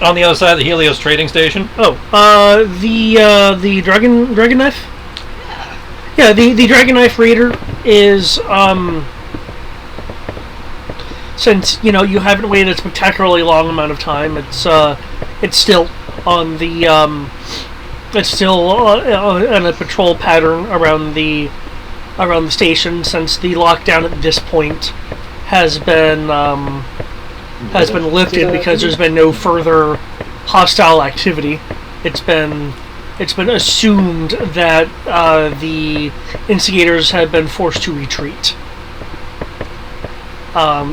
On the other side of the Helios trading station. Oh, the dragon knife. Yeah, the dragon knife reader is since you haven't waited a spectacularly long amount of time. It's still on the it's still on a patrol pattern around the station, since the lockdown at this point has been lifted because there's been no further hostile activity. It's been assumed that the instigators have been forced to retreat,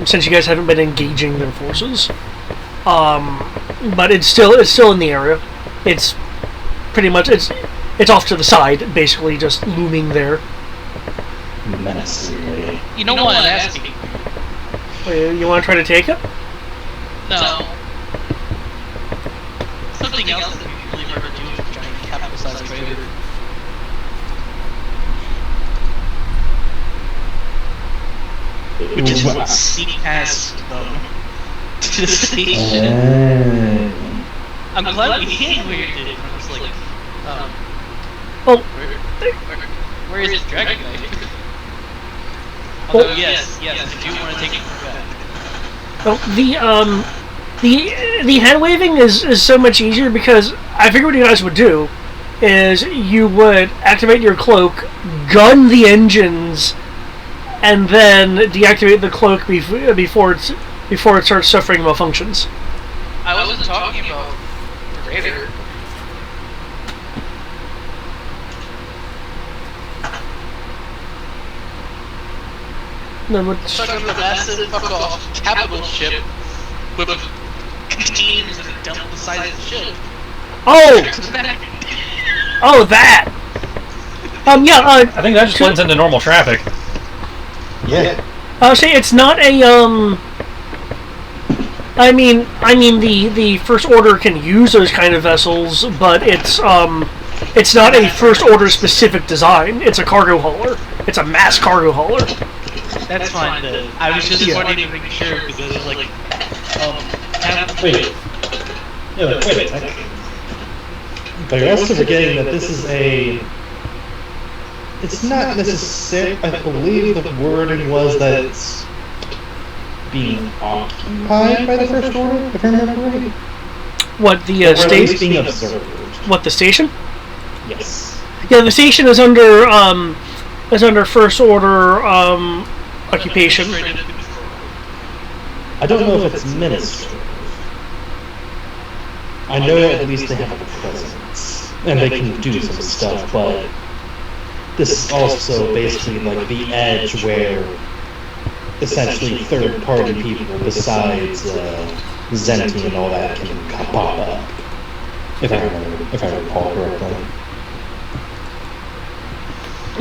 since you guys haven't been engaging their forces. But it's still in the area. It's pretty much it's off to the side, basically just looming there. Menacingly. You know what I'm asking? You want to try to take it? No. Something else that would be really hard to do with a giant capital-sized crater. Which is what sneak past them to the station. I'm glad we hit where you did. I was like, Well, where is the dragon knife? Although yes, I do want to take it back. Well, the hand waving is so much easier, because I figured what you guys would do is you would activate your cloak, gun the engines, and then deactivate the cloak before it starts suffering malfunctions. I wasn't talking about the raider. No, but Stuck on the massive fuck-off capital ship with containers that are double the size of the ship. oh that. Yeah. I think that just blends into normal traffic. Yeah. Say it's not a I mean the First Order can use those kind of vessels, but it's not a First Order specific design. It's a cargo hauler. It's a mass cargo hauler. That's fine then. I was just wanting to make sure because it's like, Wait. Yeah, wait a second. But you're also forgetting that this is a... It's not necessarily... I believe the wording was that it's being occupied by the First Order, if I remember right. What, the station? Being observed. What, the station? Yes. Yeah, the station is under First Order occupation. I don't know if it's ministry. I know at least they have a presence, and they can do some stuff, but this is also basically like the edge where essentially third-party people besides Zenti and all that can pop up, if I recall correctly.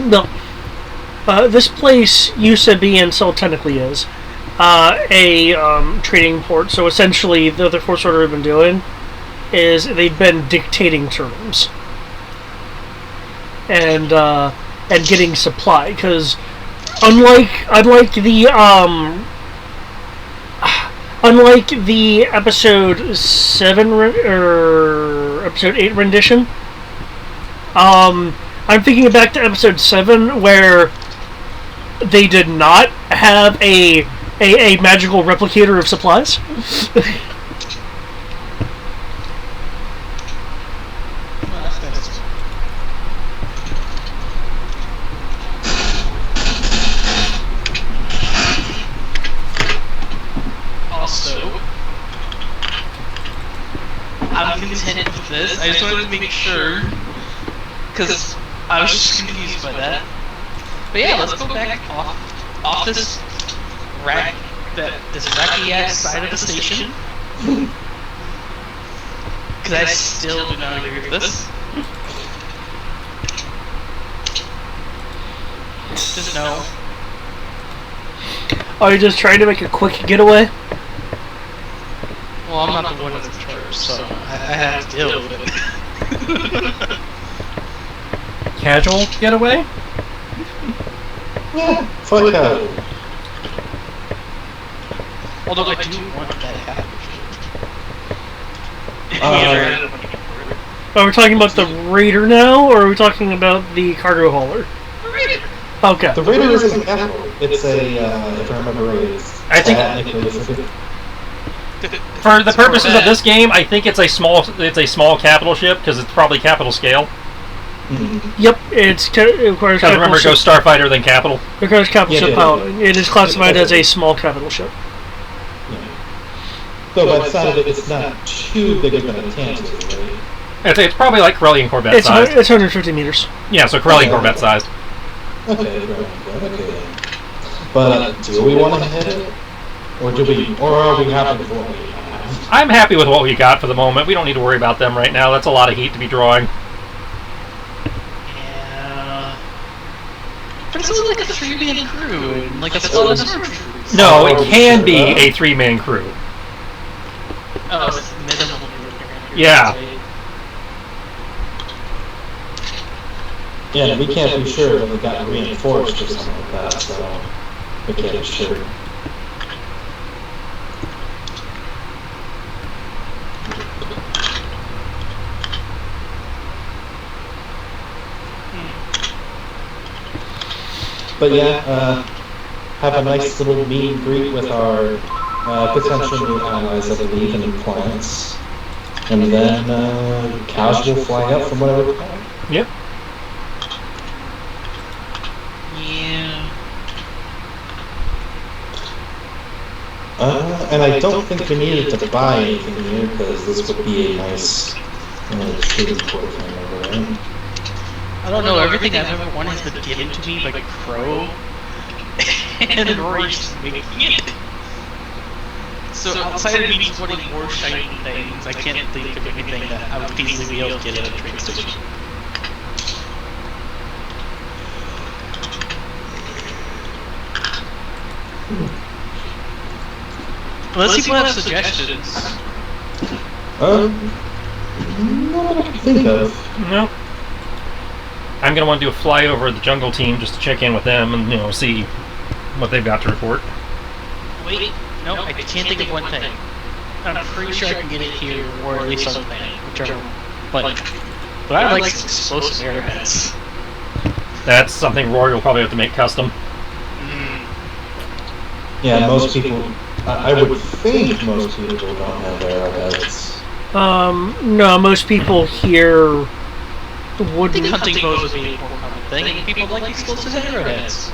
No. This place used to be, and still technically is, a trading port. So essentially, the First Order have been doing is they've been dictating terms and getting supply, because unlike the episode 7 or episode 8 rendition, I'm thinking back to episode 7 where they did not have a magical replicator of supplies. also, I'm content with this. I just wanted to make sure, because I was just confused by that. But yeah, let's go back off this Rakiak side of the station. Because I still do not agree with this. Just no. Are you just trying to make a quick getaway? Well, I'm not the one that's in charge, so I have to deal with it. Casual getaway? Yeah, fuck that. Although I do want that happen. Are we talking about the Raider now, or are we talking about the cargo hauler? Raider. Okay. The Raider isn't a capital. It's a, if I remember right, it's I think- For the purposes of this game, I think it's a small capital ship because it's probably capital scale. Mm-hmm. Yep, it requires Because capital remember, it ship. goes Starfighter then capital. It requires capital Yeah, ship yeah, pilot. yeah. It is classified as a small capital ship. Though by the side of it, it's not too big of an attempt, right? It's probably like Corellian Corvette It's sized. 150 meters. Yeah, so Corellian Okay. Corvette sized. Okay, okay. But do we want to hit it? Or are we happy with what we have? I'm happy with what we got for the moment. We don't need to worry about them right now. That's a lot of heat to be drawing. Yeah. But it's only like a 3-man crew, and like a squad of stormtroopers. No, it can be a 3-man crew. Oh, it's minimal. Yeah. Yeah, and we can't be sure that we got reinforced or something like that, so we can't be sure. But yeah, have a nice little meet and greet with our potential new allies, I believe, and new clients. And then casual fly out from whatever planet. Yep. Yeah. And I don't think we needed to buy anything here, because this would be a nice trading port if I remember right. I don't know, everything I've ever wanted has been given to me by Crow, and Rory's making it. So outside of me just wanting more shiny things, I can't think of anything that I would feasibly be able to get at a train station. Unless people have suggestions. Not that I can think of. No. I'm gonna want to do a flyover of the jungle team just to check in with them and see what they've got to report. Wait, no, I can't think of one thing. I'm pretty sure I can get it here, or at least on the planet, whichever one. But I like explosive arrowheads. That's something Rory will probably have to make custom. Yeah, most people, I would think most people don't have arrowheads. No, most people here I think wouldn't. hunting bows would be a more common thing, and people like explosive arrowheads.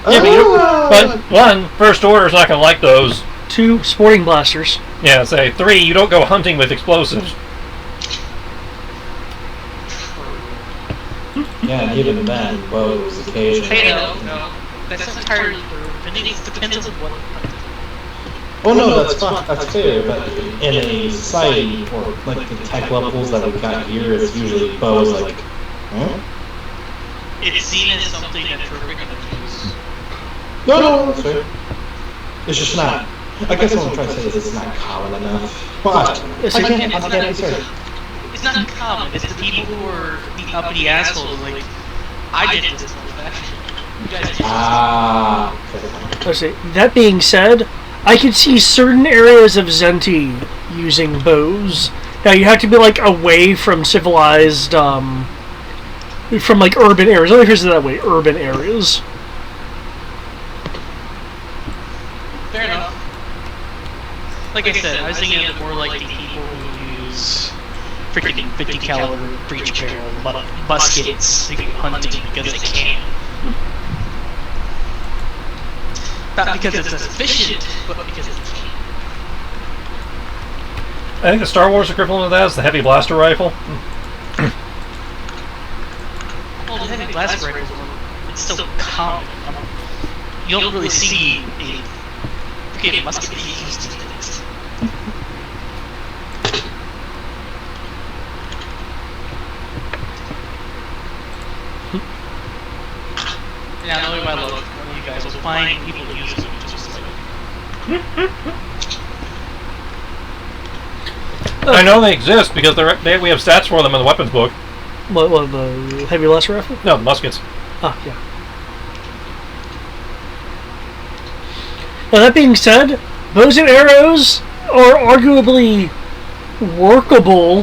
Yeah, but one, First Order's not gonna like those. 2 sporting blasters. Yeah, say 3, you don't go hunting with explosives. Yeah, and even then, bows occasionally. Hey, no, that's entirely true. It depends on what. Oh no, that's fine, that's fair, but in a society, or like the tech levels that we've got here, it's usually bows like, huh? It's seen as something that we're going to use. No, that's fair. It's just not. I guess what I'm trying to say is it's not common enough. Well, I can't be certain. It's not common. It's the people who are the uppity assholes. Like, I did this old fashioned. You guys did this. Let's see. That being said, I could see certain areas of Zenti using bows. Now you have to be like away from civilized, from like urban areas. Let me phrase it that way: urban areas. Fair enough. Like I said, I was thinking of it more like the people who use freaking 50 caliber breech barrel muskets to go hunting because they can. Not because it's efficient, but because it can. I think the Star Wars equivalent of that is the heavy blaster rifle. Well, the heavy blaster rifles, it's still common. You don't really see a freaking musket being used these days. Yeah, knowing my love for you guys, will find people use them just like. I know they exist because we have stats for them in the weapons book. What the heavy blaster rifle? No, the muskets. Ah, yeah. Now that being said, bows and arrows are arguably workable.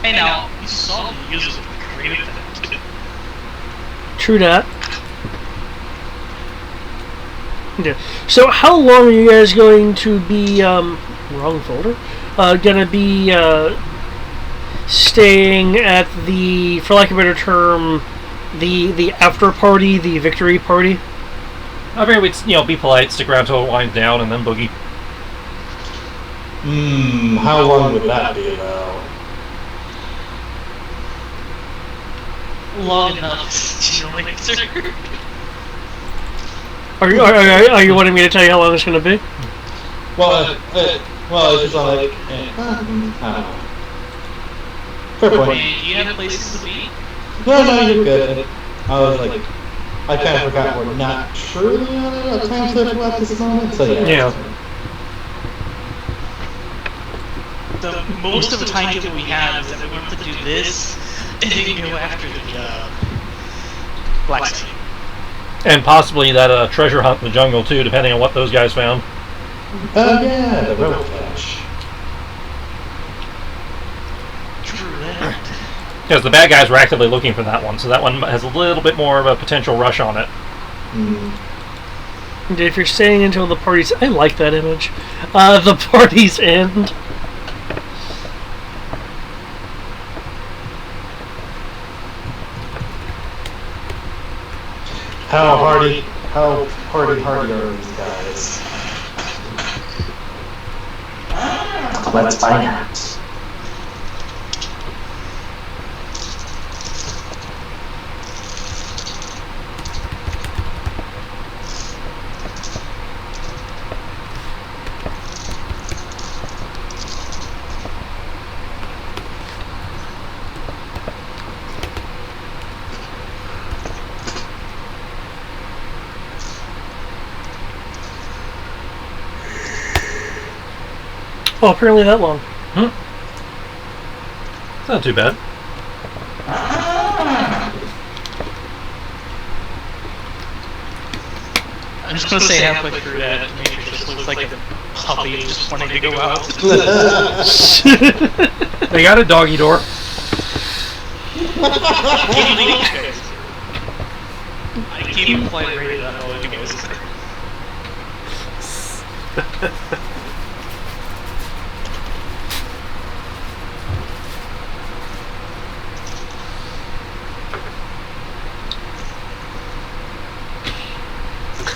Hey now, you saw the users of great at that. True that. Yeah. So how long are you guys going to be, wrong folder, gonna be, staying at the, for lack of a better term, the after party, the victory party? I figured we'd, be polite, stick around till it winds down, and then boogie. How long would that be about? Long enough, generally. Are you wanting me to tell you how long it's going to be? Well, it's just like, I don't know. Fair point. Do you have places to be? No, you're good. I was like, I kind of forgot we're not truly on a time schedule at this moment, so yeah. The most of the time that we have is that we want to do this, and then go after the blacksmith. And possibly that treasure hunt in the jungle, too, depending on what those guys found. Yeah, the rope cache. True that. Because the bad guys were actively looking for that one, so that one has a little bit more of a potential rush on it. And if you're staying until the party's... I like that image. The party's end. How hardy are these guys? Let's find out. Oh, apparently that long. It's not too bad. I'm just gonna say halfway through that, Matrix just looks like a puppy just wanting to go out. They got a doggy door. I can't even play rated on all anyways.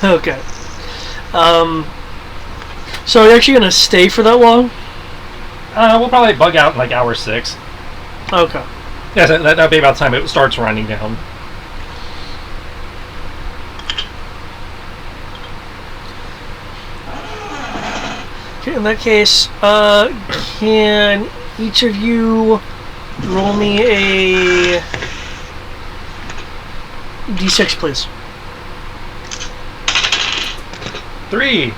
Okay. So are you actually going to stay for that long? We'll probably bug out in like hour 6. Okay. Yeah, that'll be about the time it starts winding down. Okay, in that case, can each of you roll me a d6, please? 3.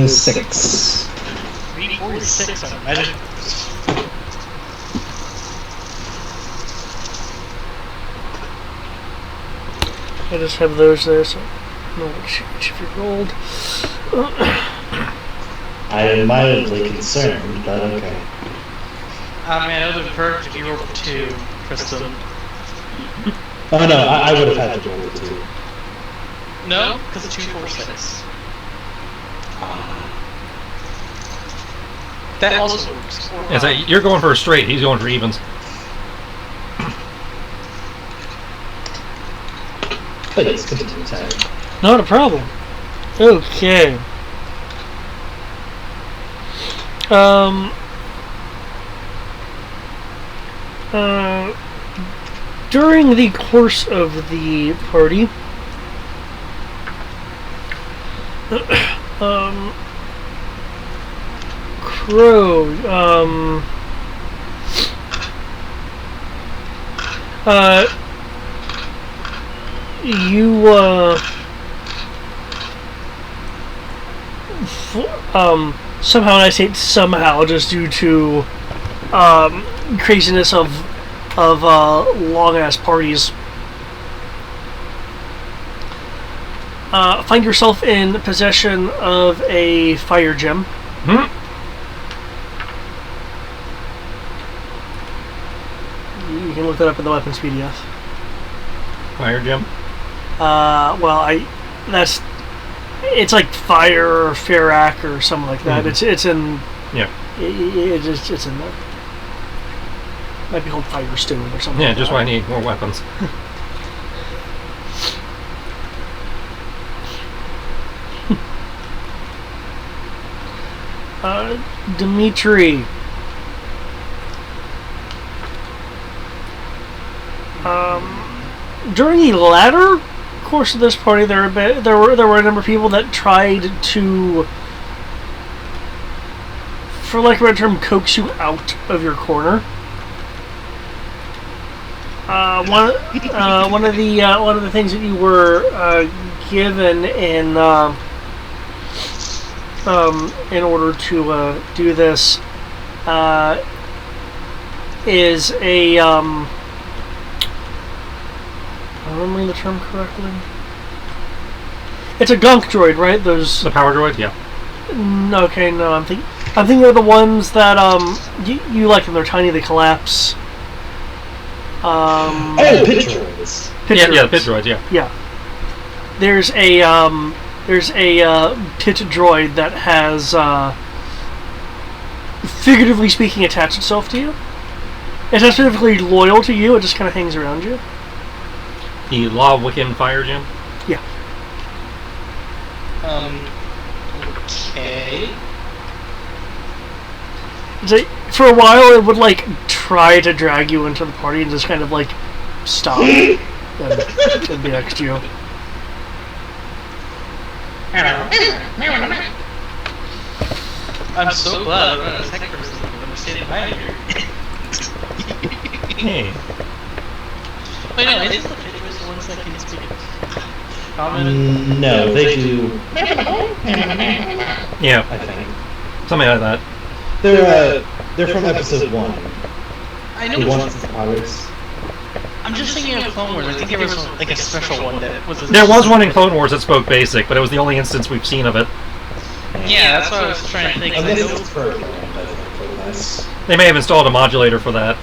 6. 3, 4, 6 on magic. I just have those there, so no which of you rolled. I am mildly concerned, but okay. I mean, it would have been perfect if you rolled a 2, Tristan. Oh no, I would have had to roll a 2. No, because 2, 4, 6. That also works. Yeah, so you're going for a straight, he's going for evens. Please continue, Terry. Not a problem. Okay. During the course of the party, Crow, you, somehow, and I say somehow, just due to, craziness of long-ass parties, find yourself in possession of a fire gem. Hmm? You can look that up in the weapons PDF. Fire gem? It's like fire or ferrac or something like that. Mhm. It's in Yeah. it's in there. Might be called firestone or something. Yeah, like just that. why I need more weapons. Dimitri. During the latter course of this party, there were a number of people that tried to, for lack of a better term, coax you out of your corner. One of the things that you were given in order to do this is a am I remembering the term correctly? It's a gunk droid, right? Those. The power droid? Yeah. Okay, no, I'm thinking they're the ones that you like them. They're tiny. They collapse. Pit droids. Yeah, the pit droids, yeah. Yeah. There's a pit droid that has, figuratively speaking, attached itself to you. It's not specifically loyal to you. It just kind of hangs around you. The Law Wiccan fire gem? Yeah. Okay. It's like, for a while, it would like try to drag you into the party and just kind of like stop and be next to you. I'm so glad I'm not a tech person. I'm standing behind here. Hey. Wait, no, isn't the pictures the ones that can speak common? No, they do. Yeah, I think something like that. they're from episode 1. I know. The ones with the pirates. I'm just thinking of Clone Wars. I think there was like a special one that was. There was one in Clone Wars that spoke basic, but it was the only instance we've seen of it. Yeah, that's what I was trying to think. I I guess know. it's programmed, I think, for this. They may have installed a modulator for that.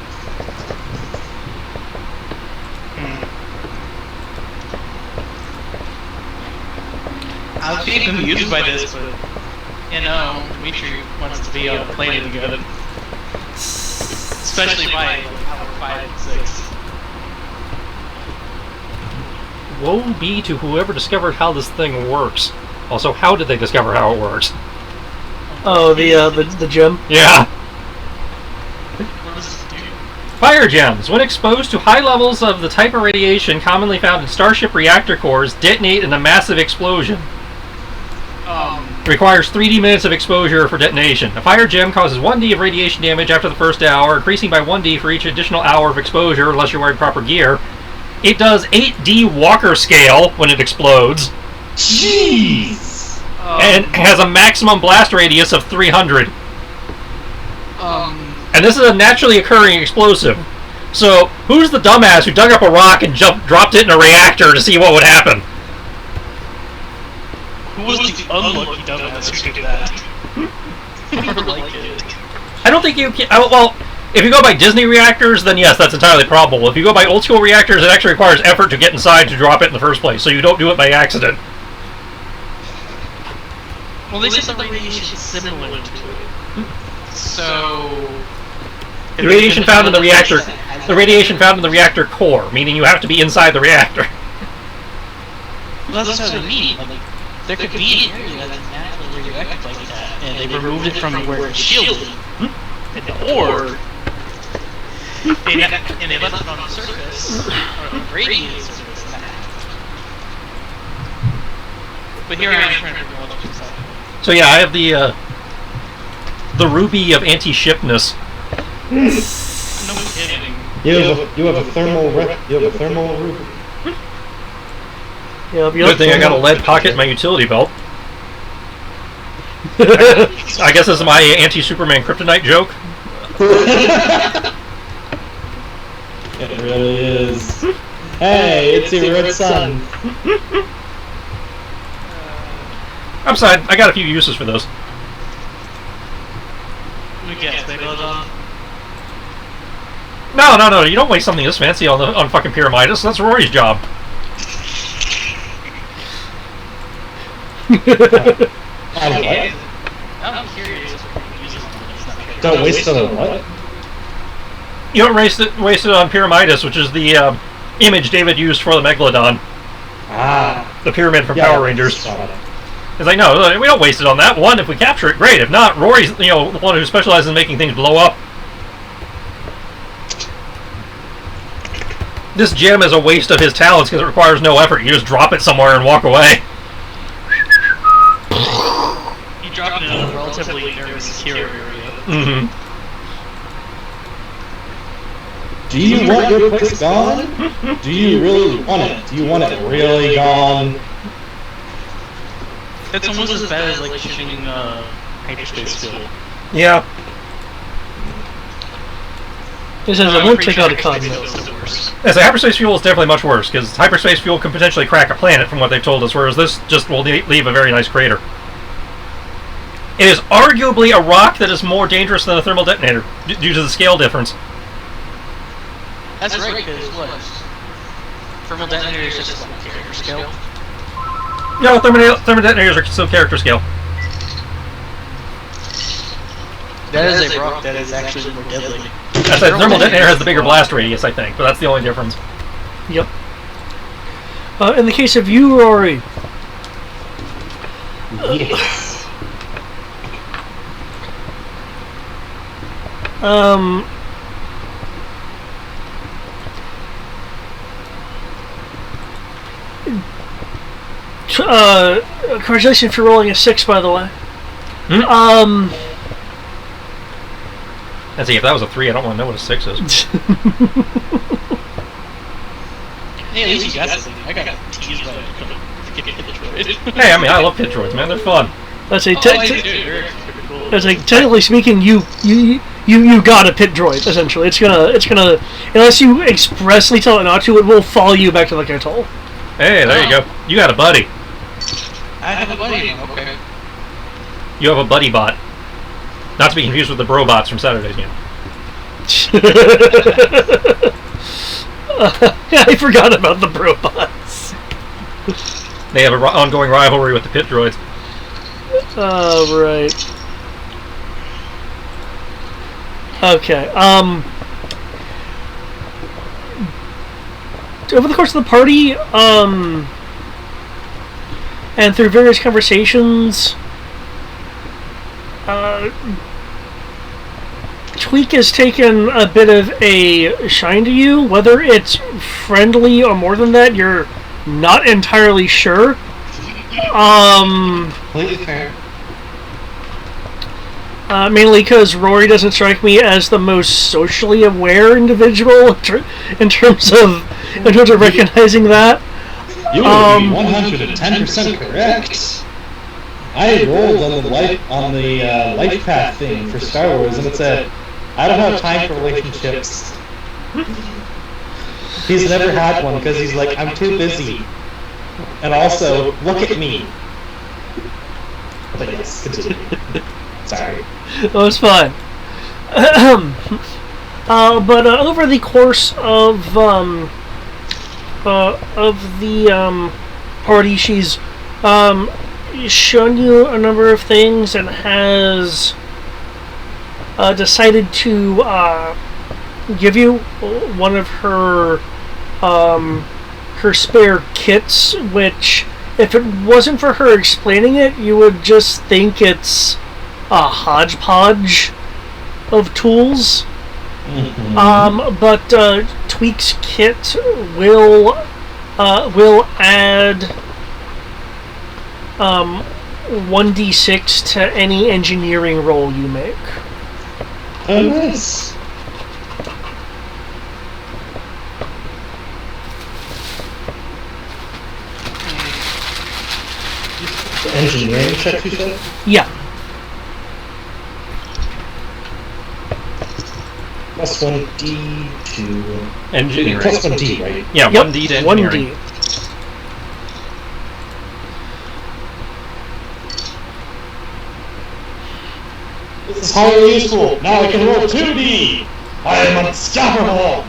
I was being amused by this, but you know, Dimitri wants to be on a plane together. Especially by like hour 5 and 6. Woe be to whoever discovered how this thing works. Also, how did they discover how it works? Oh, the gem. Yeah. What does this do? Fire gems, when exposed to high levels of the type of radiation commonly found in starship reactor cores, detonate in a massive explosion. Requires 3D minutes of exposure for detonation. A fire gem causes 1D of radiation damage after the first hour, increasing by 1D for each additional hour of exposure unless you're wearing proper gear. It does 8D Walker scale when it explodes, Jeez! and has a maximum blast radius of 300. And this is a naturally occurring explosive. So, who's the dumbass who dug up a rock and dropped it in a reactor to see what would happen? Who was the unlucky dumbass who did that? Or like it. I don't think you can. Well, if you go by Disney reactors, then yes, that's entirely probable. If you go by old school reactors, it actually requires effort to get inside to drop it in the first place, so you don't do it by accident. Well, they said the radiation is similar to it. So. The radiation found in the reactor core, meaning you have to be inside the reactor. Well, that's what I mean. Like, there could be an area that's naturally radioactive like that, and they removed it from where it's shielded. Or they left it on the surface, or the radiated surface. But here I am trying to figure out what you said. So yeah, I have the ruby of anti-shipness. No kidding. You have a thermal ruby. Yeah, Good thing I got a lead pocket in my utility belt. I guess this is my anti-Superman kryptonite joke. It really is. Hey, it's your red sun. Upside, I got a few uses for those. Let me guess, Megalodon? No, you don't waste something this fancy on fucking Pyramidus. That's Rory's job. Okay. I'm curious what you use it on. It's not fair. Don't waste it on what? You don't waste it on Pyramidus, which is the image David used for the Megalodon. Ah. The pyramid from Yeah, Power Rangers. got it. It's like, no, we don't waste it on that. One, if we capture it, great. If not, Rory's, the one who specializes in making things blow up. This gem is a waste of his talents because it requires no effort. You just drop it somewhere and walk away. You drop it in a relatively nervous secure area. Mm-hmm. Do you want your place gone? Do you really want it? Do you want it really gone? It's almost as bad as like shooting hyperspace fuel. Yeah. He says it won't take out a continent. As a hyperspace fuel is definitely much worse because hyperspace fuel can potentially crack a planet, from what they've told us, whereas this just will leave a very nice crater. It is arguably a rock that is more dangerous than a thermal detonator due to the scale difference. That's right, because what? Thermal detonator is just like character scale. No, thermal detonators are still character scale. That is a rock that is actually more deadly. That's a thermal detonator has the bigger blast radius, I think, but that's the only difference. Yep. In the case of you, Rory. Yes. Congratulations for rolling a 6, by the way. Hmm? Let's see, if that was a 3, I don't want to know what a 6 is. Hey, at least you got something. I got teased by a pit droid. Hey, I mean, I love pit droids, man. They're fun. That's a I do, they're pretty cool. That's like technically speaking, you got a pit droid. Essentially, it's gonna unless you expressly tell it not to, it will follow you back to the atoll. Hey, there you go. You got a buddy. I have a buddy. Okay. You have a buddy bot. Not to be confused with the bro bots from Saturday's Game. I forgot about the brobots. They have an ongoing rivalry with the pit droids. Oh, right. Okay, over the course of the party, and through various conversations, Tweak has taken a bit of a shine to you. Whether it's friendly or more than that, you're not entirely sure. Completely fair. Mainly because Rory doesn't strike me as the most socially aware individual in terms of recognizing that. You would be 110% correct. I rolled on the life path thing for Star Wars, and it said, "I don't have time for relationships." He's never had one because he's like, "I'm too busy," and also, look at me. But yes, continue. Sorry. Oh, it's fine. But over the course of the party, she's shown you a number of things and has decided to give you one of her spare kits, which, if it wasn't for her explaining it, you would just think it's a hodgepodge of tools. Mm-hmm. But Tweak's kit will add 1d6 to any engineering roll you make. Oh, nice. The engineering check, you said? Yeah. Plus 1d to... Engineering. Plus 1d, right? Yeah, Yep, 1d to engineering. 1d. This is highly useful. Now I can roll 2D. I am unstoppable.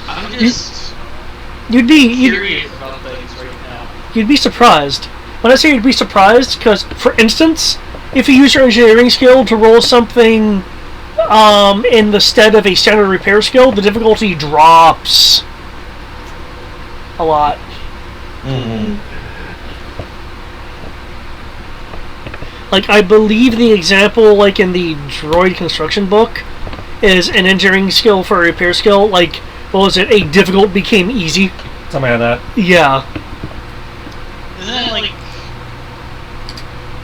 I'm just You'd be curious about things right now. you'd be surprised. When I say you'd be surprised, because for instance, if you use your engineering skill to roll something in the stead of a standard repair skill, the difficulty drops a lot. Mm-hmm. Like, I believe the example, like, in the droid construction book is an engineering skill for a repair skill. Like, what was it? A difficult became easy. Something like that. Yeah. Isn't it like...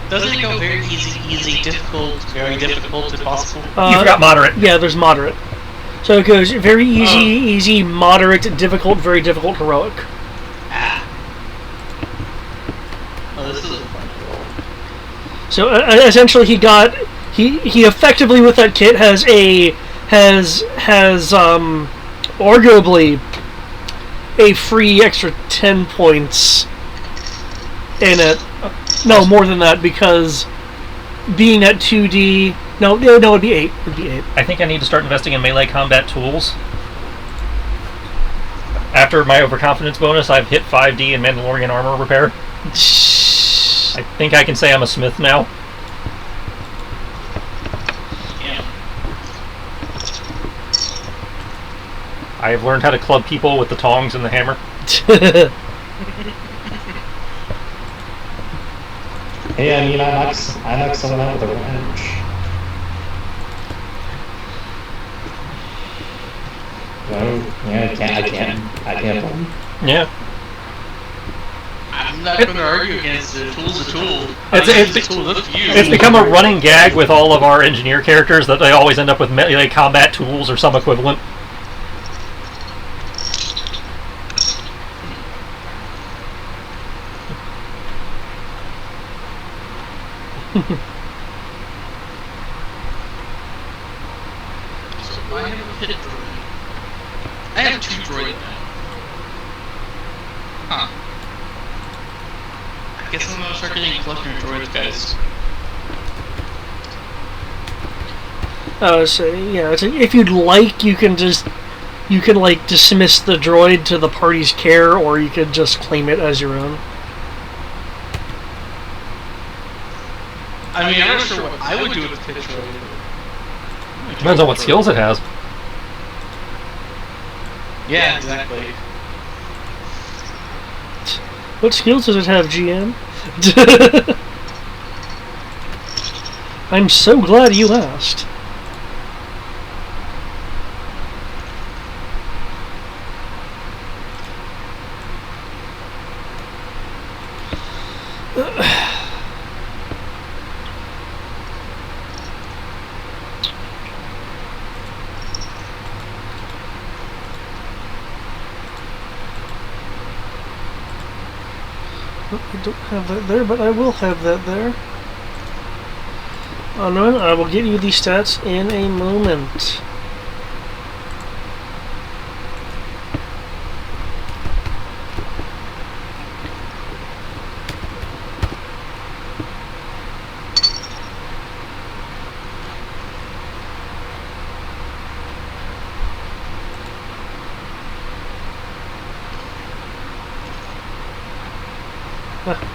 Doesn't it go very easy, difficult, very difficult, impossible? You forgot moderate. Yeah, there's moderate. So it goes very easy, moderate, difficult, very difficult, heroic. Ah. Oh, this is a fun roll. So essentially, he effectively with that kit has arguably a free extra 10 points in it. No, more than that, because being at 2D... No, it'd be 8. It'd be 8. I think I need to start investing in melee combat tools. After my overconfidence bonus, I've hit 5D in Mandalorian armor repair. I think I can say I'm a smith now. Yeah. I have learned how to club people with the tongs and the hammer. Hey, I mean, I knocked someone out with a wrench. Well, yeah, I can't. Yeah. I'm not going to argue against it. A tool's a tool. It's become a running gag with all of our engineer characters that they always end up with melee combat tools or some equivalent. So I have a pit droid. I have 2 droid now. Huh. I guess I'm gonna start getting a collection of droids, guys. So yeah, if you'd like, you can like dismiss the droid to the party's care, or you could just claim it as your own. I mean, I'm not sure what I would do with a pit droid. Depends on what skills it has. Yeah, exactly. What skills does it have, GM? I'm so glad you asked. I don't have that there, but I will have that there. Oh no, I will get you the stats in a moment.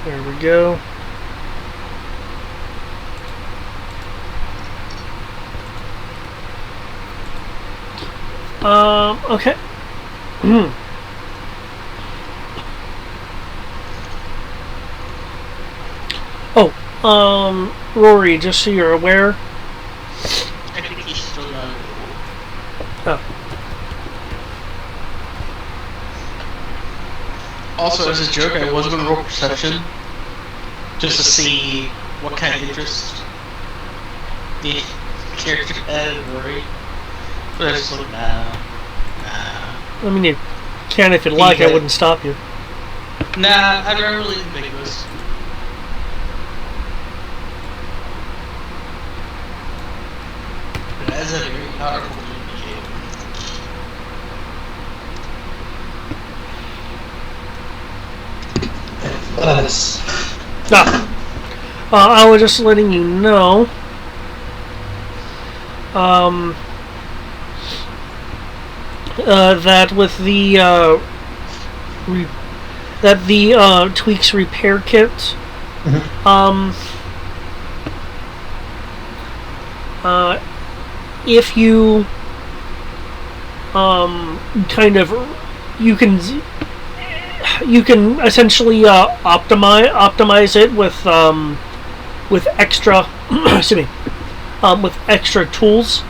There we go. Okay. Rory, just so you're aware. I think he's still not. Oh. Also, as a joke, I was going to roll perception just to see what kind of interest the character had in Rory. But I was just like, nah. I mean, you can if you'd like. I wouldn't stop you. Nah, I'd rather leave ambiguous. That is a very powerful indicator. I was just letting you know. That with the tweaks repair kit, if you you can essentially optimize it with extra excuse me, with extra tools.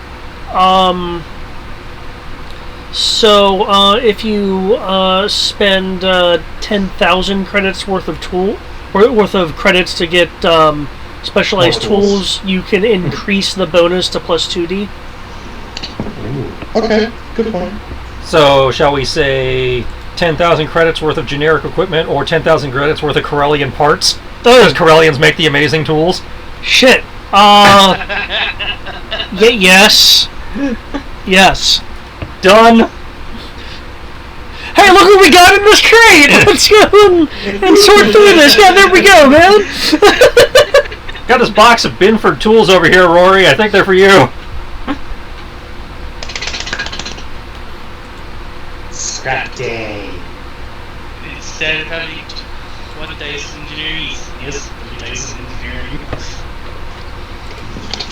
So if you spend 10,000 credits worth of credits to get specialized tools, you can increase the bonus to plus 2D. Ooh. Okay, good point. So, shall we say 10,000 credits worth of generic equipment or 10,000 credits worth of Corellian parts? Because Corellians make the amazing tools. Shit. Yes. Yes. Done. Hey, look what we got in this crate! Let's go and sort through this. Yeah, there we go, man. Got this box of Binford tools over here, Rory. I think they're for you. Scrap day. Instead of having 1 dice engineering, yes, 3 dice engineering.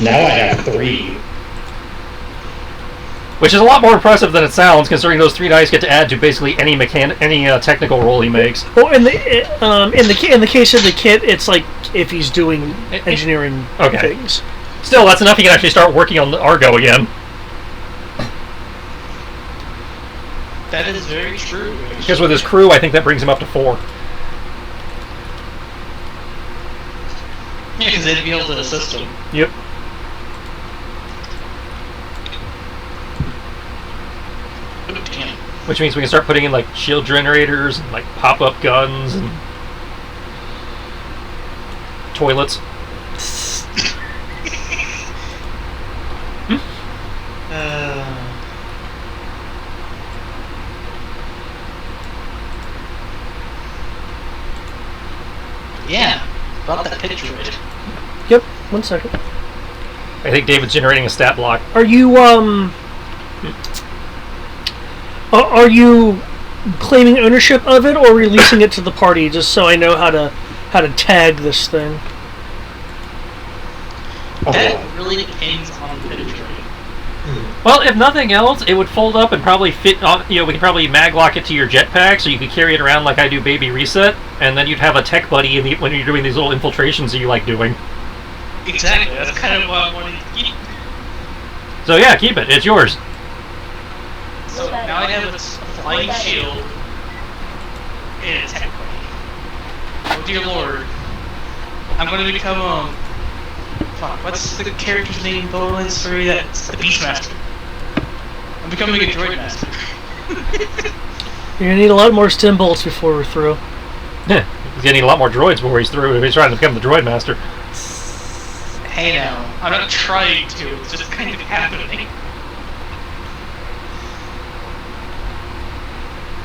Now I have 3. Which is a lot more impressive than it sounds, considering those 3 dice get to add to basically any technical roll he makes. Well, in the case of the kit, it's like if he's doing engineering things. Still, that's enough. He can actually start working on the Argo again. That is very true. Because with his crew, I think that brings him up to 4. Yeah, because they'd be able to assist him. Yep. Oh, damn. Which means we can start putting in like shield generators and like pop-up guns and toilets. Yeah, about that picture of it. Yep. 1 second. I think David's generating a stat block. Are you Are you claiming ownership of it or releasing it to the party? Just so I know how to tag this thing. That really depends on the picture. Well, if nothing else, it would fold up and probably fit on, we could probably maglock it to your jetpack so you could carry it around like I do Baby Reset, and then you'd have a tech buddy when you're doing these little infiltrations that you like doing. Exactly, that's kind of what I wanted to keep. So yeah, keep it. It's yours. So now I have a flying shield and a tech buddy. Oh dear lord. I'm gonna become, what's the character's name in Borderlands 3? That's the Beastmaster. I'm becoming a droid master. You're gonna need a lot more stim bolts before we're through. Yeah, he's gonna need a lot more droids before he's through if he's trying to become the droid master. Hey now, I'm not trying to, it's just kind of happening.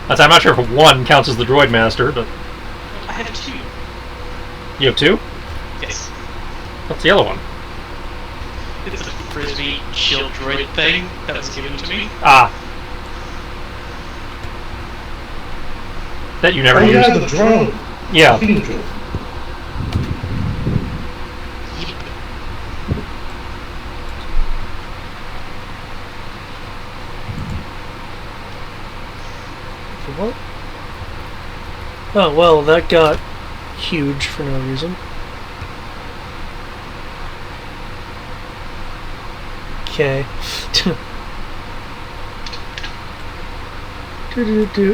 I'm not sure if 1 counts as the droid master, but... I have 2. You have 2? Yes. What's the other one? It's a frisbee shield droid thing that was given to me. Ah. That you never used. Yeah, the drone. Yeah. Feeding drone. What? Oh, well, that got huge for no reason. Okay.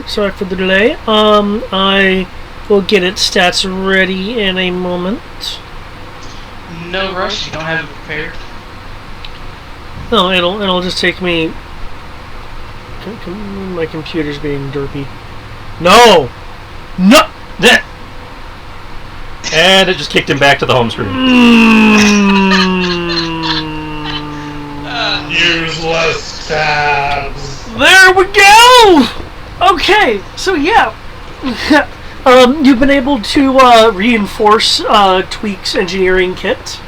Sorry for the delay. I will get its stats ready in a moment. No rush, you don't have it prepared. No, it'll just take me. My computer's being derpy. No! No! And it just kicked him back to the home screen. Useless tabs. There we go! Okay, so yeah. You've been able to reinforce Tweak's engineering kit.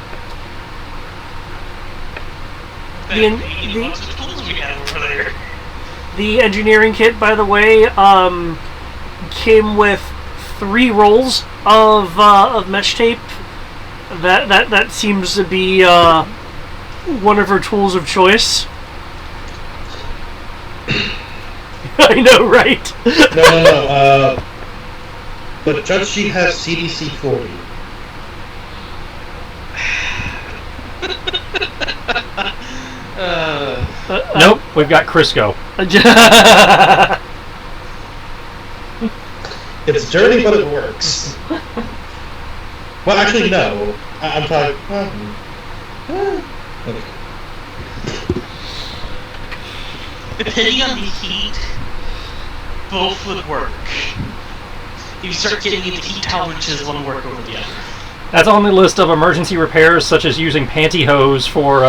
The engineering kit, by the way, came with 3 rolls of mesh tape. That seems to be one of her tools of choice. I know, right? No. But Judge Sheet has CDC 40. Nope, we've got Crisco. It's dirty, but it works. Well, actually, no. I'm talking. Okay. Depending on the heat, both would work. If you start getting into heat tolerances, one will work over the other. That's on the list of emergency repairs, such as using pantyhose for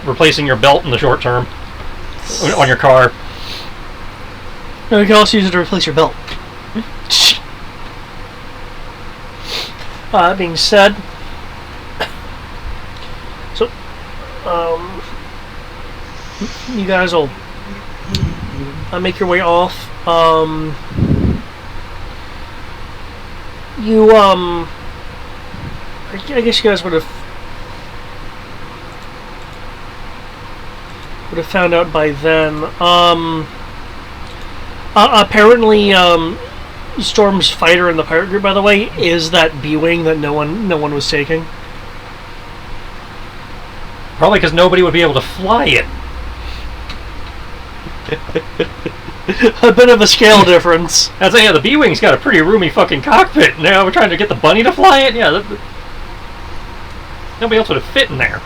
replacing your belt in the short term on your car. You can also use it to replace your belt. That being said, so you guys will make your way off. I guess you guys would have found out by then. Apparently, Storm's fighter in the pirate group, by the way, is that B-wing that no one was taking. Probably because nobody would be able to fly it. A bit of a scale difference. I'd say, yeah, the B-wing's got a pretty roomy fucking cockpit. Now we're trying to get the bunny to fly it. Yeah, nobody else would have fit in there.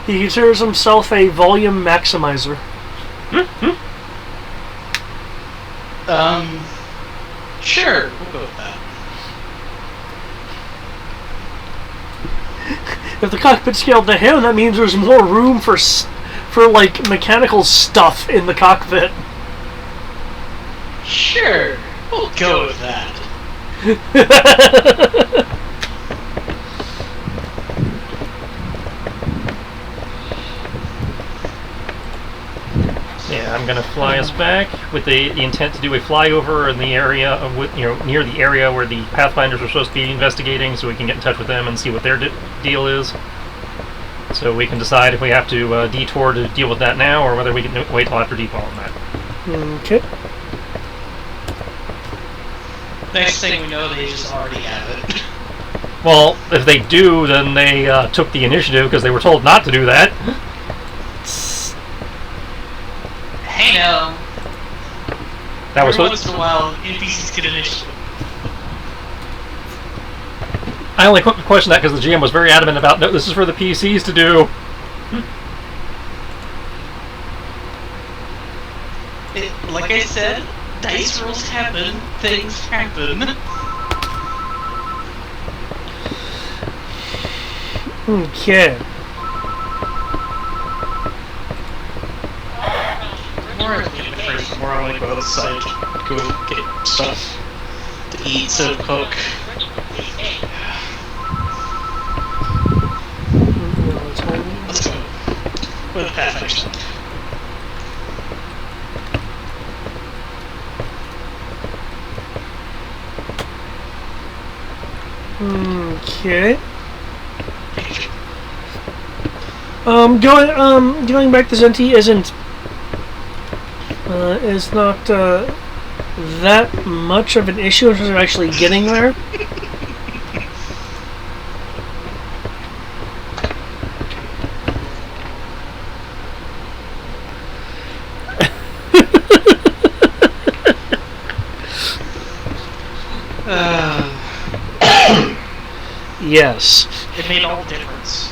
He considers himself a volume maximizer. Sure, we'll go with that. If the cockpit's scaled to him, that means there's more room for like mechanical stuff in the cockpit. Sure, we'll go with that. Yeah, I'm gonna fly us back with the intent to do a flyover in the area of near the area where the Pathfinders are supposed to be investigating, so we can get in touch with them and see what their deal is. So we can decide if we have to detour to deal with that now, or whether we can wait till after default on that. Okay. Next thing we know, they just already have it. Well, if they do, then they took the initiative because they were told not to do that. Hey now. That was Every once in a while, NPCs get initiative. I only questioned that because the GM was very adamant about, no, this is for the PCs to do. Like I said, dice rolls happen, things happen. Okay. More I want to go outside, go get stuff to eat, so cook. Let's go. With the Pathfinder stuff. Okay. Going back to Zenti is not that much of an issue in terms of actually getting there. Yes. It made all the difference.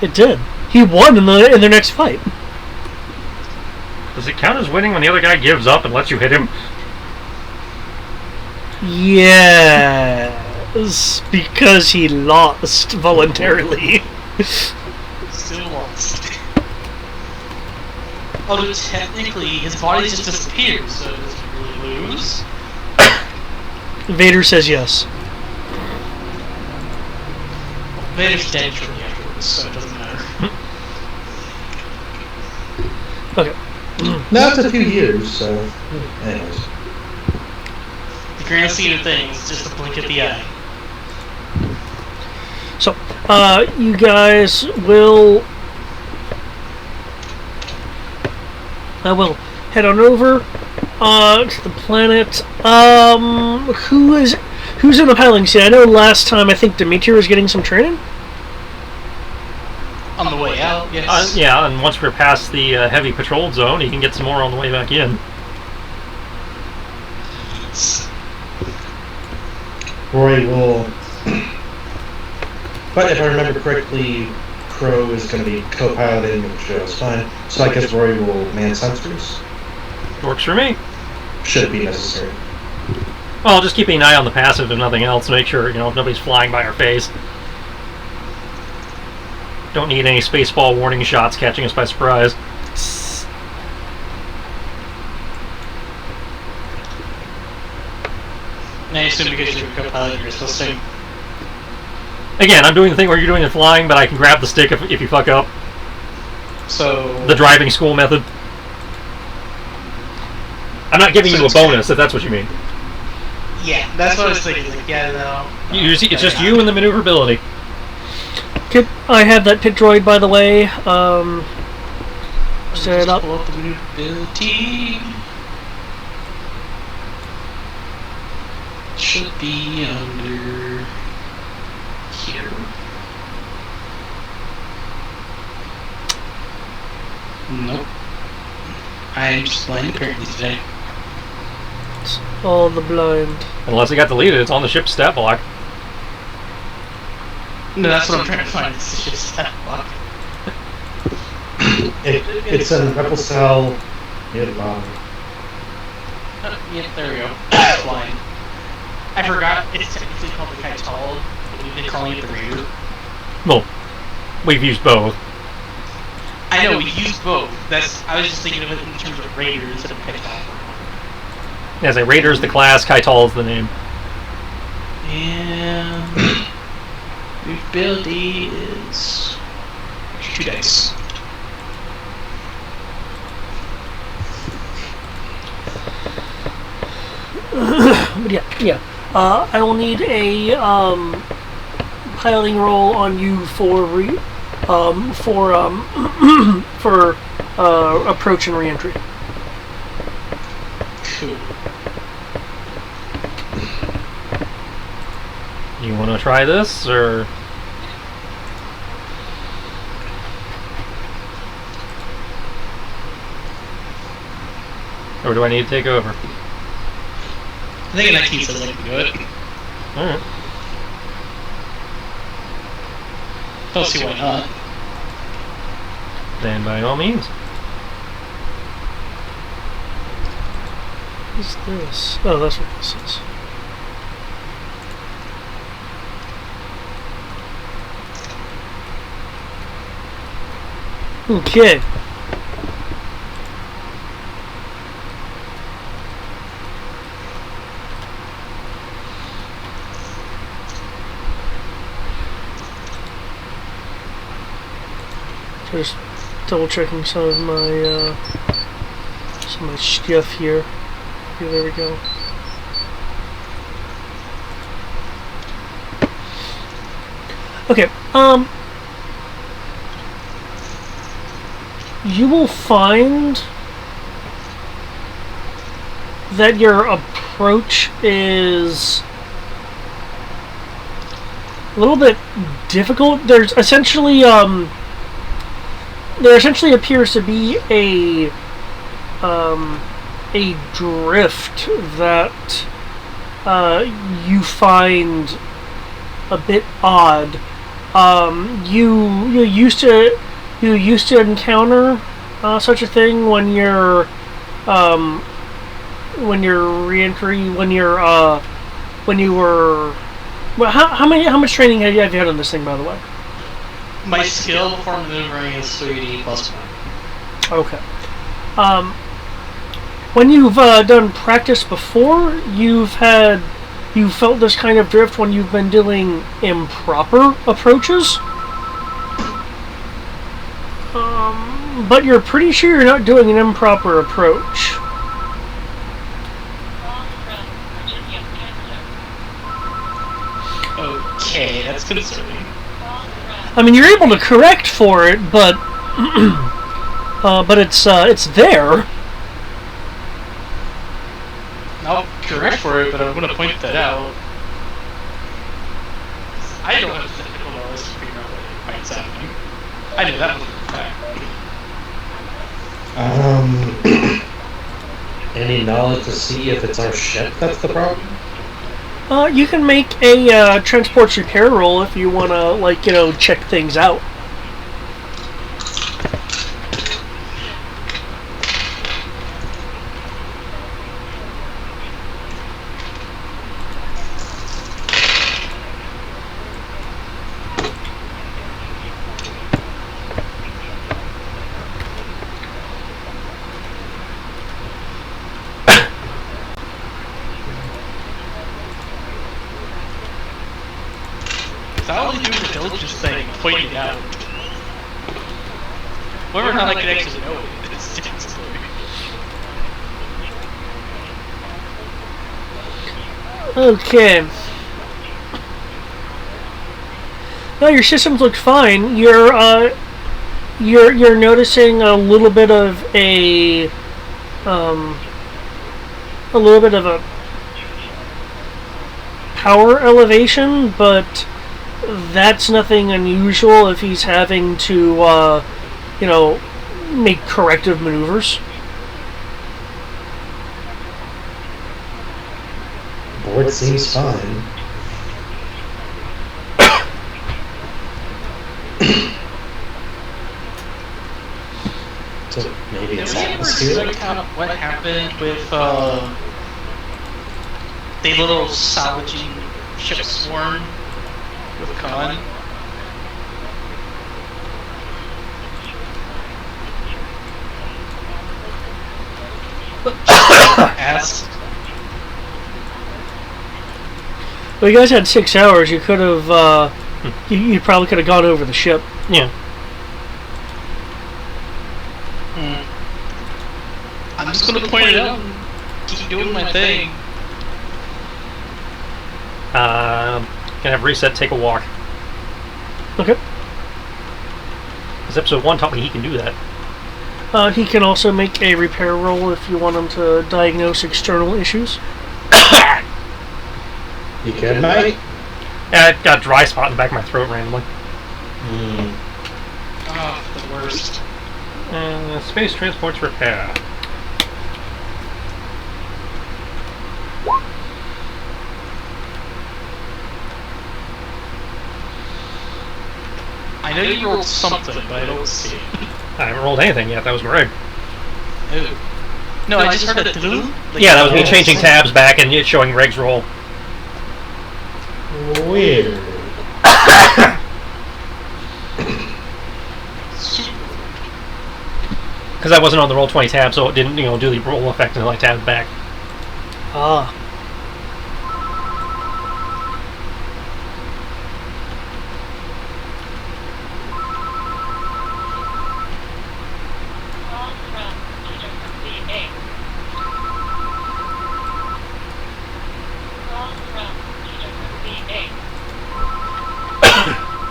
It did. He won in their next fight. Does it count as winning when the other guy gives up and lets you hit him? Yes, because he lost voluntarily. Still still lost. Although technically, his body just disappears, so does he really lose? Vader says yes. Vader's dead shortly afterwards, so it doesn't matter. Okay. Now it's a few years, so. Anyways. The grand scheme of things, just a blink of the eye. So, you guys will. I will head on over to the planet. Who's in the piloting seat? I know last time I think Dimitri was getting some training. On the way out, yes. Yeah, and once we're past the heavy patrolled zone, you can get some more on the way back in. Roy will. But if I remember correctly, Crow is going to be co-piloting, which is fine. So I guess Roy will man sensors. Works for me. Should be necessary. Well, just keeping an eye on the passive and nothing else. Make sure, nobody's flying by our face. Don't need any spaceball warning shots catching us by surprise. And I assume because you're a co-pilot, you're supposed to... Again, I'm doing the thing where you're doing the flying, but I can grab the stick if you fuck up. So... The driving school method. I'm not giving you a bonus, if that's what you mean. Yeah, that's what I was thinking. Like, yeah, no. It's just you and the maneuverability. Okay, I have that pit droid, by the way. Set it up. Pull up the maneuverability. Should be under here. Nope. I'm just blind apparently today. It's all the blind. Unless it got deleted, it's on the ship's stat block. No, that's what I'm trying to find. It's the ship's stat block. It's an rebel cell near the bottom. Yep, there we go. It's blind. I forgot it's technically called the Kaital, but we've been calling it the Raider. Well, we've used both. I know, we used both. I was just thinking of it in terms of Raider instead of Kaital. As a Raider is the class, Kaital is the name. And... Ability is... 2 dice. But yeah. I will need a piloting roll on you for approach and reentry. Cool. You want to try this, or...? Or do I need to take over? I think in that case I'd like to do it. Alright. Don't see why not. Then by all means. What is this? Oh, that's what this is. Okay. Just double checking some of my stuff here. Okay, there we go. Okay, you will find that your approach is a little bit difficult. There essentially appears to be a drift that you find a bit odd. You used to encounter such a thing when you're reentry, when you were. Well, how much training have you had on this thing, by the way? My skill for maneuvering is 3D plus 1. Okay. When you've done practice before, you felt this kind of drift when you've been doing improper approaches. But you're pretty sure you're not doing an improper approach. Okay, that's concerning. I mean, you're able to correct for it, but but it's there. I'll correct for it, but I'm going to point that out. I don't have technical knowledge to figure out what might's happening. I knew that was a fact. Any knowledge to see if it's our ship that's the problem? You can make a transports repair roll if you want to, like, check things out. I'll only do the diligence thing, pointing it out. Whether or not I can actually know it, it's a different story. Okay. No, your systems look fine. You're noticing a little bit of a power elevation, but that's nothing unusual if he's having to, make corrective maneuvers. Board seems fine. So maybe it's atmosphere. What happened with the little salvaging ship swarm with Khan? Asked. Well, you guys had 6 hours. You could have, you probably could have gone over the ship. Yeah. I'm just gonna point it out and keep doing my thing. Can have reset, take a walk. Okay. Because episode 1 taught me he can do that. He can also make a repair roll if you want him to diagnose external issues. You can, mate? Yeah, I got a dry spot in the back of my throat randomly. Oh, the worst. Space transports repair. I know you rolled something, but I don't see it. I haven't rolled anything yet. That was Greg. Ooh. No, I just heard a doo. Yeah, that was me changing tabs back and it showing Greg's roll. Weird. Because I wasn't on the Roll20 tab, so it didn't, do the roll effect until I tabbed back. Ah.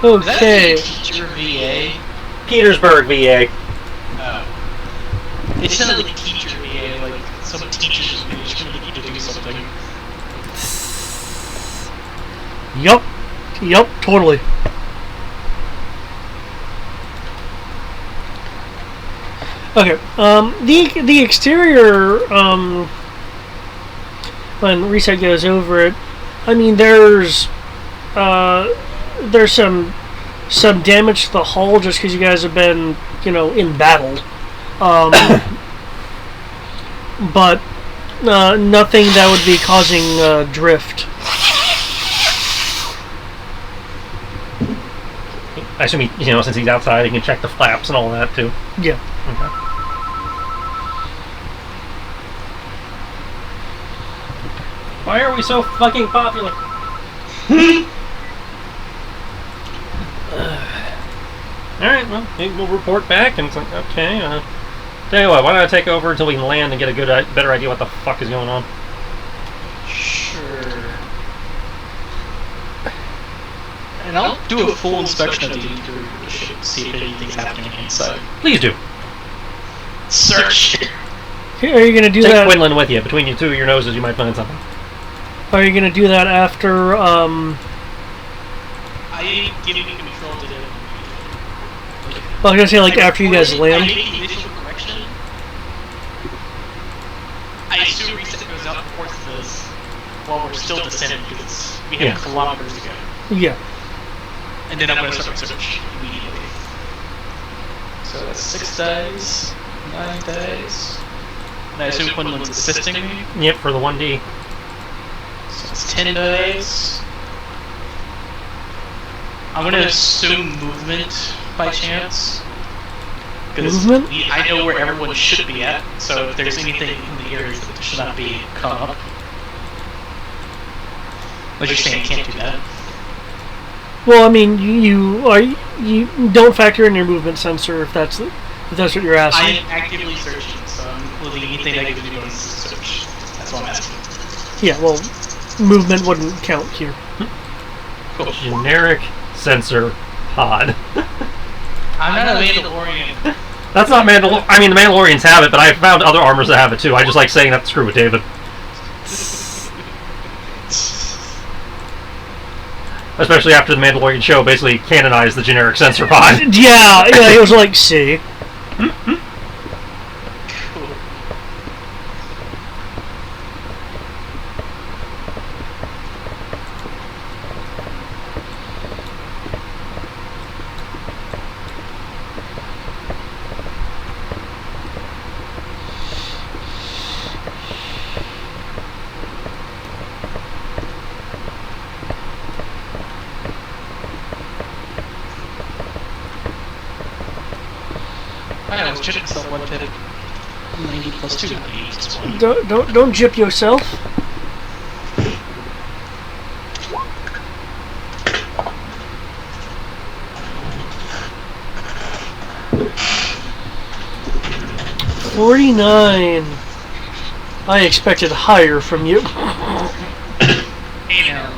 Okay. Is that teacher VA? Petersburg, VA. Oh. It sounded like teacher VA, like some teacher's bitch trying to get you to do something. Yup, totally. Okay, the exterior, when Reset goes over it, I mean, there's some damage to the hull just because you guys have been, in battle. But nothing that would be causing drift. I assume since he's outside, he can check the flaps and all that too. Yeah. Okay. Why are we so fucking popular? Alright, well, maybe we'll report back and it's like, okay, tell you what, why don't I take over until we can land and get a better idea what the fuck is going on? Sure. And I'll do a full inspection of the interior of the ship, see if anything's happening inside. Please do. Search! Okay, are you going to do Take that? Quinlan with you. Between you two of your noses, you might find something. Are you going to do that after, I ain't giving you control to do it. Well, I was going to say, like, after you guys land? I make the initial correction. I assume reset goes out before this while we're still descending because we have kilometers to go. Yeah. And then I'm going to start my search immediately. So that's 6 days, 9 days. And I assume Quinlan's assisting me. Yep, for the 1D. So it's 10 days. I'm going to assume movement by chance. Because Movement? I know where everyone should be at, so if there's anything in the areas that should not be, come up. But you're saying I can't do that. Well, I mean, you don't factor in your movement sensor if that's what you're I asking. am actively searching, so I'm including anything that gives me bonus search. That's what I'm asking. Yeah, well, movement wouldn't count here. Cool. Generic sensor pod. I'm not a Mandalorian. That's not Mandalorian. I mean, the Mandalorians have it, but I've found other armors that have it too. I just like saying that to screw with David. Especially after the Mandalorian show basically canonized the generic sensor pod. Yeah, it was like, see. Cool. I was checking myself one pip. 90 plus 2, 90 plus 1. Don't jip yourself. $49. I expected higher from you. Hey now.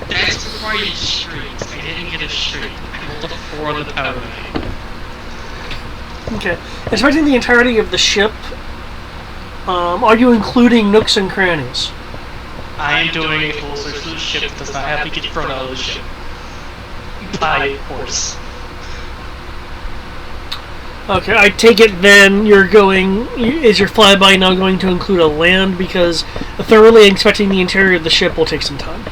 That's before you straight. I didn't get a straight. I rolled a 4 on the power die. Okay. Inspecting the entirety of the ship, are you including nooks and crannies? I am doing a full search of the ship. It does not have to get thrown out of the ship. By horse. Okay, I take it then is your flyby now going to include a land, because thoroughly inspecting the interior of the ship will take some time.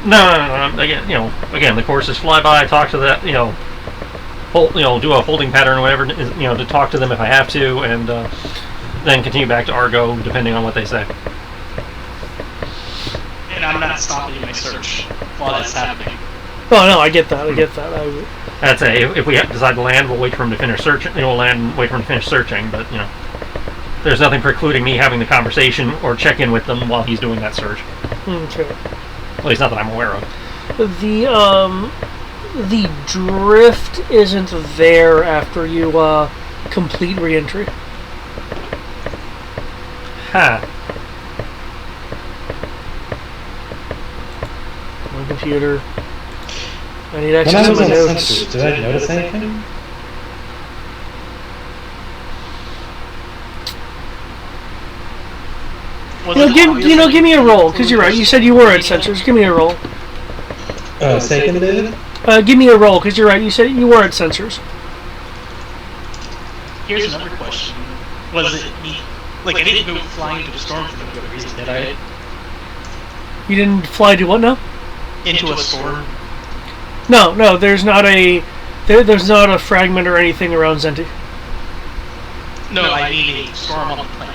No. Again, the course is flyby. Talk to that, do a holding pattern or whatever, to talk to them if I have to, and then continue back to Argo depending on what they say. And I'm not stopping my search while that's happening. Oh no, I get that. I'd say if we decide to land, we'll wait for him to finish searching. We'll land and wait for him to finish searching, but there's nothing precluding me having the conversation or check in with them while he's doing that search. Okay. At least not that I'm aware of. The drift isn't there after you complete re-entry. Ha. My computer. I need When I access to was my on notes. sensors, did I notice anything? Give me a roll, because you're right. You said you were at sensors. Give me a roll. Second, David? Give me a roll, because you're right. You said you were at sensors. Here's another question. Was it me? Like, I didn't go flying to the storm for no good reason, did I? You didn't fly to what now? Into a storm? No. There's not a fragment or anything around Zenti. No, I mean a storm on the planet.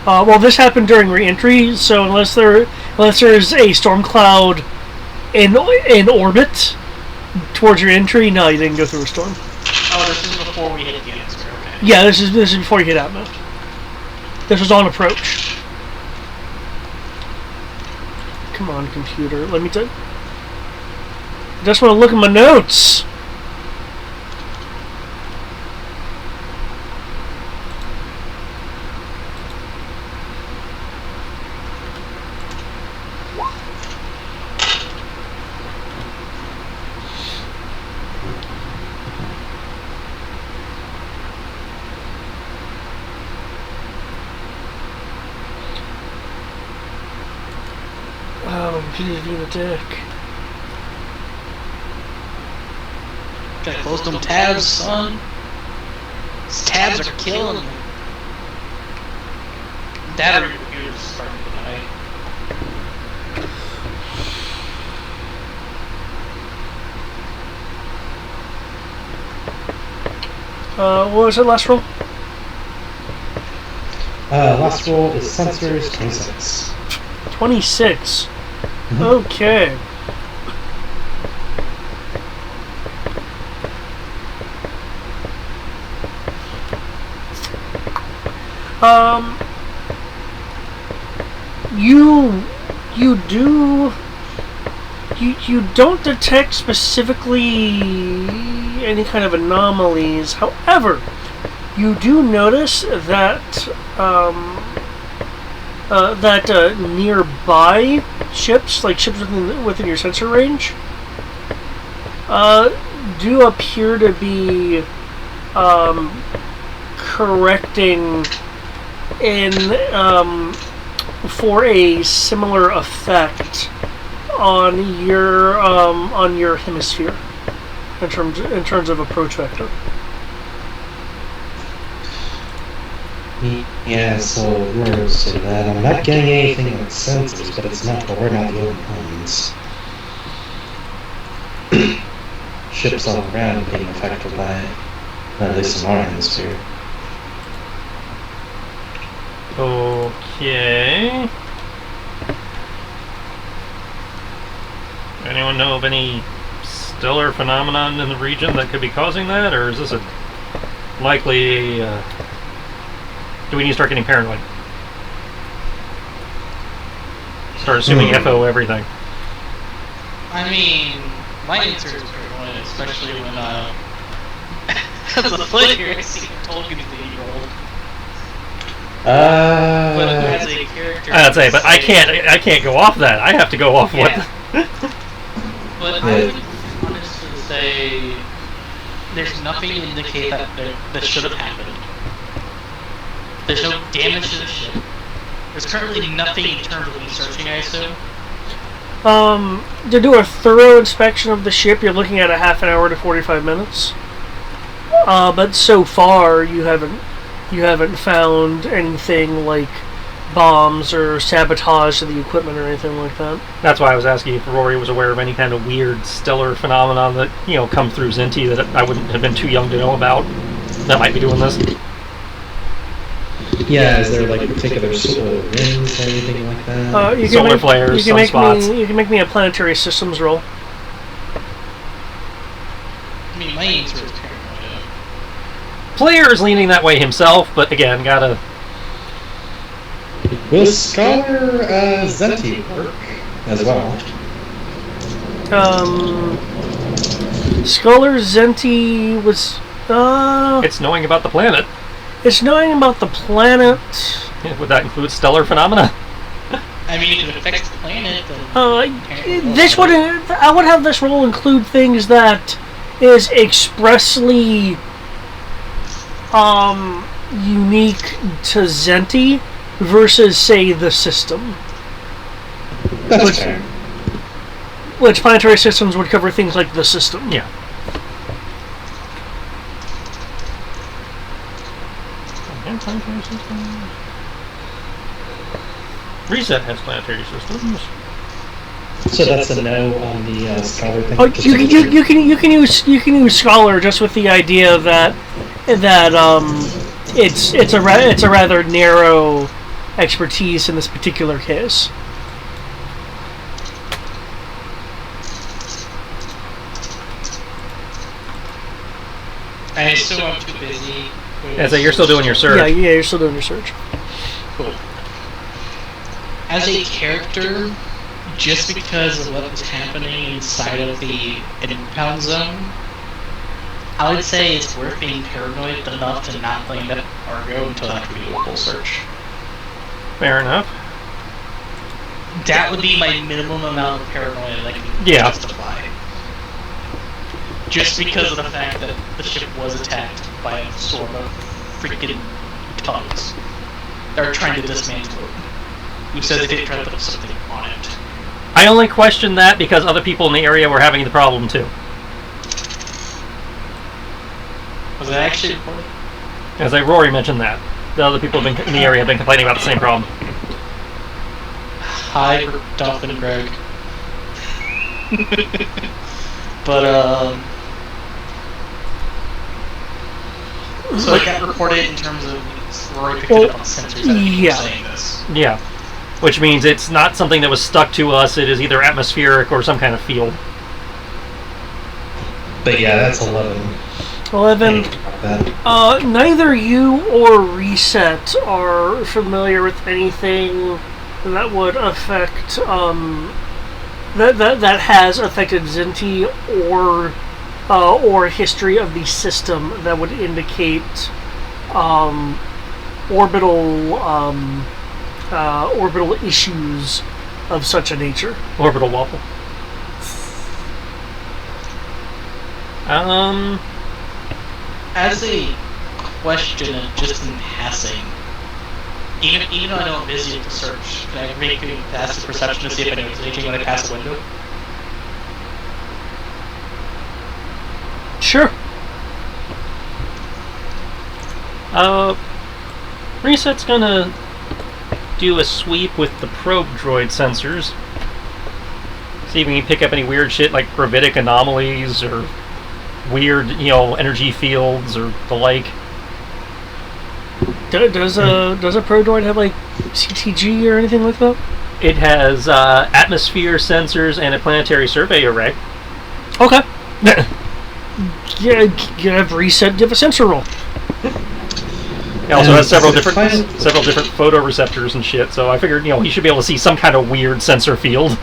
Well, this happened during re-entry, so unless there is a storm cloud in orbit towards your entry. No, you didn't go through a storm. Oh, this is before we hit the atmosphere. Okay. Yeah, this is before you hit atmo. This was on approach. Come on, computer. Let me tell. Just want to look at my notes. Oh, computer's being a dick. Gotta close them tabs, son. These tabs are killing me. That or your computer's starting to die. What was it, last roll? Last roll is sensors 26. 26. Okay. You don't detect specifically any kind of anomalies. However, you do notice that nearby ships, like ships within your sensor range, do appear to be correcting in for a similar effect on your hemisphere in terms of approach vector. Yeah, so we're saying that I'm not getting anything with sensors, but it's not. But we're not the only ones. Ships all around being affected by it, at least in our hemisphere. Okay. Anyone know of any stellar phenomenon in the region that could be causing that, or is this a likely? Do we need to start getting paranoid? Start assuming FO everything. I mean, my answer is paranoid, especially when as a player, I see Tolkien's the 8-year-old. But as a character, I'd say, but I can't go off that. I have to go off what. But I would honestly say there's nothing to indicate that should have happened. There's no damage to the ship. There's currently nothing in terms of researching, I assume. To do a thorough inspection of the ship, you're looking at a half an hour to 45 minutes. But so far, you haven't found anything like bombs or sabotage of the equipment or anything like that. That's why I was asking if Rory was aware of any kind of weird stellar phenomenon that come through Zinti that I wouldn't have been too young to know about that might be doing this. Yeah, is there like particular solar winds or anything like that? Solar flares, sunspots. You can make me a planetary systems roll. I mean, my answer is paranoia. Player is leaning that way himself, but again, gotta. Will Scholar Zenti work as well? Scholar Zenti was. It's knowing about the planet. It's knowing about the planet. Yeah, would that include stellar phenomena? I mean, if it affects the planet, then... This would... I would have this role include things that is expressly unique to Zenti versus, say, the system. That's fair. Which planetary systems would cover things like the system. Yeah. Planetary systems. Reset has planetary systems. So that's a no on the Scholar thing. Oh, you can use Scholar just with the idea that it's a rather narrow expertise in this particular case. I assume I'm too busy. And so you're still doing your search. Yeah, you're still doing your search. Cool. As a character, just because of what was happening inside of the impound zone, I would say it's worth being paranoid enough to not claim that Argo until after we do a full search. Fair enough. That would be my minimum amount of paranoia that I can justify. Just because of the fact that the ship was attacked by a swarm of freaking thugs that are trying to dismantle it. Who said they didn't try to put something on it? I only question that because other people in the area were having the problem too. Was that actually important? As Rory mentioned that. The other people in the area have been complaining about the same problem. Hi, Duff and Greg. But, so it got reported in terms of Rory picked it up on sensors that people were saying this. Yeah. Which means it's not something that was stuck to us, it is either atmospheric or some kind of field. But yeah, that's 11. 11. Neither you or Reset are familiar with anything that would affect, that has affected Zinti or history of the system that would indicate orbital issues of such a nature. Orbital waffle. As a question, and just in passing, even though I know I'm busy at the search, can I make a passive perception to see if I notice anything when I pass a window? Sure. Reset's gonna do a sweep with the probe droid sensors. See if we can pick up any weird shit like gravitic anomalies or weird, energy fields or the like. Does a probe droid have like CTG or anything like that? It has atmosphere sensors and a planetary survey array. Okay. Give Reset give a sensor roll. It also has several different photoreceptors and shit, so I figured, he should be able to see some kind of weird sensor field.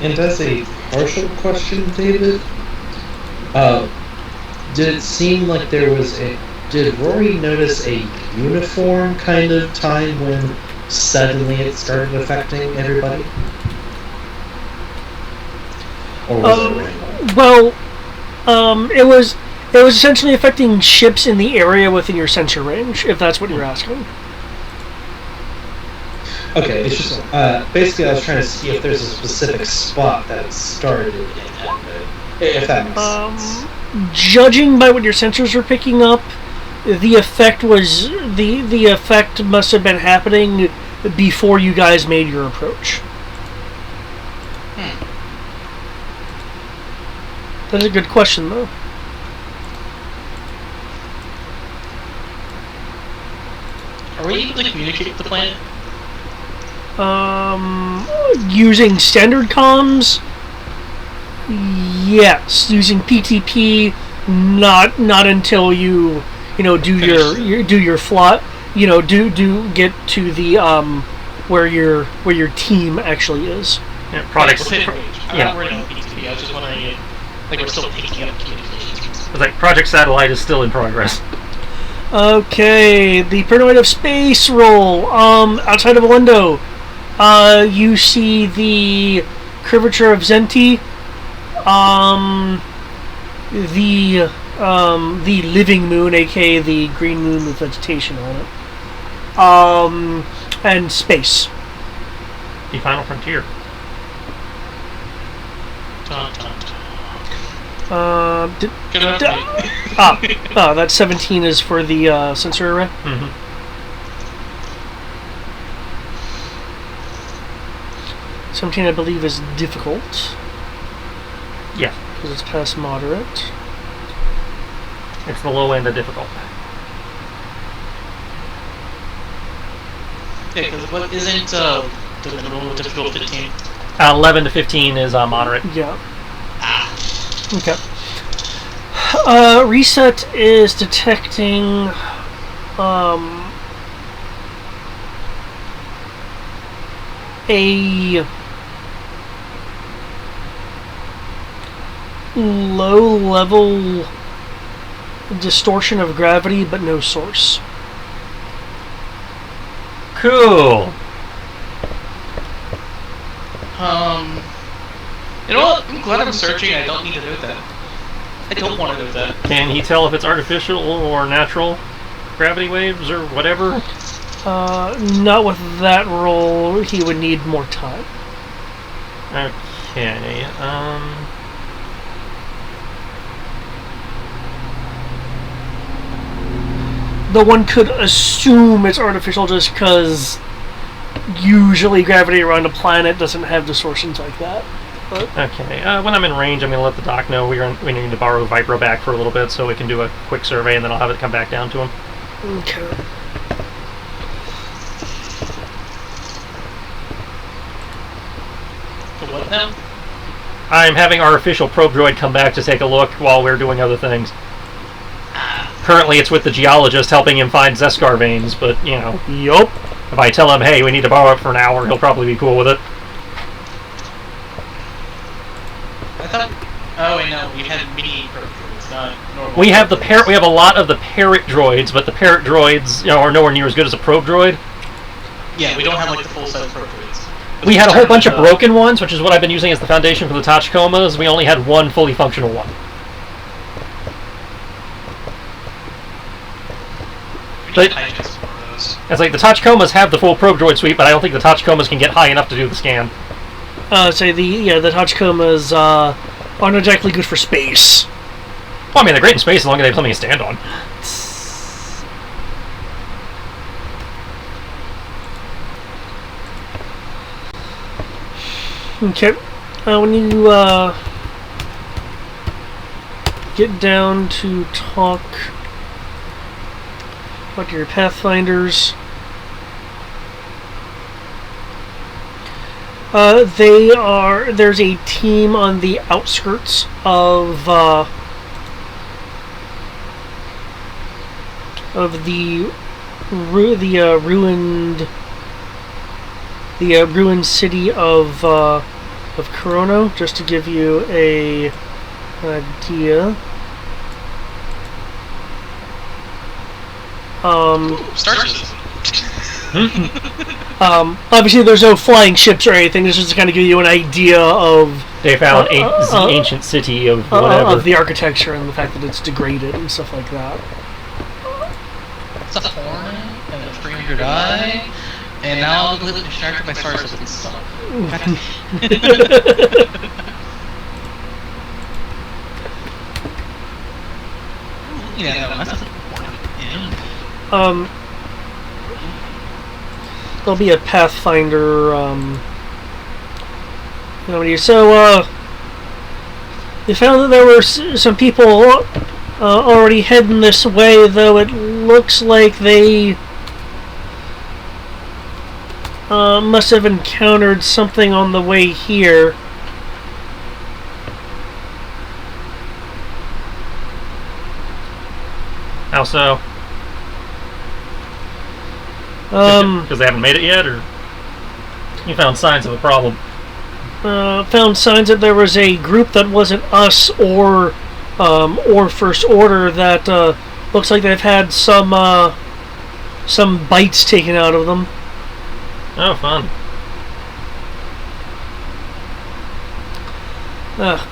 And as a partial question, David, did it seem like did Rory notice a uniform kind of time when suddenly it started affecting everybody? Or was it random? Well, it was essentially affecting ships in the area within your sensor range, if that's what you're asking. Okay, it's just basically I was trying to see if there's a specific spot that it started in, if that makes sense. Judging by what your sensors are picking up, the effect must have been happening before you guys made your approach. That's a good question, though. Are we able to communicate with the planet? Using standard comms, yes. Using PTP, not until you do your flight. Do get to the where your team actually is. Yeah, products. I'm not worried about PTP. I was just wondering if we're still picking up communications. It's like Project Satellite is still in progress. Okay, the Paranoid of Space roll. Outside of a window, you see the curvature of Zenti, the living moon, aka the green moon with vegetation on it, and space. The Final Frontier. That 17 is for the sensor array. Mm-hmm. 17, I believe, is difficult. Yeah. Because it's past moderate. It's the low end of difficult. Yeah, because what isn't the middle difficult 15? 11 to 15 is moderate. Yeah. Okay. Reset is detecting a low-level distortion of gravity, but no source. Cool. You know what? I'm glad I'm searching. I don't need to know that. I don't want to know that. Can he tell if it's artificial or natural gravity waves or whatever? Not with that roll. He would need more time. Okay. Though one could assume it's artificial just because usually gravity around a planet doesn't have distortions like that. But Okay. When I'm in range, I'm going to let the doc know we need to borrow Vipro back for a little bit so we can do a quick survey, and then I'll have it come back down to him. okay. The what now? I'm having our official probe droid come back to take a look while we're doing other things. Currently, it's with the geologist helping him find Zeskar veins, but, you know. Yup. If I tell him, hey, we need to borrow it for an hour, he'll probably be cool with it. I thought. Oh wait, no. We had mini probe droids, not normal. We have we have a lot of the parrot droids, but the parrot droids, you know, are nowhere near as good as a probe droid. Yeah, we don't have like the full size probe droids. We had a whole bunch of broken ones, which is what I've been using as the foundation for the Tachikomas. We only had one fully functional one. We need Hijinks for those. It's like the Tachikomas have the full probe droid suite, but I don't think the Tachikomas can get high enough to do the scan. Say the Tachikomas aren't exactly good for space. Well, I mean, they're great in space as long as they have something to stand on. Okay. When you get down to talk about your Pathfinders, there's a team on the outskirts of the ruined city of Corono, just to give you an idea. Star Citizen. Obviously, there's no flying ships or anything. This is just to kind of give you an idea of They found the ancient city of whatever. of the architecture and the fact that it's degraded and stuff like that. It's a horn and a 300 eye, and now I'm completely distracted by Star Citizen stuff. Yeah, no, that's important. Yeah. There'll be a Pathfinder. So they found that there were some people already heading this way, though it looks like they must have encountered something on the way here. How so? Because they haven't made it yet, or you found signs of a problem? Found signs that there was a group that wasn't us or First Order that looks like they've had some bites taken out of them. Oh, fun.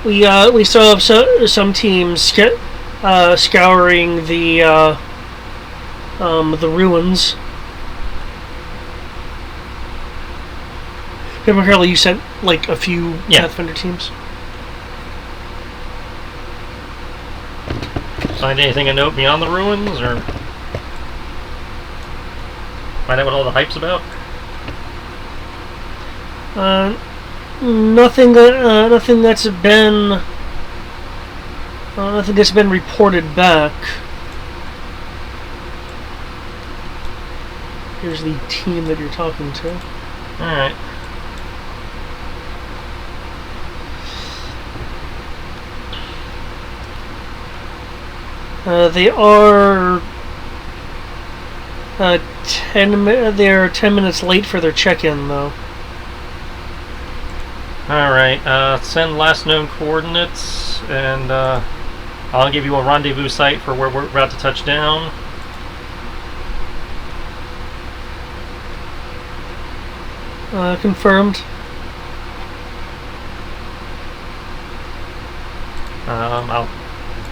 We still have some teams scouring the ruins. Apparently, you sent like a few Pathfinder teams. Find anything of note beyond the ruins, or find out what all the hype's about? Nothing that's been reported back. Here's the team that you're talking to. All right. They are 10 minutes late for their check-in, though. Alright, send last known coordinates, and I'll give you a rendezvous site for where we're about to touch down. Confirmed. I'll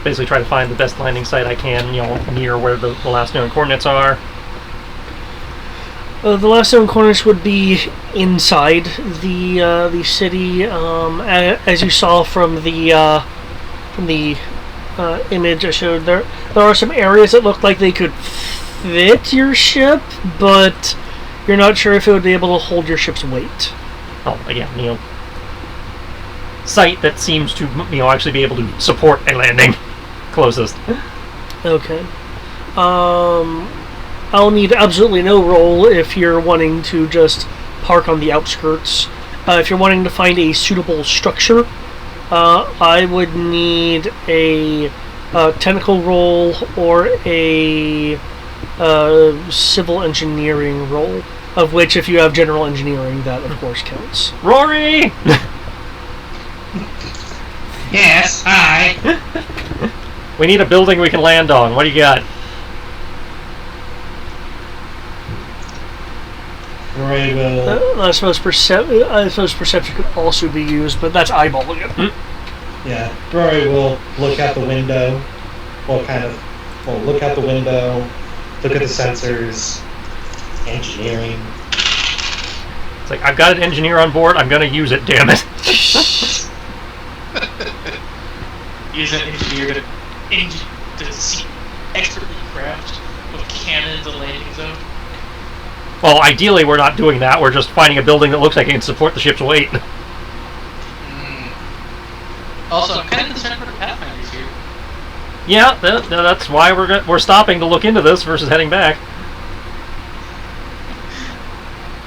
basically try to find the best landing site I can, near where the last known coordinates are. The last known coordinates would be inside the city, as you saw from the image I showed. There are some areas that look like they could fit your ship, but you're not sure if it would be able to hold your ship's weight. Oh, again, site that seems to, actually be able to support a landing closest. Okay. I'll need absolutely no roll if you're wanting to just park on the outskirts. If you're wanting to find a suitable structure, I would need a technical roll or a civil engineering roll, of which, if you have general engineering, that of course counts. Rory! Yes, hi. We need a building we can land on. What do you got? Rory will. I suppose perception could also be used, but that's eyeballing it. Yeah, Rory will look out the window. Look out the window. Look at the sensors. Engineering. It's like, I've got an engineer on board. I'm going to use it, damn it. Use an engineer to see expertly craft with cannons a landing zone. Well, ideally, we're not doing that. We're just finding a building that looks like it can support the ship's weight. Also, I'm kind of concerned for the Pathfinders here. Yeah, that's why we're stopping to look into this versus heading back.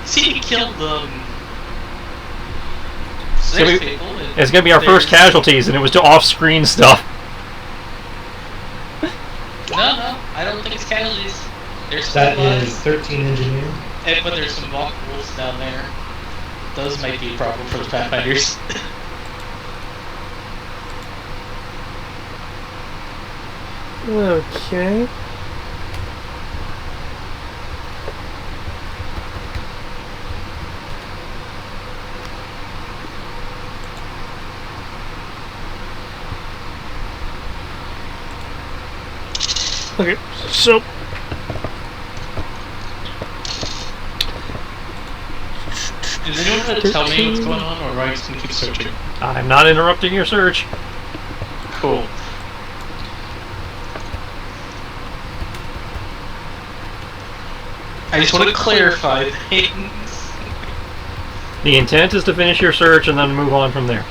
See, he killed It's gonna be- people. It's going to be our first casualties, and it was to off-screen stuff. No, I don't think it's casualties. There's That some, is 13 engineer. but there's some walk wolves down there. Those might be a problem for the Pathfinders. Okay. Okay, so Is anyone going to tell me what's going on, or am I just going to keep searching? I'm not interrupting your search. Cool. I just want to clarify things. The intent is to finish your search and then move on from there.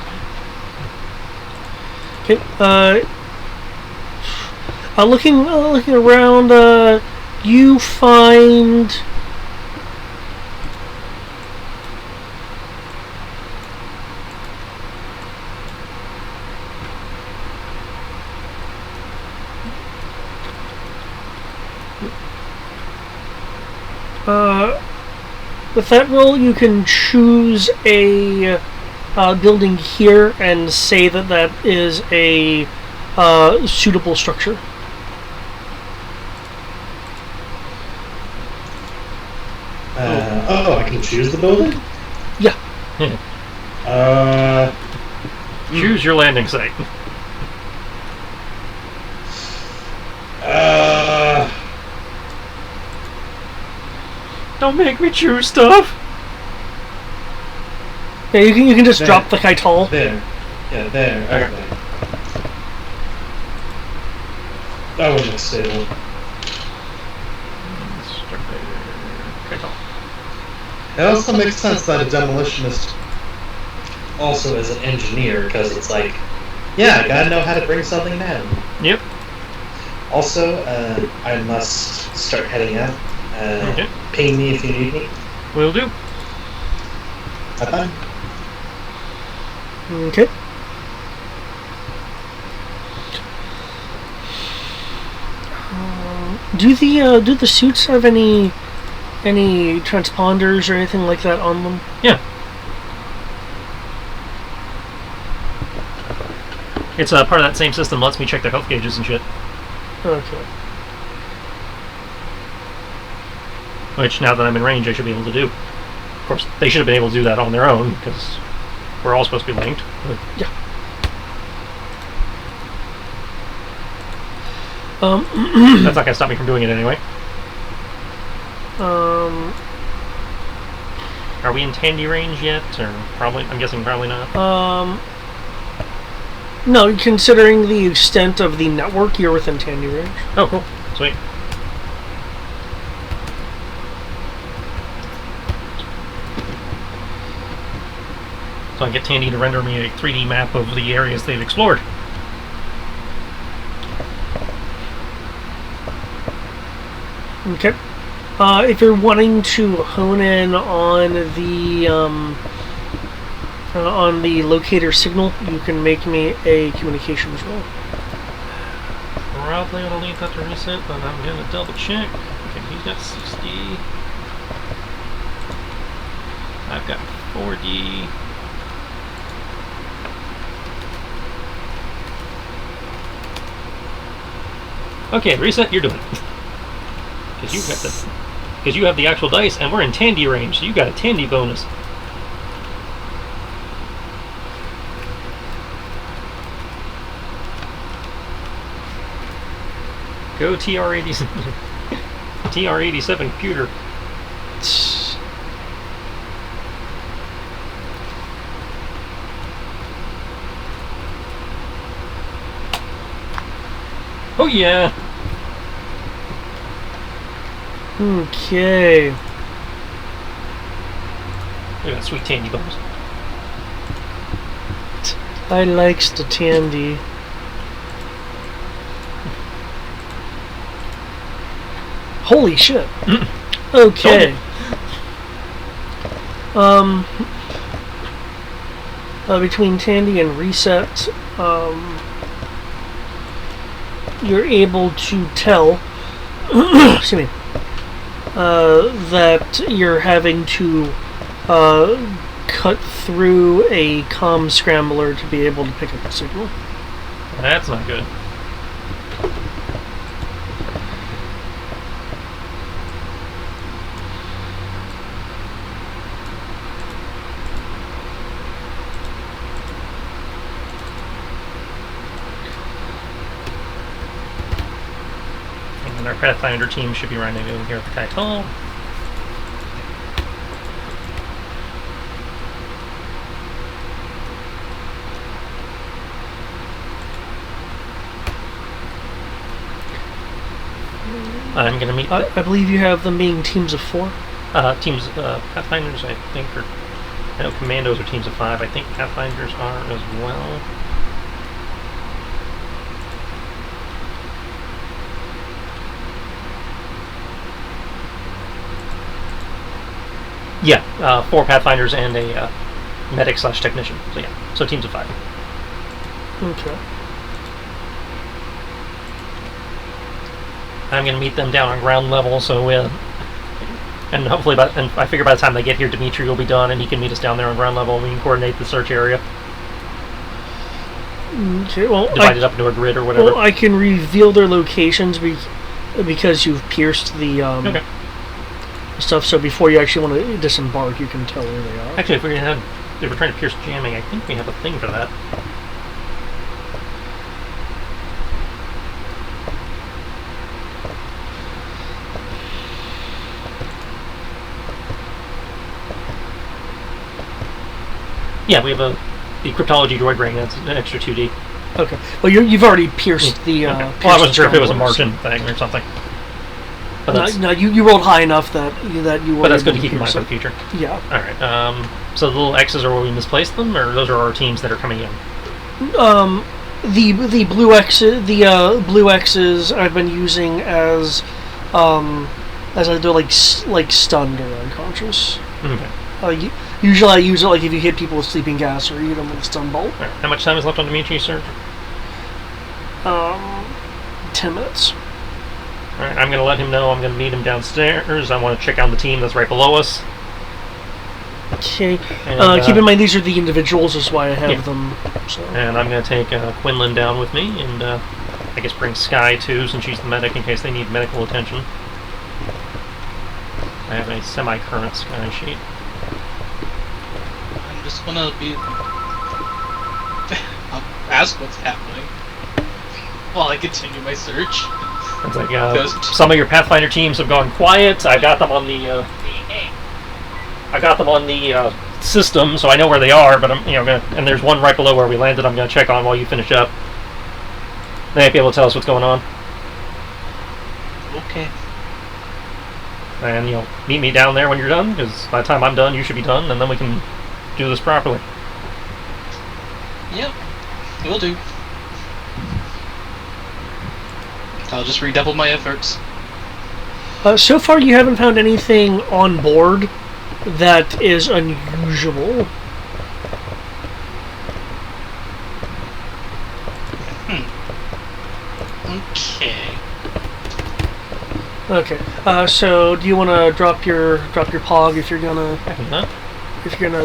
okay, looking around, you find with that roll, you can choose a building here and say that is a suitable structure. I can choose the building? Yeah. Choose your landing site. Don't make me choose stuff. Yeah, you can just There. drop the Kaital. There. Yeah, there. Okay. That one looks stable. It also makes sense that a demolitionist also is an engineer, because it's like, yeah, I gotta know how to bring something down. Yep. Also, I must start heading out. Okay. Ping me if you need me. Will do. Bye-bye. Okay. Do the suits have any transponders or anything like that on them? Yeah. It's part of that same system. Lets me check their health gauges and shit. Okay. Which, now that I'm in range, I should be able to do. Of course, they should have been able to do that on their own, because we're all supposed to be linked. But Yeah. that's not going to stop me from doing it anyway. Are we in Tandy range yet? Or probably? I'm guessing probably not. No, considering the extent of the network, you're within Tandy range. Oh, cool. Sweet. So I can get Tandy to render me a 3D map of the areas they've explored. Okay. If you're wanting to hone in on the locator signal, you can make me a communications roll. Probably gonna leave that to reset, but I'm gonna double check. Okay, he's got 60. I've got 40. Okay, reset. You're doing it. Because you have the actual dice, and we're in Tandy range, so you got a Tandy bonus. Go TR-87. TR-87 computer. Oh yeah. Okay. Look at that sweet Tandy bonus. I likes the Tandy. Holy shit. Okay. Between Tandy and Reset, you're able to tell excuse me, that you're having to cut through a comm scrambler to be able to pick up the signal. That's not good. And our Pathfinder team should be running over here at the Kaital. I'm going to meet... I believe you have them being teams of 4? Teams, Pathfinders, I think, are... I know Commandos are teams of 5. I think Pathfinders are as well. Yeah, 4 Pathfinders and a medic / technician. So yeah, so teams of 5. Okay. I'm going to meet them down on ground level, so and hopefully, I figure by the time they get here, Dimitri will be done, and he can meet us down there on ground level, and we can coordinate the search area. Okay, well, divide it up into a grid or whatever. Well, I can reveal their locations because you've pierced the okay. stuff. So before you actually want to disembark, you can tell where they are. Actually, if we're trying to pierce jamming, I think we have a thing for that. Yeah, we have the cryptology droid ring. That's an extra 2D. Okay. Well, you've already pierced the. Okay. Well, I wasn't sure if it was a Martian thing or something. But no, you rolled high enough that you were. But that's good to keep in mind for the future. Yeah. All right. So the little X's are where we misplaced them, or those are our teams that are coming in. The blue X's I've been using as I do like stunned or unconscious. Okay. Usually I use it like if you hit people with sleeping gas or you hit them with a stun bolt. Right. How much time is left on Dimitri's surge? 10 minutes. Alright, I'm gonna let him know I'm gonna meet him downstairs. I want to check out the team that's right below us. Okay. And, keep in mind these are the individuals, is why I have yeah. them. So. And I'm gonna take Quinlan down with me, and I guess bring Sky too, since she's the medic, in case they need medical attention. I have a semi-current Sky sheet. I'm just gonna be. I'll ask what's happening while I continue my search. It's like some of your Pathfinder teams have gone quiet. I got them on the. System, so I know where they are. But I'm, and there's one right below where we landed. I'm gonna check on while you finish up. They might be able to tell us what's going on. Okay. And meet me down there when you're done, because by the time I'm done, you should be done, and then we can do this properly. Yep, will do. I'll just redouble my efforts. So far, you haven't found anything on board that is unusual. Okay. Okay. So, do you want to drop your pog if you're gonna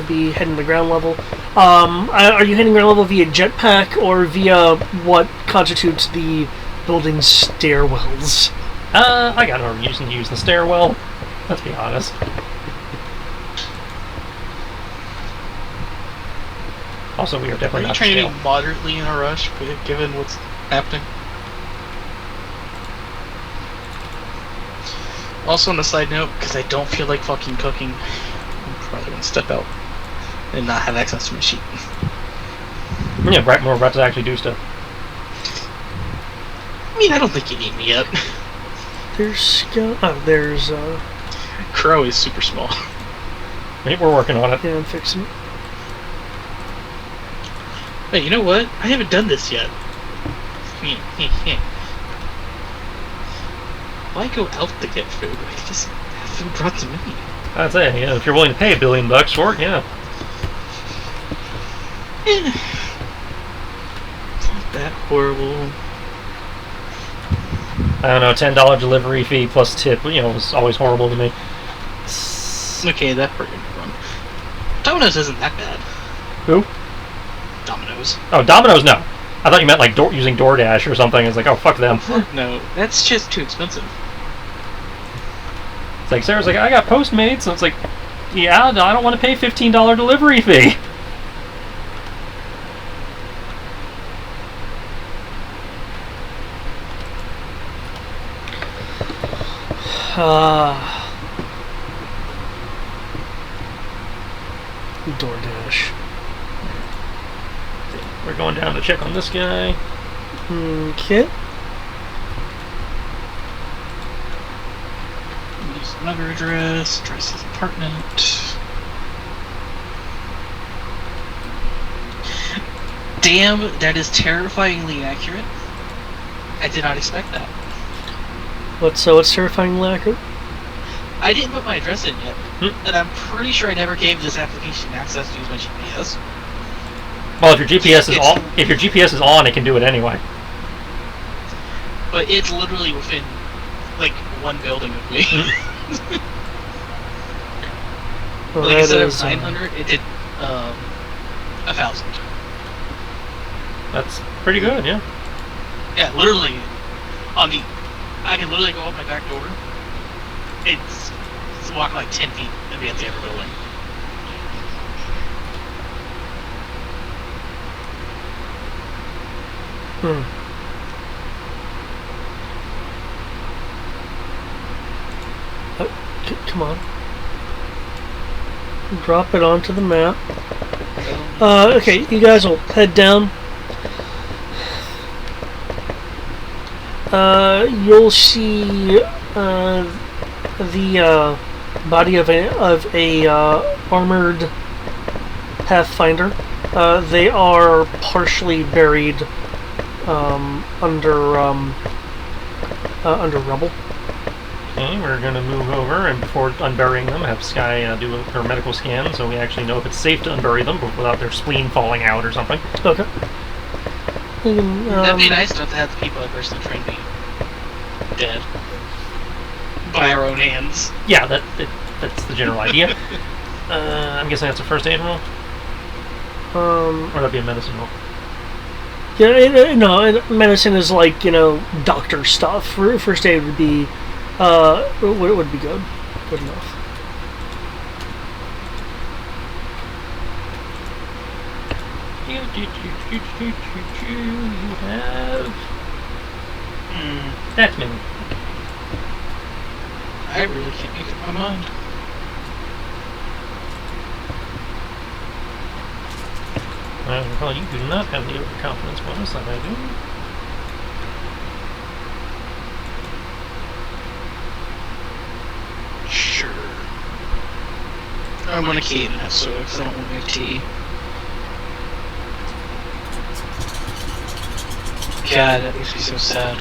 be heading to ground level? Are you heading ground level via jetpack or via what constitutes the building's stairwells? I got no reason to use the stairwell. Let's be honest. Also, we are definitely not trying to scale. be moderately in a rush, given what's happening. Also, on a side note, because I don't feel like fucking cooking, I'm probably gonna step out and not have access to my sheet. Yeah, right. We're about to actually do stuff. I mean, I don't think you need me yet. There's Crow is super small. Maybe we're working on it. Yeah, I'm fixing it. Hey, you know what? I haven't done this yet. Why go out to get food? I could just have food brought to me. I'd say, if you're willing to pay $1 billion for it, yeah. It's not that horrible. I don't know, $10 delivery fee plus tip, is always horrible to me. Okay, that we're gonna run. Domino's isn't that bad. Who? Domino's. Oh, Domino's, no. I thought you meant like using DoorDash or something. It's like, oh, fuck them. No, that's just too expensive. It's like, Sarah's like, I got Postmates, and it's like, yeah, I don't want to pay $15 delivery fee. DoorDash. We're going down to check on this guy. Okay. Use another address his apartment. Damn, that is terrifyingly accurate. I did not expect that. What's terrifyingly accurate? I didn't put my address in yet, and I'm pretty sure I never gave this application access to use my GPS. Well, if your GPS is on, it can do it anyway. But it's literally within like one building of me. Well, like instead of 900, it did 1,000. That's pretty good, yeah. Yeah, literally. I can literally go up my back door. It's walk like 10 feet and be at the other building. Come on. Drop it onto the map. Okay, you guys will head down. You'll see the body of a armored Pathfinder. They are partially buried under rubble. Okay, we're going to move over, and before unburying them, have Sky do her medical scan, so we actually know if it's safe to unbury them without their spleen falling out or something. Okay. That'd be nice not to have the people that personally trained me. dead. By our own hands. Yeah, that's the general idea. I'm guessing that's a first aid roll? Or that'd be a medicine roll. Yeah, no, medicine is like, doctor stuff. First aid would be, would be good. Good enough. You have... That's me. I really can't make up my mind. Well, you do not have the overconfidence bonus like I do. Sure. I'm gonna key in that soda because I don't want to make tea. God, that makes me so sad.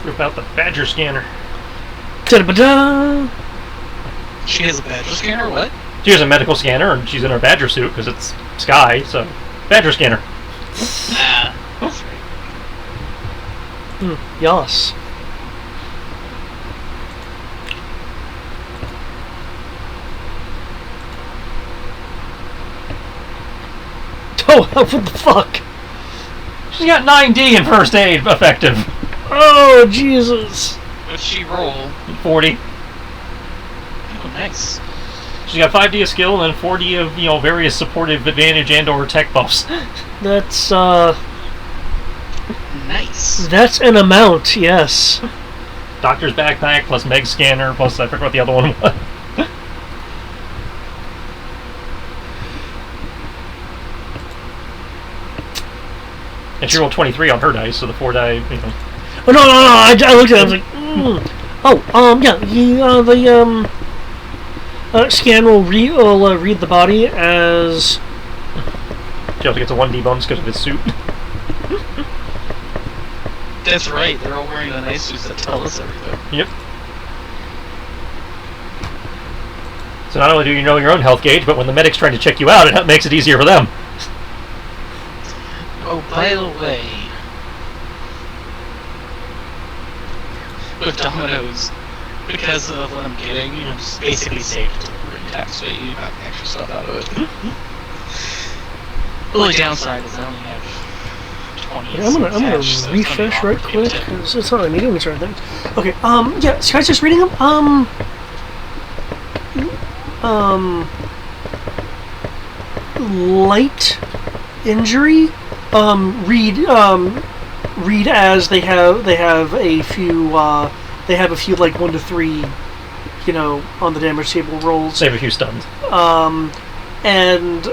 Rip out the Badger scanner. Da-da-ba-da! She has a Badger scanner, or what? She has a medical scanner, and she's in her Badger suit because it's Sky, so Badger scanner. That's right. Yas. Oh, what the fuck? She's got 9D in first aid effective. Oh, Jesus. What'd she roll? 40. Oh, nice. She's got 5D of skill and 4D of, various supportive advantage and or tech buffs. That's, Nice. That's an amount, yes. Doctor's backpack plus Meg scanner plus I forgot what the other one was. And she rolled 23 on her dice, so the 4 die, Oh, no, I looked at it, I was like, Oh, yeah, the scan will read the body as... She also gets a 1D bonus because of his suit. That's right, they're all wearing the nice suits that tell us everything. Yep. So not only do you know your own health gauge, but when the medic's trying to check you out, it makes it easier for them. Oh, by the way, with Domino's, because of what I'm getting, it's basically saved delivery tax, so you got the extra stuff out of it. The only downside is I only have 20. Yeah, I'm gonna refresh right quick, because it's not letting me do this right thing. Okay, yeah, Sky's just reading them. Light injury. Read as they have a few like 1 to 3, on the damage table rolls. Save a few stuns. And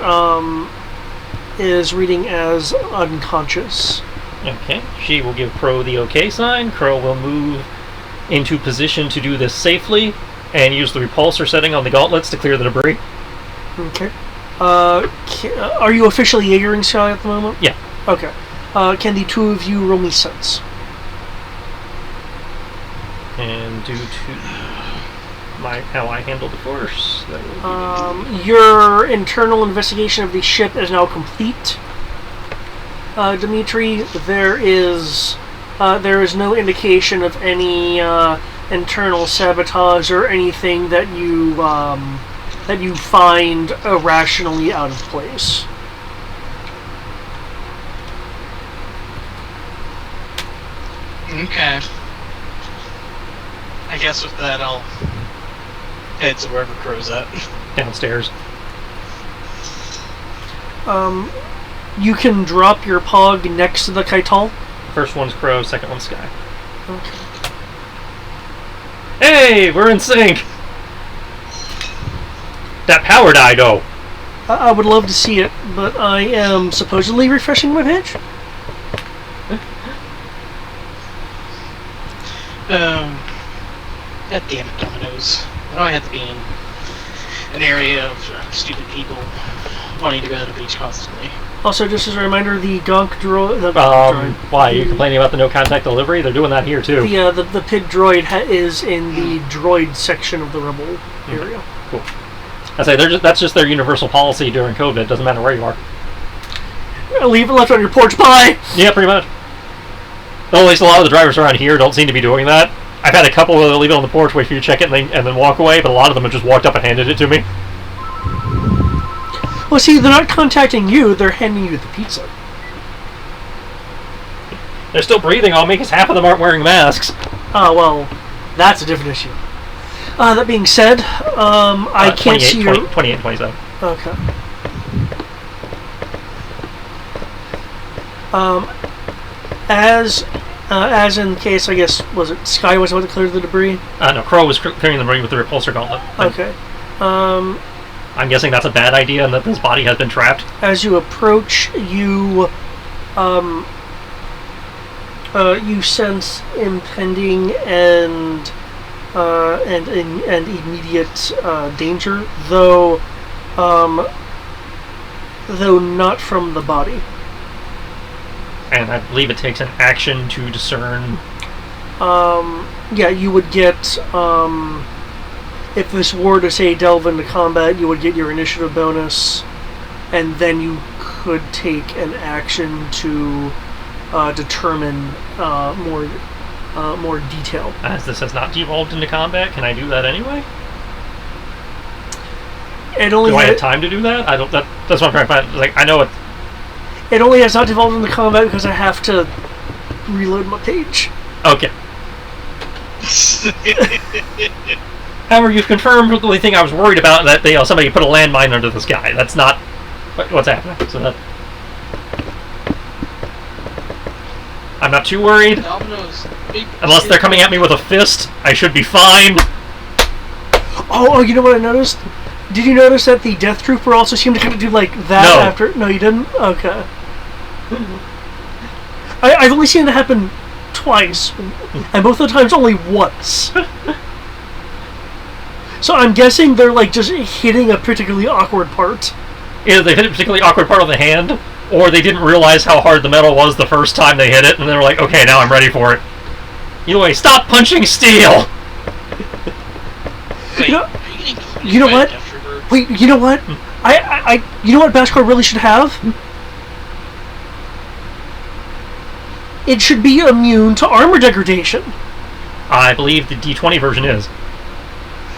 is reading as unconscious. Okay. She will give Crow the OK sign. Crow will move into position to do this safely and use the repulsor setting on the gauntlets to clear the debris. Okay. Are you officially Jaegering Sky at the moment? Yeah. Okay. Can the two of you roll me sense? And due to how I handle the force, that will be your internal investigation of the ship is now complete. Dimitri, there is no indication of any internal sabotage or anything that you find irrationally out of place. Okay. I guess with that, I'll head to wherever Crow's at. downstairs. You can drop your pog next to the Kaital. First one's Crow, second one's Sky. Okay. Hey, we're in sync! That power died, though. I would love to see it, but I am supposedly refreshing my page. God damn it, Domino's. Why do I have to be in an area of stupid people wanting to go to the beach constantly? Also, just as a reminder, the Gonk droid... Why? Are you complaining about the no contact delivery? They're doing that here, too. The pig droid is in the droid section of the Rebel area. Cool. I say that's just their universal policy during COVID. Doesn't matter where you are. Leave it left on your porch. Bye. Yeah, pretty much. Though at least a lot of the drivers around here don't seem to be doing that. I've had a couple where they'll leave it on the porch, wait for you to check it, and then walk away. But a lot of them have just walked up and handed it to me. Well, see, they're not contacting you; they're handing you the pizza. They're still breathing on me because half of them aren't wearing masks. Oh, well, that's a different issue. That being said, I can't see your... 28 and 27. Okay. As in case, I guess, was it Sky was about to clear the debris? No, Crow was clearing the debris with the repulsor gauntlet. Okay. I'm guessing that's a bad idea and that this body has been trapped. As you approach, you sense impending and immediate danger, though not from the body. And I believe it takes an action to discern. Yeah, you would get if this were to say delve into combat, you would get your initiative bonus, and then you could take an action to determine more detail. As this has not devolved into combat, can I do that anyway? Do I have time to do that? I don't. That's what I'm trying to find. Like, I know it. It only has not devolved into combat because I have to reload my page. Okay. However, you've confirmed the only thing I was worried about, that somebody put a landmine under this guy. That's not what's happening. So that I'm not too worried. Unless they're coming at me with a fist, I should be fine. Oh, you know what I noticed? Did you notice that the Death Trooper also seemed to kind of do like that No. after? No, you didn't? Okay. I've only seen it happen twice, and both of the times only once. So I'm guessing they're like just hitting a particularly awkward part. Either they hit a particularly awkward part of the hand, or they didn't realize how hard the metal was the first time they hit it, and they were like, okay, now I'm ready for it. Either way, stop punching steel! Wait, you know what? Wait, you know what? You know what Bashcore really should have? It should be immune to armor degradation. I believe the D20 version is.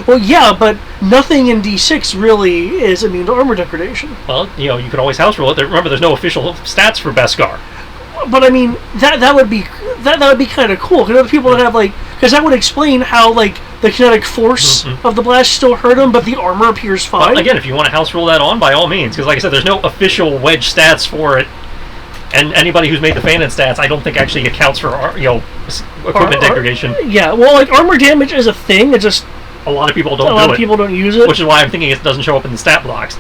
Well, yeah, but nothing in D6 really is immune to armor degradation. Well, you could always house rule it. Remember, there's no official stats for Beskar. But I mean, that would be kind of cool. Because other people that have because that would explain how the kinetic force of the blast still hurt them, but the armor appears fine. Well, again, if you want to house rule that on, by all means, because like I said, there's no official wedge stats for it, and anybody who's made the Phanon stats, I don't think actually accounts for equipment degradation. Yeah, well, armor damage is a thing. It's just a lot of people don't. A lot of people don't use it, which is why I'm thinking it doesn't show up in the stat blocks.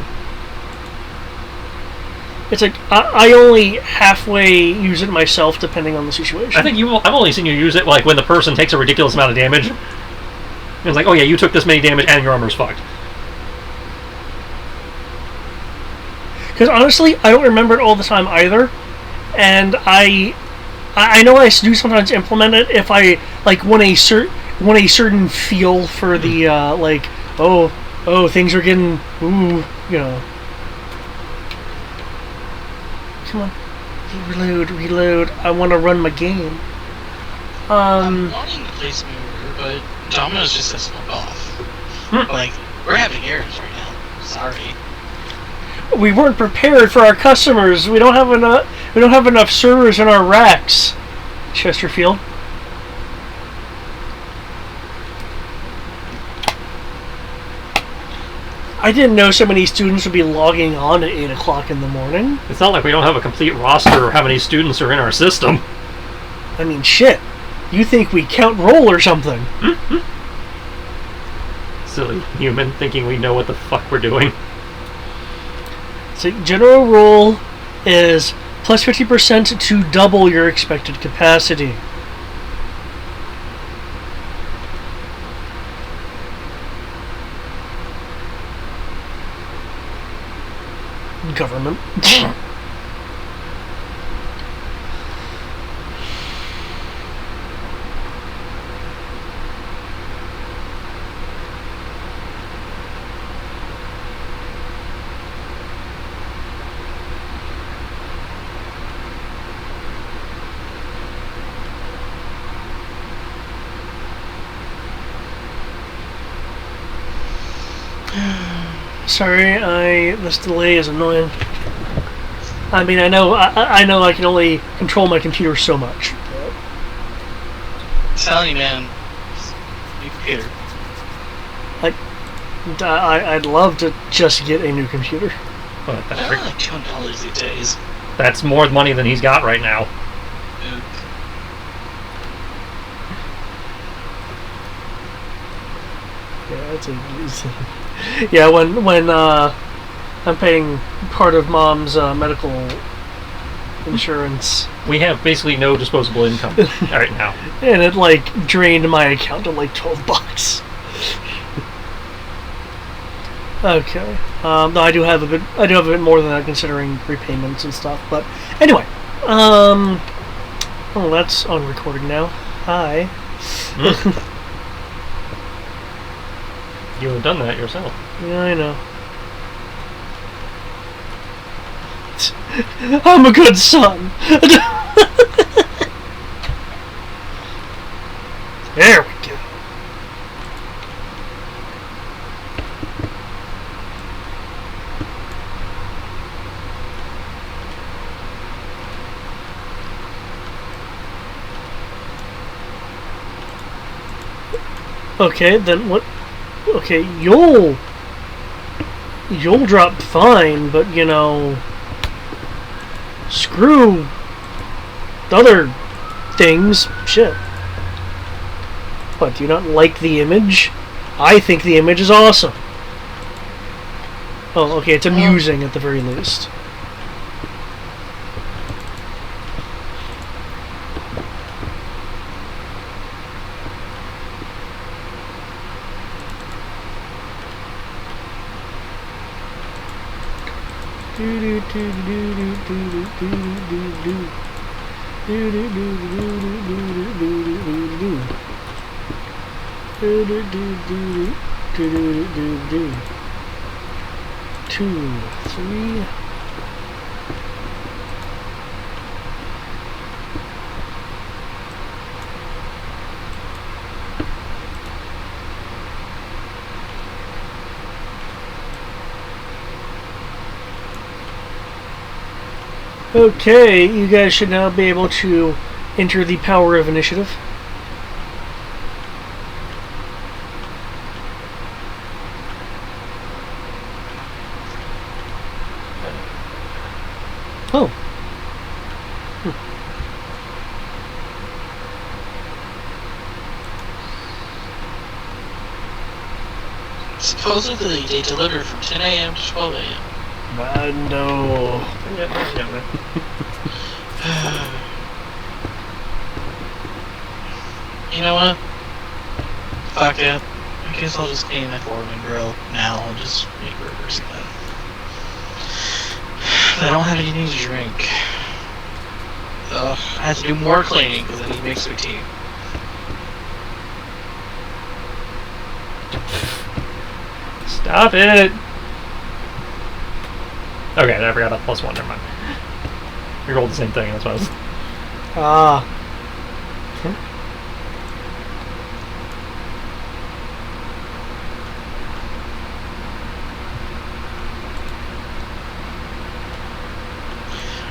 It's like I only halfway use it myself, depending on the situation. I think I've only seen you use it when the person takes a ridiculous amount of damage. It's like, oh yeah, you took this many damage and your armor's fucked. Because honestly, I don't remember it all the time either, and I know I do sometimes implement it if I want a certain feel for the oh things are getting Come on, reload. I want to run my game. I'm wanting to play some more, but Domino's just has no off. We're having errors right now. Sorry. We weren't prepared for our customers. We don't have enough servers in our racks. Chesterfield. I didn't know so many students would be logging on at 8 o'clock in the morning. It's not like we don't have a complete roster of how many students are in our system. I mean, shit. You think we count roll or something? Silly human thinking we know what the fuck we're doing. So general roll is plus 50% to double your expected capacity. Government. Sorry, this delay is annoying. I mean, I know I can only control my computer so much. I'm telling you, man. New computer. I'd love to just get a new computer. But They're like $200 these days. that's more money than he's got right now. Yeah, yeah. When I'm paying part of Mom's medical insurance, We have basically no disposable income right now. and it drained my account to $12. Okay. No, I do have a bit. I do have a bit more than that, considering repayments and stuff. But anyway, oh, that's on recording now. Hi. You have done that yourself. Yeah, I know. I'm a good son. There we go. Okay, then what? Okay, you'll drop fine, but screw the other things. Shit. What, do you not like the image? I think the image is awesome. Oh, okay, it's amusing at the very least. Two, three. Okay, you guys should now be able to enter the power of initiative. Oh. Supposedly, they deliver from 10 a.m. to 12 a.m. No. You know what? Fuck it. I guess I'll just clean my Foreman grill now and just make burgers again. I don't have anything to drink. Ugh, I have to do more cleaning because I need to make sweet tea. Stop it! Okay, I forgot about +1, never mind. We rolled the same thing, that's what I was... Ah.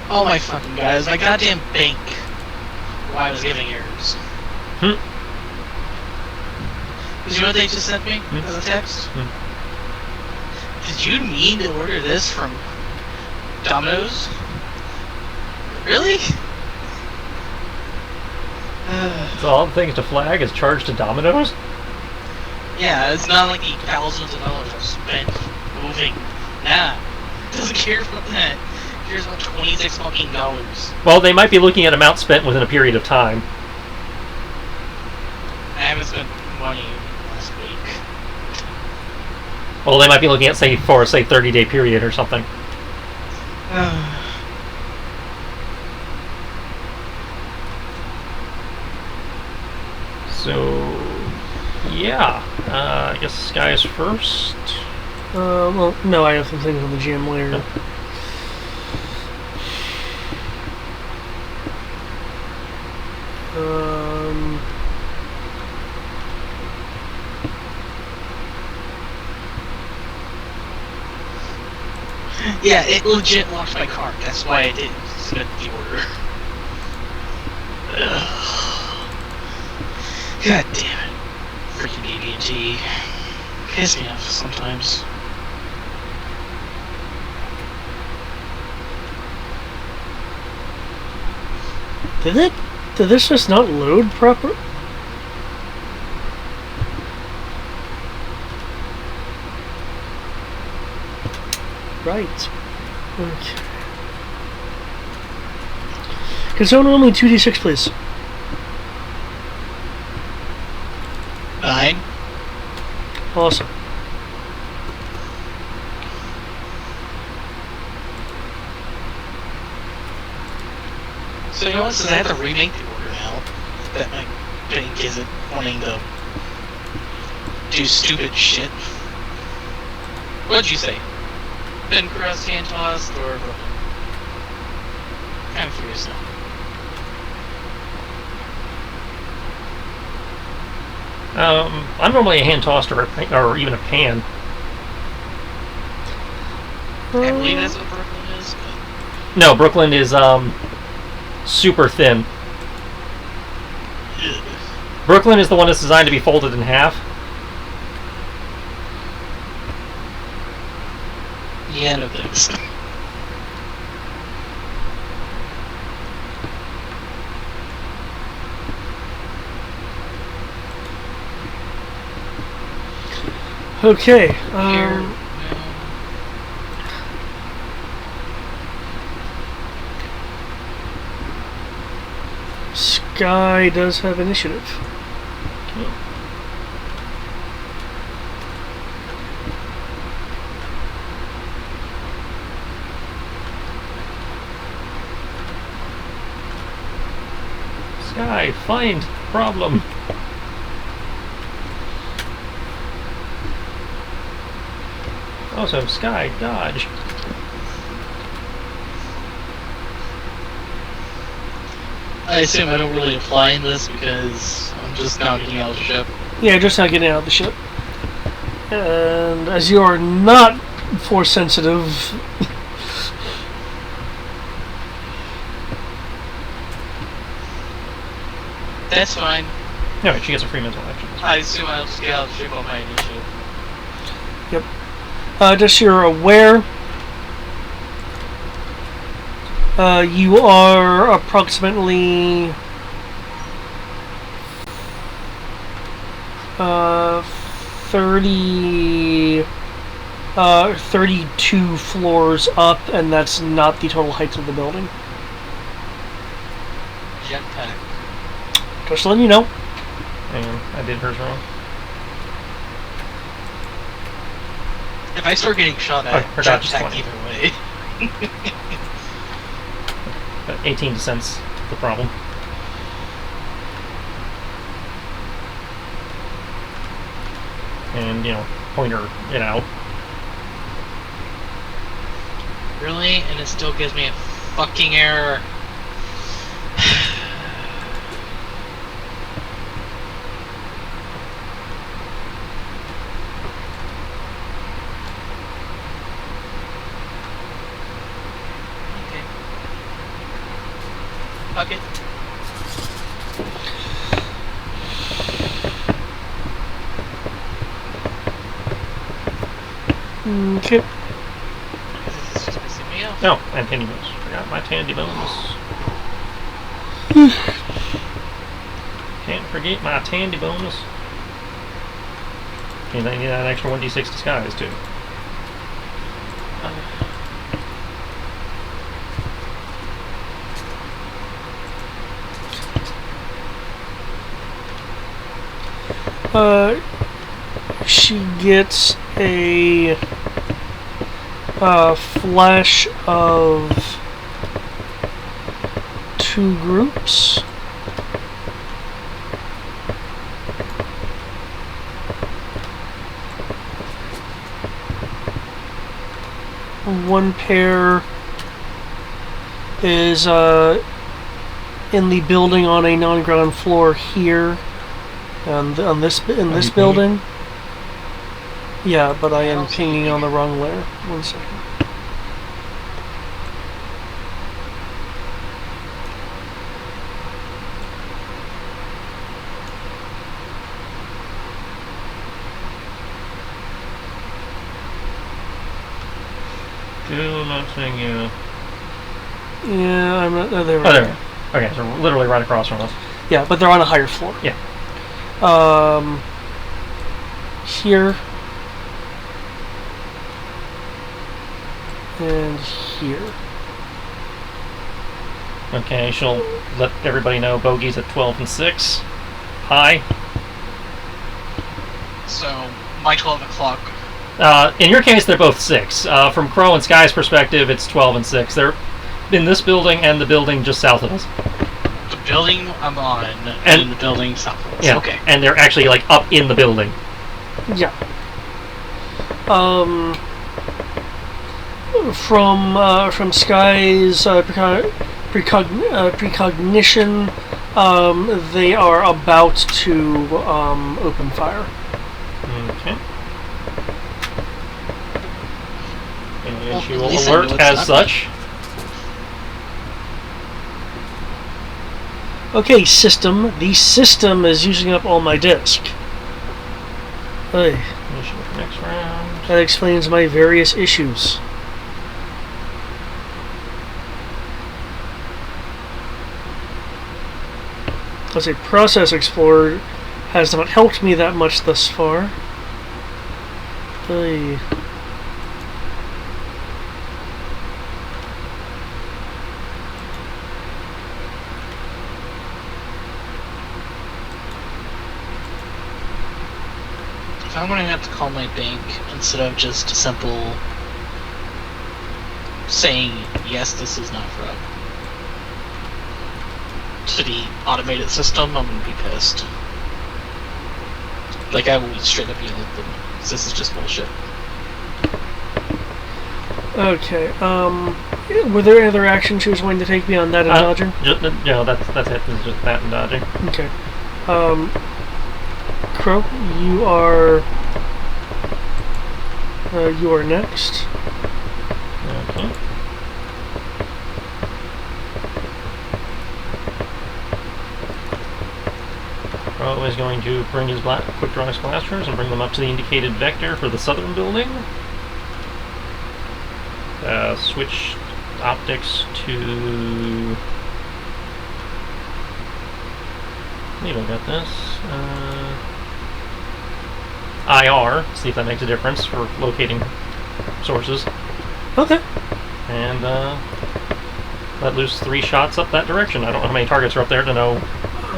Oh my fucking guys, my goddamn bank. Why I was giving errors. Did you know what they just sent me as a text? Did you mean to order this from Domino's? Really? So all the things to flag is charged to Domino's? Yeah, it's not like the thousands of dollars I've spent moving. Nah, doesn't care about that. Cares about $26 fucking dollars. Well, they might be looking at amount spent within a period of time. I haven't spent money last week. Well, they might be looking at, say, 30-day period or something. So, yeah. I guess Sky is first. Well, no, I have some things on the GM later. Yeah, it legit locked my card. That's why I didn't submit the order. God damn it. Freaking AT&T. Piss me off sometimes. Did this just not load proper? Right. Okay. Can someone roll me 2d6, please? 9. Awesome. So you know what, since I have to remake the order now, that my bank isn't wanting to do stupid shit. What'd you say? Been crossed, hand tossed, or kind of curious now. I'm normally a hand tossed or even a pan. I believe that's what Brooklyn is, but... No, Brooklyn is super thin. Brooklyn is the one that's designed to be folded in half. Yeah, no thanks. Okay. Here, no. Sky does have initiative. Sky, find problem. Also, Sky, dodge. I assume I don't really apply in this because I'm just now getting out of the ship. Yeah, just not getting out of the ship. And as you are not force sensitive, That's fine. No, she gets a free mental action. I assume I'll just get out of the ship on my initiative. just so you're aware, you are approximately 32 floors up, and that's not the total height of the building. Jetpack. Just letting you know. Hang on, I did hers wrong. If I start getting shot at, her dodge is jetpack 20. either way. 18 descents the problem. And, pointer it out. Really? And it still gives me a fucking error. Okay. Fuck it. Okay. It's just pissing me off. Oh, and tandy bones. Forgot my tandy bones. Can't forget my tandy bones. And I need that extra 1d6 disguise too. She gets a flash of 2 groups. One pair is in the building on a non-ground floor here, and in this building. Yeah, but I am pinging on the wrong layer. 1 second. Still not seeing you. Yeah, I'm not. Oh, there. Oh, there. Okay, so literally right across from us. Yeah, but they're on a higher floor. Yeah. Here. And here. Okay, she'll let everybody know bogeys at 12 and 6. High. So, my 12 o'clock. In your case, they're both 6. From Crow and Sky's perspective, it's 12 and 6. They're in this building and the building just south of us. The building I'm on, and the building south of us. Yeah, Okay. and they're actually, like, up in the building. Yeah. From Sky's precognition, they are about to open fire. Okay. And Well, she at will least I alert know it's as not such. Okay, system. The system is using up all my disk. Hey, Mission for next round. that explains my various issues. As a process explorer has not helped me that much thus far. Hey. If I'm going to have to call my bank instead of just a simple saying, yes, this is not fraud, to the automated system, I'm going to be pissed. Like, I will straight up yell at them. 'Cause this is just bullshit. Okay, were there any other actions she was going to take beyond that and dodging? No, that's it. It's just that and dodging. Okay. Crow, you are next. Okay. Crow is going to bring his quick draw blasters and bring them up to the indicated vector for the southern building. Switch optics to. Maybe I got this. IR. See if that makes a difference for locating sources. Okay. And let loose 3 shots up that direction. I don't know how many targets are up there to know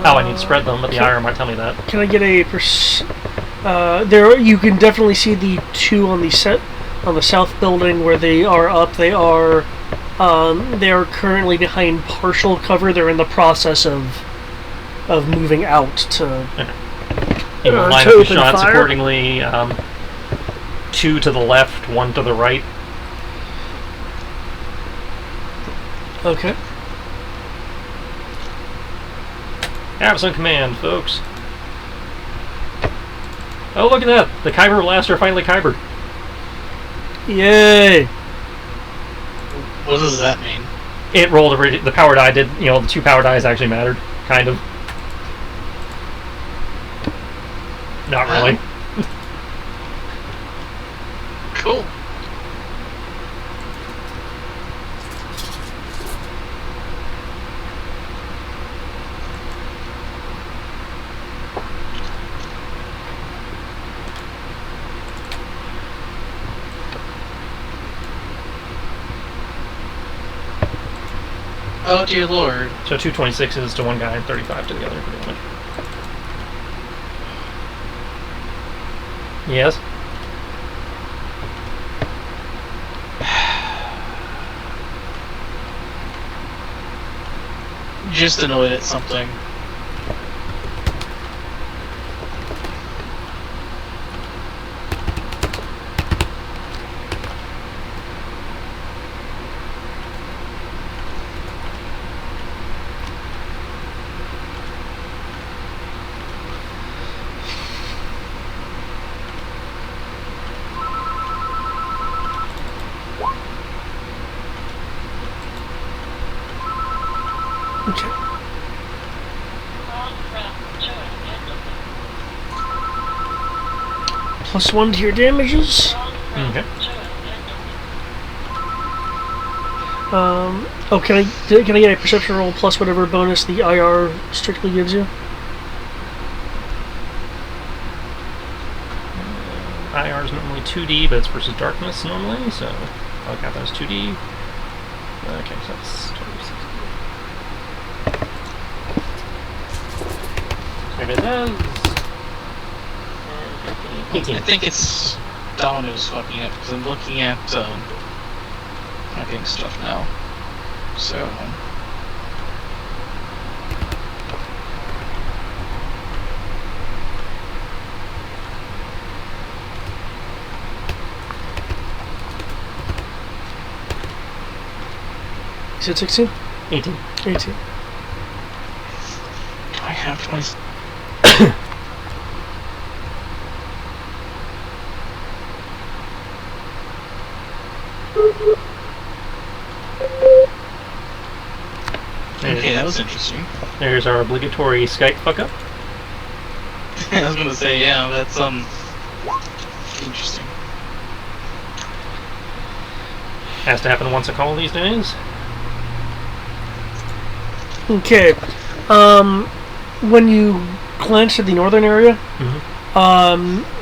how I need to spread them, but the IR might tell me that. Can I get a there? You can definitely see the 2 on the south building where they are up. They are currently behind partial cover. They're in the process of moving out to. You will line to up the open shots fire. accordingly. 2 to the left, 1 to the right. Okay. Have some command, folks. Oh, look at that! The Kyber blaster finally kybered. Yay! What does that mean? It rolled the power die did, the 2 power dies actually mattered, kind of. Not really. Cool. Oh dear lord. So 226s to one guy and 35 to the other, pretty much. Yes? Just annoyed at something. Okay. +1 to your damages. Okay. Oh, can I get a perception roll plus whatever bonus the IR strictly gives you? IR is normally 2D, but it's versus darkness normally, so I'll count that as 2D. Okay, so that's 26. So if it does... I think it's Domino's fucking up, because I'm looking at typing stuff now. So... You said 16? 18. 18. I have 20... Okay, that was interesting. There's our obligatory Skype fuck up. I was gonna say, yeah, that's interesting. Has to happen once a call these days. Okay. When you glance at the northern area,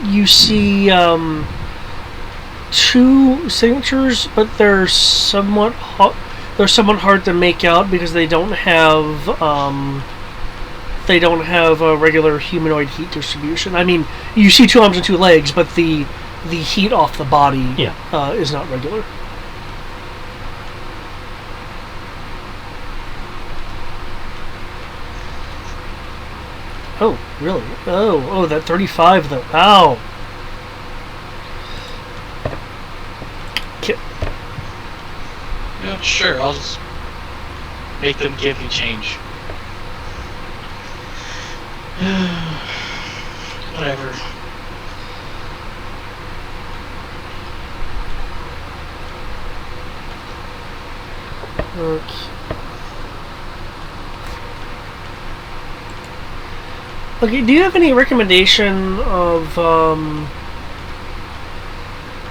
you see two signatures, but they're somewhat hard to make out because they don't have a regular humanoid heat distribution. I mean, you see 2 arms and 2 legs, but the heat off the body is not regular. Oh, really? Oh, that 35 though. Ow. Yeah, sure, I'll just make them give me change. Whatever. Okay. Okay, do you have any recommendation of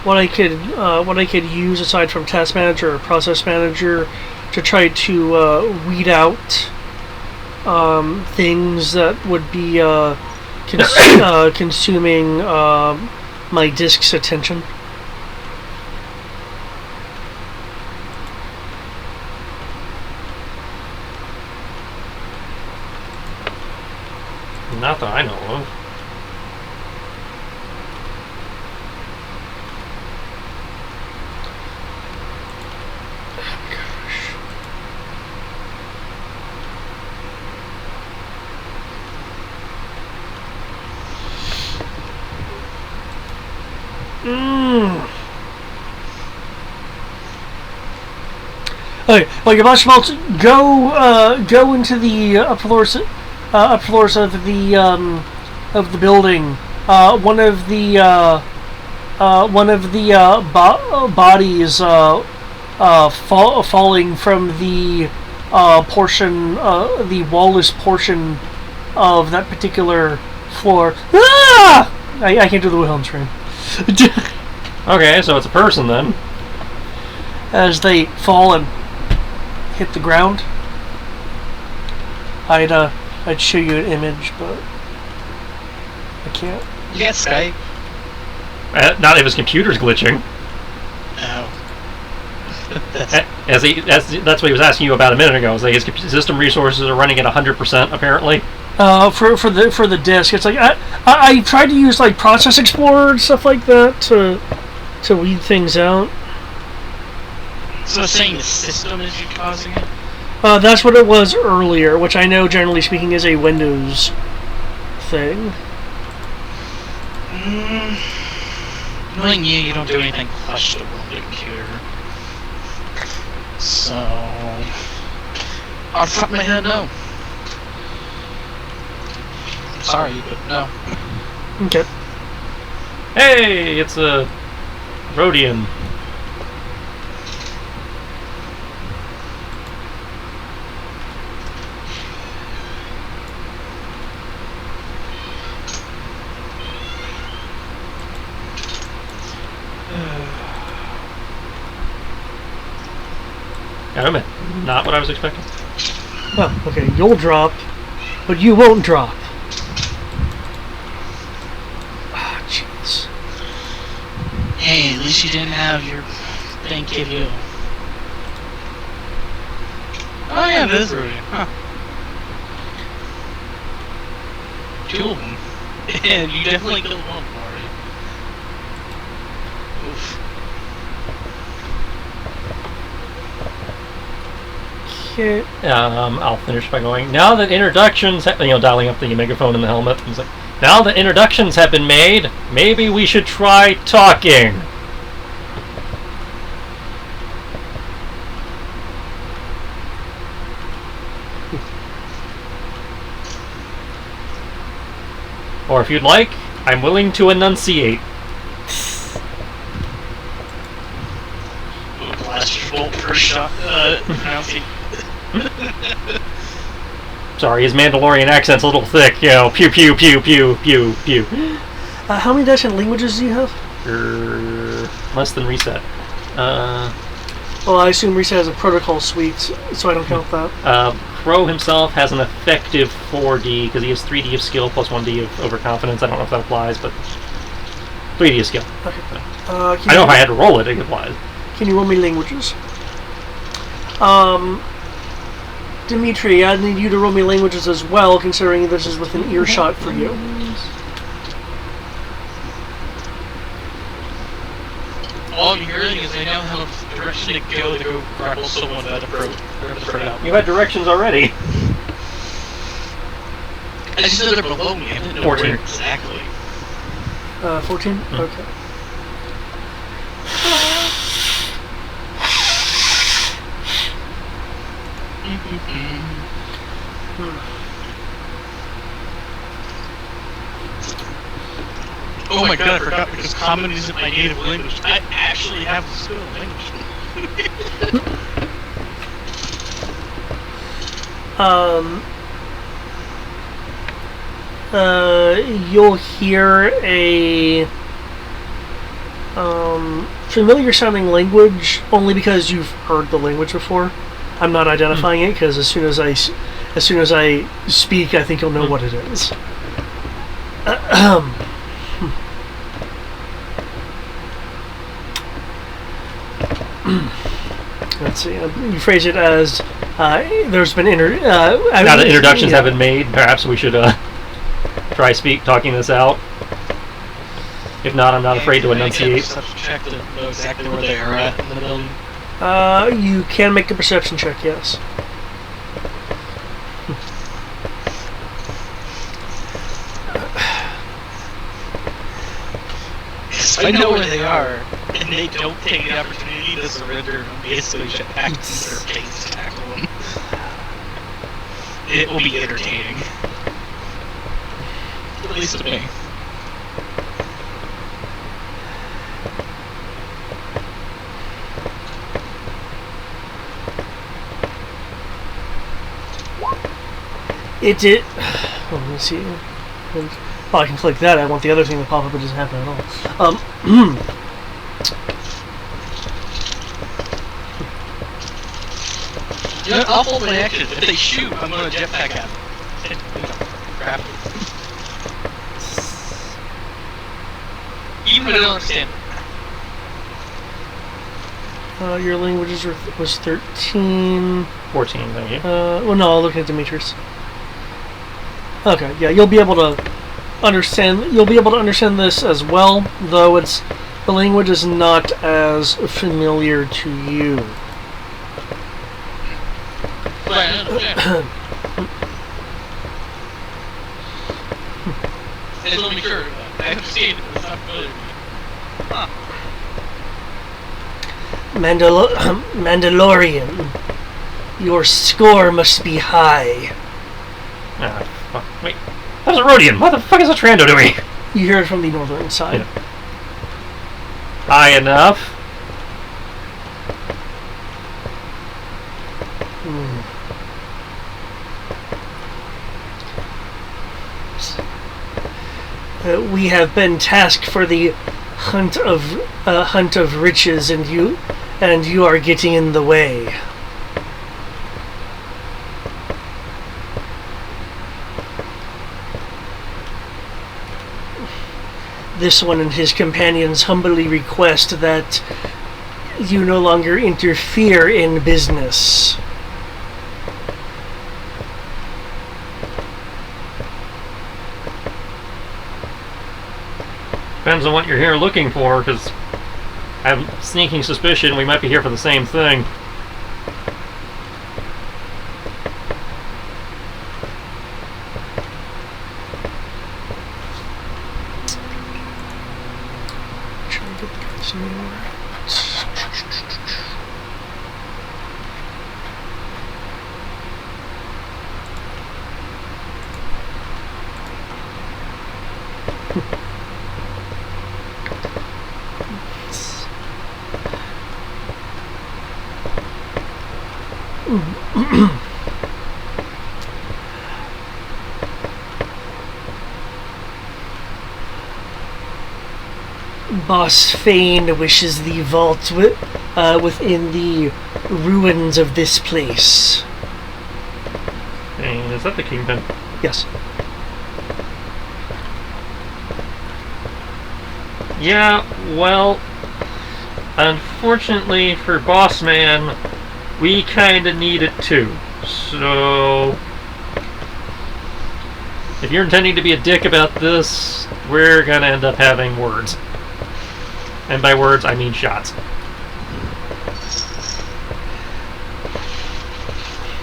what I could use aside from task manager or process manager to try to weed out things that would be consuming my disk's attention? Not that I know of. Okay, well, you're possible to go into the upper floors of the building. One of the bodies falling from the portion, the wall-less portion of that particular floor. Ah! I can't do the Wilhelm scream. Okay, so it's a person then. As they fall and hit the ground. I'd show you an image, but I can't. You got Skype? Not if his computer's glitching. No. That's what he was asking you about a minute ago. It's like his system resources are running at 100% apparently. For the disk, it's like I tried to use like Process Explorer and stuff like that to weed things out. So it's saying the system is causing it? That's what it was earlier, which I know, generally speaking, is a Windows thing. Knowing you don't do anything questionable on the computer. So... off the top of my head, no. I'm sorry, but no. Okay. Hey, it's a Rhodian. Gotta admit, not what I was expecting. Well, okay, you'll drop, but you won't drop. Ah, jeez. Hey, at least you didn't have your thing give you. Oh yeah, this is Rudy. Huh. 2 of them. And you definitely killed one already. Oof. Okay. I'll finish by going, now that introductions, dialing up the megaphone in the helmet. He's like, now that introductions have been made, maybe we should try talking. Or if you'd like, I'm willing to enunciate. Blast your bolt per shot. Pronouncing. Sorry, his Mandalorian accent's a little thick, pew pew pew pew pew pew. How many different languages do you have? Less than reset. Well, I assume Reset has a protocol suite, so I don't count that. Crow himself has an effective 4D, because he has 3D of skill plus 1D of overconfidence. I don't know if that applies, but 3D of skill. Okay. I know if I had to roll it, it applies. Can you roll me languages? Dimitri, I need you to roll me languages as well, considering this is within earshot for you. All I'm hearing is I now have a direction to go grapple someone by the throat. You had directions already. I just know they're below me. I didn't know 14. where exactly. 14? Okay. Oh my god, I forgot because common isn't my native language. I actually have a skill in language. You'll hear a familiar sounding language only because you've heard the language before. I'm not identifying it because as soon as I speak, I think you'll know what it is. Let's see. You phrase it as there's been now that introductions have been made, perhaps we should try talking this out. If not, I'm not afraid to enunciate. Check to know exactly where they are at in the building. You can make a perception check, yes. If I know where they are, and they don't take the opportunity to surrender and basically shut back to their face to tackle them, it will be entertaining. At least to me. It did. Oh, let me see. Oh, I can click that. I want the other thing to pop up. It doesn't happen at all. You know, I'll hold my action. If they shoot, I'm going to jetpack at them. Grab them. Even if I don't understand. Your languages was 13. 14, thank you. Well, no, I'll look at Demetrius. Okay, yeah, you'll be able to understand. You'll be able to understand this as well, though the language is not as familiar to you. But I understand. I just want to make sure. I understand it, but it's not familiar to me. Huh. Mandalorian, your score must be high. Ah, fuck. Wait, that was a Rhodian. What the fuck is a Trando doing? You hear it from the northern side. Yeah. High enough. We have been tasked for the hunt of riches, and you are getting in the way. This one and his companions humbly request that you no longer interfere in business. Depends on what you're here looking for, because I have a sneaking suspicion we might be here for the same thing. Trying to get the guy's name right. Boss Fane wishes the vault within the ruins of this place. And is that the Kingpin? Yes. Yeah, well, unfortunately for Boss Man, we kinda need it too. So, if you're intending to be a dick about this, we're gonna end up having words. And by words, I mean shots.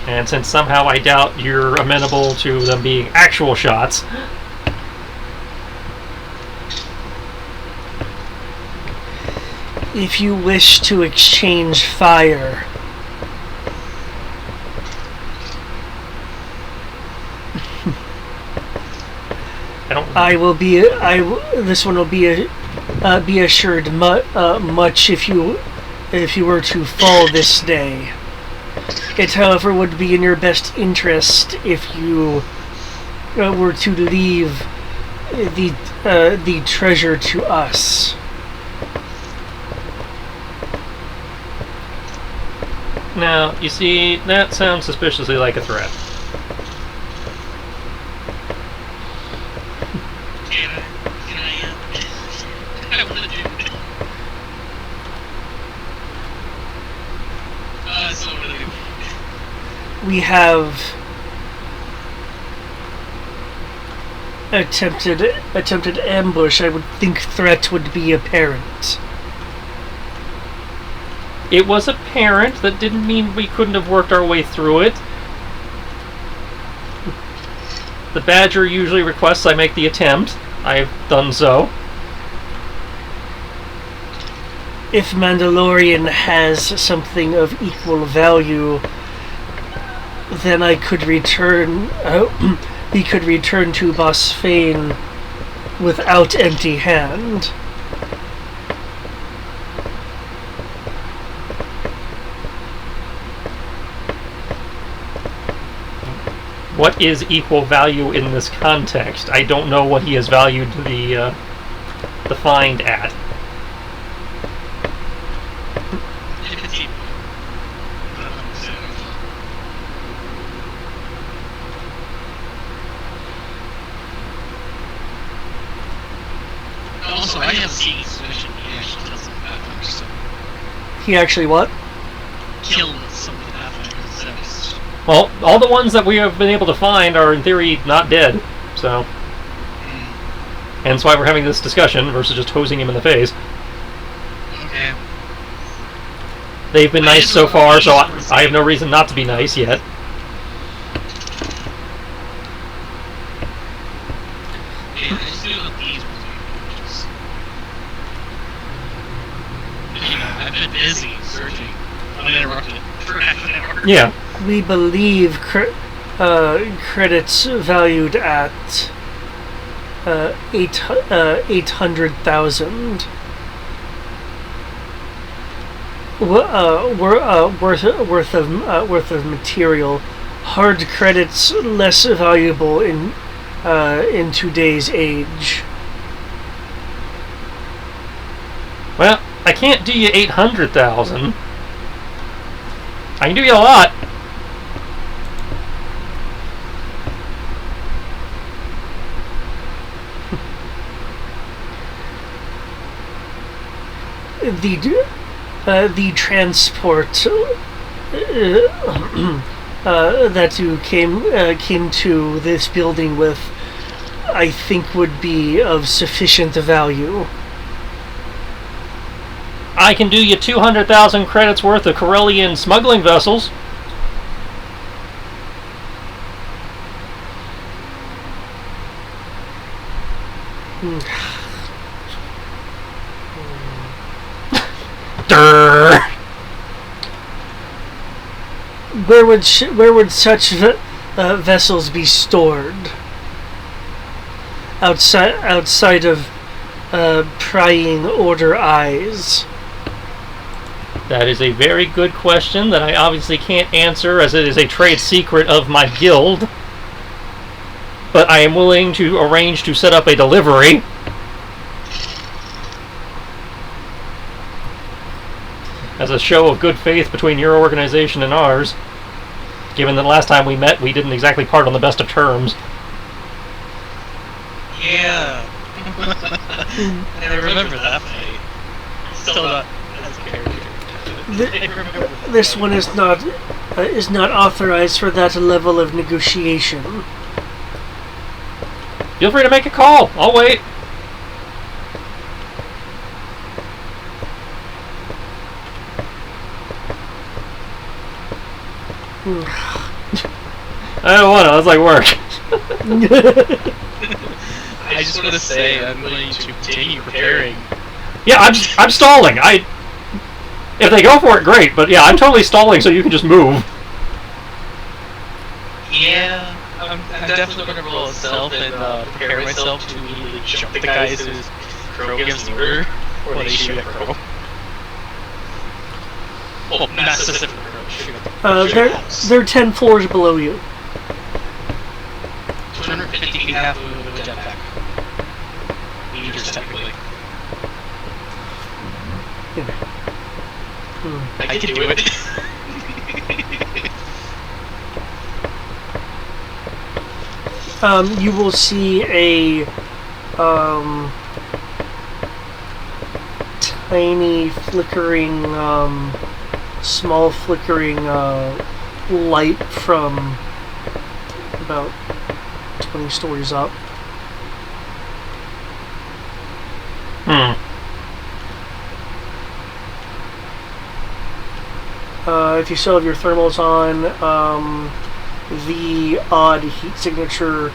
And since somehow I doubt you're amenable to them being actual shots, If you wish to exchange fire, I will be. This one will be assured much if you were to fall this day. It, however, would be in your best interest if you were to leave the treasure to us. now, you see, that sounds suspiciously like a threat. I want to do so what do I do? We have attempted ambush. I would think threat would be apparent. It was apparent. That didn't mean we couldn't have worked our way through it. The Badger usually requests I make the attempt. I've done so. If Mandalorian has something of equal value, then I could return. He could return to Boss Fane without empty hand. What is equal value in this context? I don't know what he has valued the find at. Also, I have seen suspicion he actually killed some Pathfinders, so He actually what? killed some of the Pathfinders. So Well, all the ones that we have been able to find are, in theory, not dead. So, hence why we're having this discussion versus just hosing him in the face. okay. They've been nice so far, so I have no reason not to be nice yet. Yeah, I just do what these ones do. You know, I've been busy searching. Uninterrupted for half an hour. Yeah. We believe credits valued at 800,000. Worth of material. Hard credits less valuable in today's age. Well, I can't do you 800,000. I can do you a lot. the transport that you came to this building with, I think would be of sufficient value. I can do you 200,000 credits worth of Corellian smuggling vessels. Durr. Where would such vessels be stored? Outside of prying order eyes. That is a very good question that I obviously can't answer, as it is a trade secret of my guild. But I am willing to arrange to set up a delivery. As a show of good faith between your organization and ours, given that last time we met we didn't exactly part on the best of terms. Yeah. I remember that fight. Still not as a character. This one is not authorized for that level of negotiation. Feel free to make a call. I'll wait. I don't want to. That's like work. I just want to say I'm going to continue preparing. Yeah, I'm stalling. If they go for it, great. But yeah, I'm totally stalling, so you can just move. Yeah, I'm definitely going to roll a stealth and prepare myself to immediately jump the guys whose Crow gives the order, or they shoot at Crow. Well, not specifically Crow. Shoot at the house. They're 10 floors below you. 250 feet half move with a jetpack. Meters technically. I can do it. You will see a tiny flickering, small flickering light from about 20 stories up. If you still have your thermals on, the odd heat signature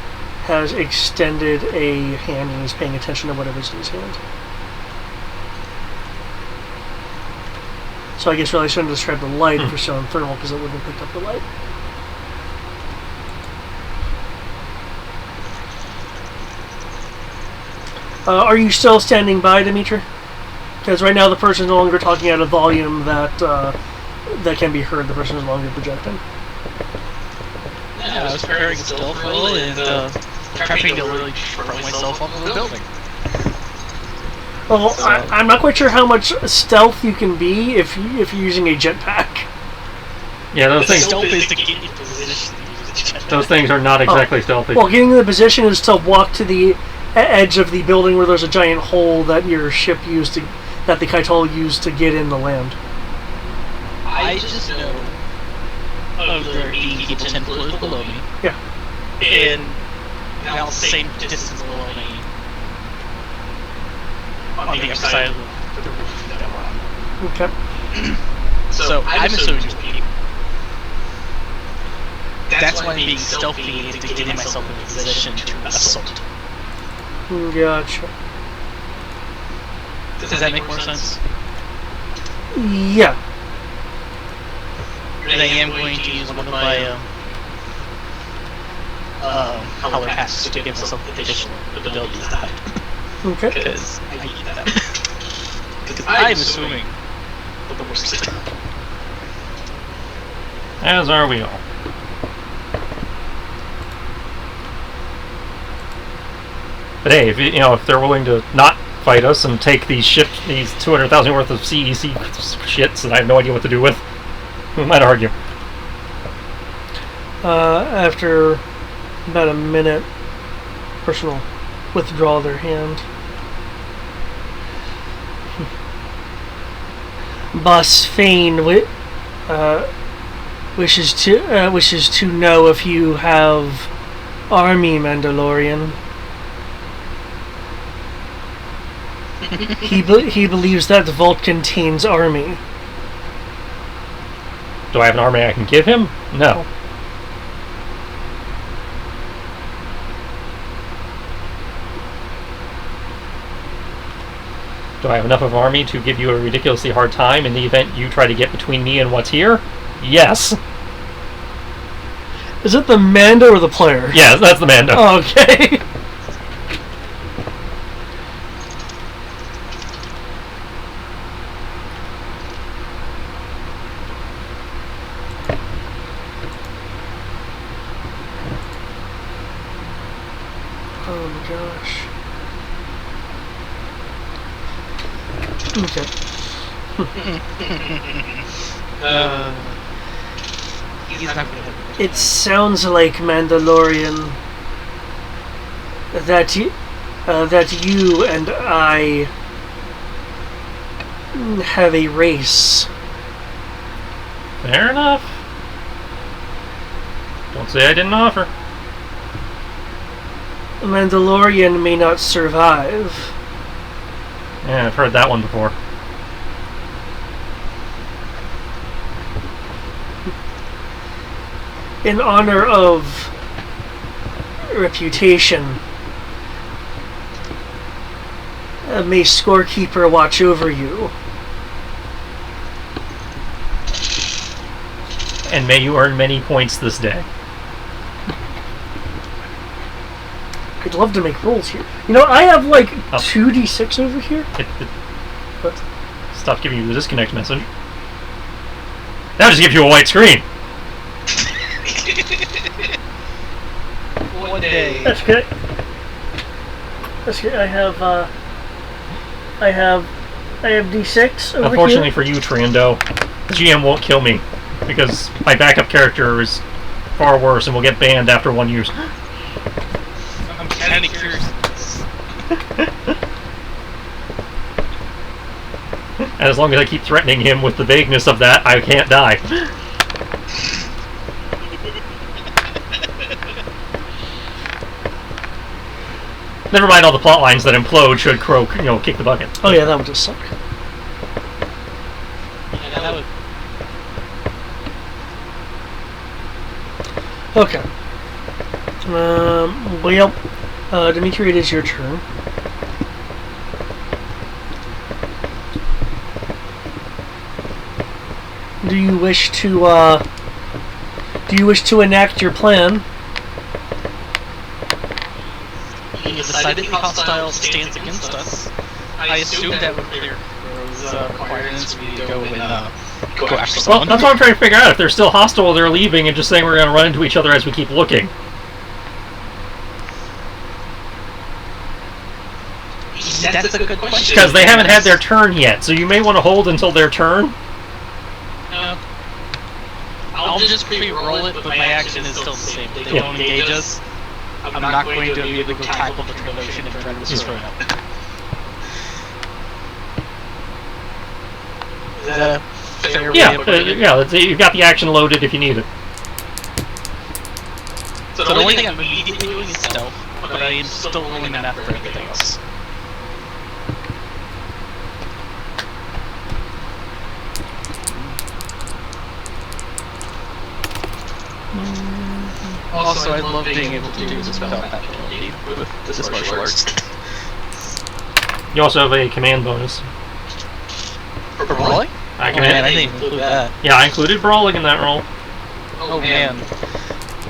has extended a hand and is paying attention to whatever's in his hand. So I guess really I shouldn't describe the light if you're still on thermal, because it wouldn't have picked up the light. Are you still standing by, Dimitri? Because right now the person is no longer talking at a volume that can be heard. The person is no longer projecting. Yeah, I was preparing a stealth roll and attempting to really throw myself off of the building. Well, I'm not quite sure how much stealth you can be if you're using a jetpack. Yeah, those things. Stealth is to get in position to use a jetpack. Those things are not exactly stealthy. Well, getting in the position is to walk to the edge of the building where there's a giant hole that your ship used to, that the Kaitol used to get in the land. I just know of there being people 10 floors below me. Yeah. And now the same distance below me on the other side of the roof that we're on. Okay. So I'm assuming there's people. That's why I'm being stealthy, to getting myself in a position to assault. Gotcha. Does that make more sense? Yeah. And I am going to use one of my color passes to give myself additional abilities to hide. Okay. Because I need that. Because I'm assuming the worst. As are we all. But hey, if they're willing to not fight us and take these ships, these 200,000 worth of CEC shits that I have no idea what to do with, we might argue. After about a minute, person will withdraw their hand. Boss Fane wishes to know if you have army, Mandalorian. He believes that the vault contains army. Do I have an army I can give him? No. Do I have enough of an army to give you a ridiculously hard time in the event you try to get between me and what's here? Yes. Is it the Mando or the player? Yeah, that's the Mando. Oh, okay. Oh my gosh. Okay. He's not gonna hit me. It sounds like, Mandalorian, that you and I have a race. Fair enough. Don't say I didn't offer. A Mandalorian may not survive. Yeah, I've heard that one before. In honor of reputation, may Scorekeeper watch over you. And may you earn many points this day. I'd love to make rolls here. You know, I have like Oh. 2d6 over here. But Stop giving you the disconnect message. That just gives you a white screen. One day. that's good. That's good. I have d6 over Unfortunately here. for you, Trando, the GM won't kill me because my backup character is far worse and will get banned after 1 use. I'm kind of curious. And as long as I keep threatening him with the vagueness of that, I can't die. Never mind all the plot lines that implode should Croak, kick the bucket. Oh yeah, that would just suck. Yeah, that would. Okay. Well, Dimitri, it is your turn. Do you wish to enact your plan? He decided the hostile stance against us. I assumed that would clear those requirements for me to go and go after Well, someone. that's what I'm trying to figure out. If they're still hostile, they're leaving and just saying we're going to run into each other as we keep looking. That's a good question. Because they haven't had their turn yet, so you may want to hold until their turn. No. I'll just pre-roll it, but my action is still the same. If they Yeah. don't engage us, I'm not going to immediately go tackle the tribulation and try to destroy it. Is that a fair way Yeah, of putting it? you've got the action loaded if you need it. So the only thing I'm immediately doing is stealth, but I am still rolling the map for everything else. Also, I love being able to do this without that ability with this martial arts. You also have a command bonus. For brawling? I Oh man, I command. didn't include that. Yeah, I included brawling in that roll. Oh man.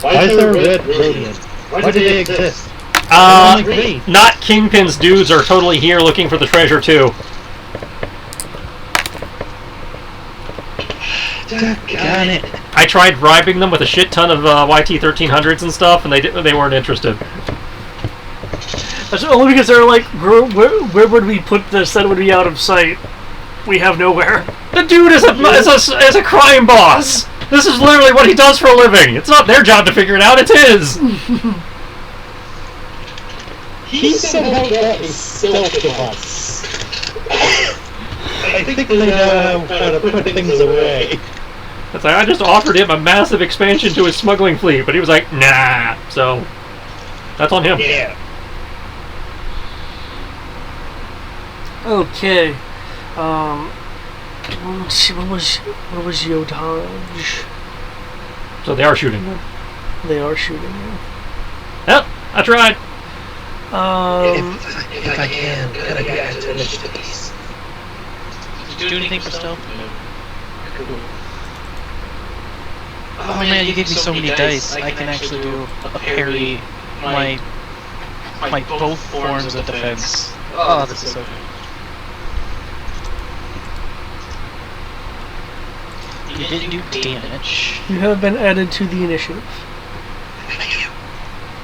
Why is there a red radiant? Why do they exist? Uh, They're only green. not Kingpin's dudes are totally here looking for the treasure too. Got it. I tried bribing them with a shit ton of YT 1300s and stuff, and they weren't interested. That's only because they're like, where would we put this that would be out of sight? We have nowhere. The dude is a crime boss. This is literally what he does for a living. It's not their job to figure it out. It's his. He somehow got a stealth device. I think they know how to put things away. It's like, I just offered him a massive expansion to his smuggling fleet, but he was like, nah. So, that's on him. Yeah. Okay. Let's see, what was Yodage? So they are shooting him. They are shooting him. Yep, I tried. If I can, could I get to initiative, please? Did you do anything for stealth? No. Cool. Oh man, you gave me so many dice. I can actually do a parry my both forms of defense. Oh, this is so good. You didn't do damage. You have been added to the initiative.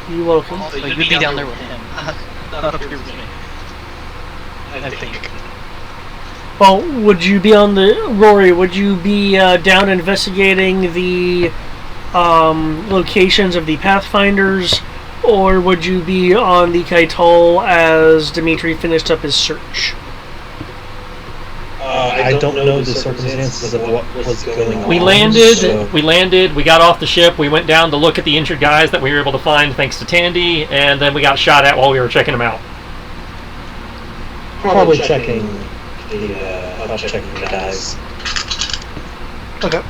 You're welcome. So you'd be down there with him, not up here with me. I think. Well, would you be on the... Rory, would you be down investigating the locations of the Pathfinders, or would you be on the Kaital as Dimitri finished up his search? I don't know the circumstances of what was going on. We landed, we got off the ship, we went down to look at the injured guys that we were able to find thanks to Tandy, and then we got shot at while we were checking them out. Probably checking the guys. Okay.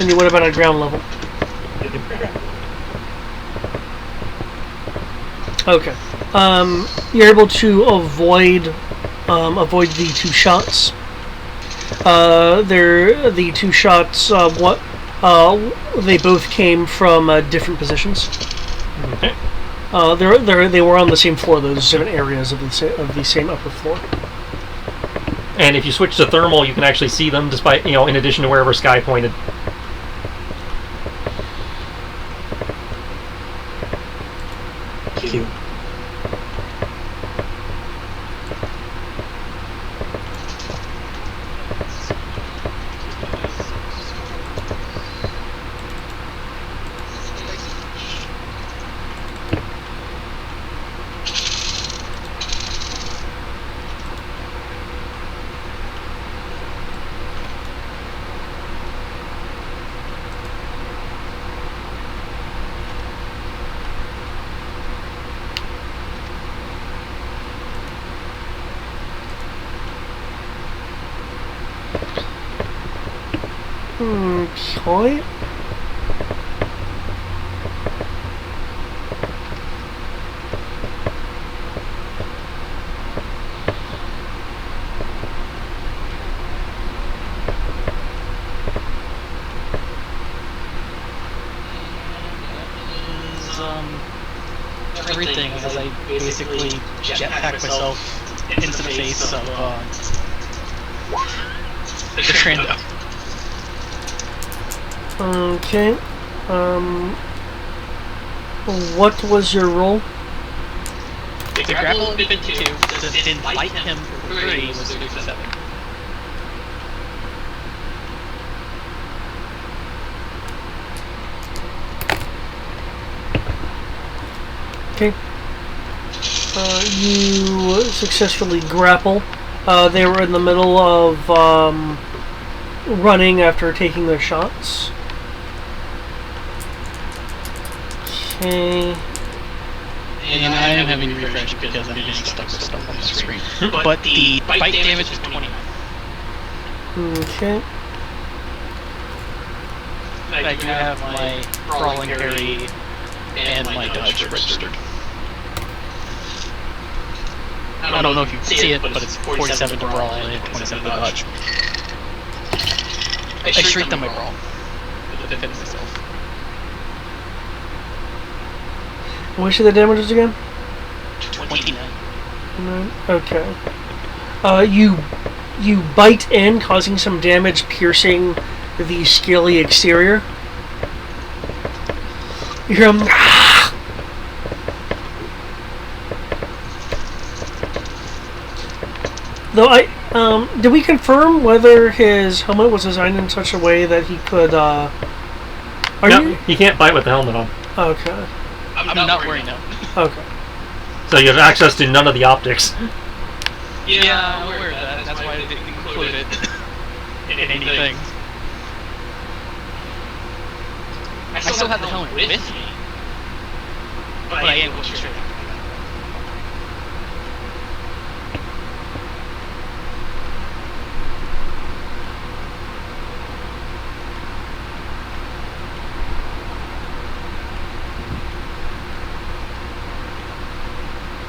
And what about at ground level? Okay. You're able to avoid the two shots. The two shots. They both came from different positions. Okay. They were on the same floor. Those different areas of the same upper floor. And if you switch to thermal, you can actually see them, despite in addition to wherever Sky pointed. Cute. Okay. Everything as I basically jetpack myself into the face of the Trando. Okay. What was your roll? The grapple had been 2, to invite him for 3 was 7. Okay. You successfully grapple. They were in the middle of running after taking their shots. Okay. And I am having to refresh because I'm getting stuck with stuff on the screen. But the bite damage is 29. Okay. I do have my crawling parry and my dodge registered. I don't know if you can see it, but it's 47 to brawl and 27 to dodge. I shrieked on my brawl to defend myself. What should the damages again? 29. Okay. You bite in, causing some damage, piercing the scaly exterior. You hear him. Though did we confirm whether his helmet was designed in such a way that he could? He can't bite with the helmet on. Okay. I'm not wearing that. Okay. So you have access to none of the optics. Yeah, I'm aware of that. That's why I didn't include anything. I still have the helmet with me, but I am going straight.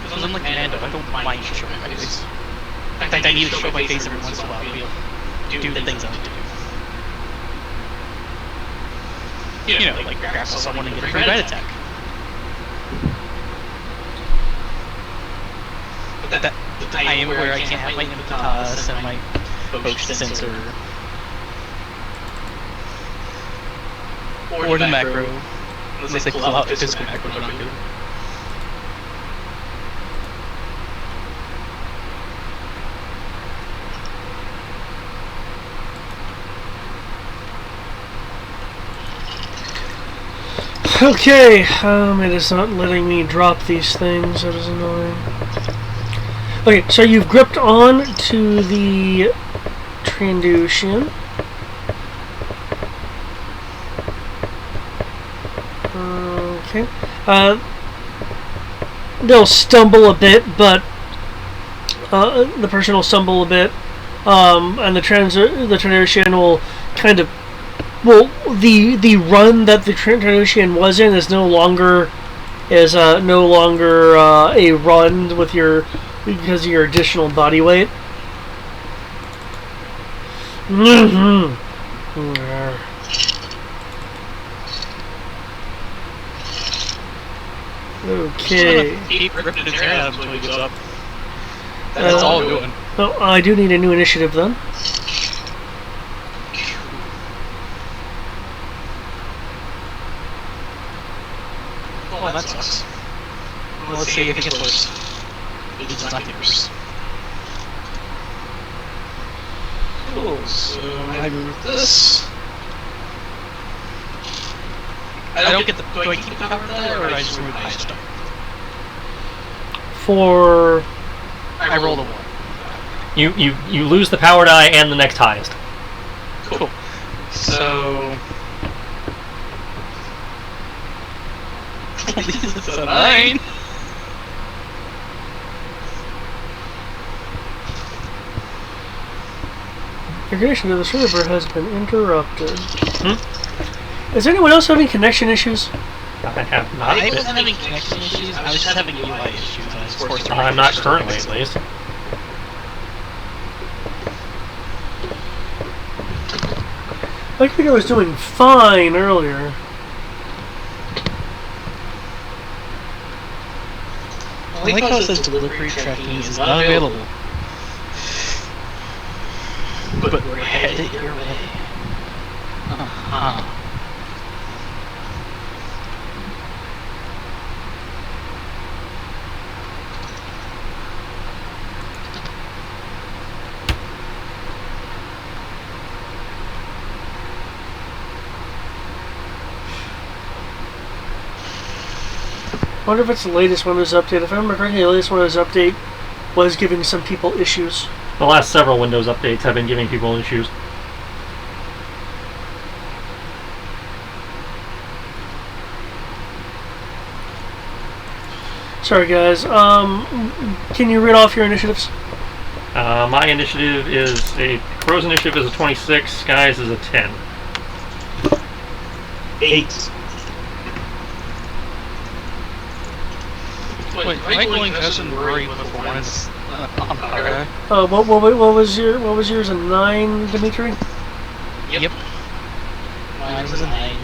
Because I'm like Commando, I don't mind showing my face. In fact, I need to show my face every once in a while to be able to do the things I have to do. You know, like grapple someone and get a free red attack. But that I am where I can't have my Impetus and my potion sensor. Or the macro. Unless they pull out the physical macro, but I'm good. Okay, it is not letting me drop these things, that is annoying. Okay, so you've gripped on to the Trandoshan. Okay. They'll stumble a bit, but the person will stumble a bit, and the Trandoshan will kind of... Well, the run that the Trandoshan was in is no longer a run with because of your additional body weight. Okay. Keep ripping his hair out until he goes up. That's all I'm doing. Oh, I do need a new initiative then. Oh, that sucks. Well, let's see if it gets worse. It's not getting worse. Cool, so I move this. I don't get the... Do I keep the power die, or I just remove the highest die? For... I roll the 1. You lose the power die and the next highest. Cool. So... This is a 9. Your connection to the server has been interrupted. Is anyone else having connection issues? I have not. I wasn't having connection issues, I was just having UI issues. And I was forced to I'm not currently, at least. I think I was doing fine earlier. I like how it says delivery tracking is not available. But we're headed your way. Uh-huh. I wonder if it's the latest Windows update. If I remember correctly, the latest Windows update was giving some people issues. The last several Windows updates have been giving people issues. Sorry guys, can you read off your initiatives? My initiative is Crow's initiative is a 26, Sky's is a 10. 8. Wait, am I going cousin Rory before one is on fire? What was yours? A 9, Dimitri? Yep. Mine was a 9.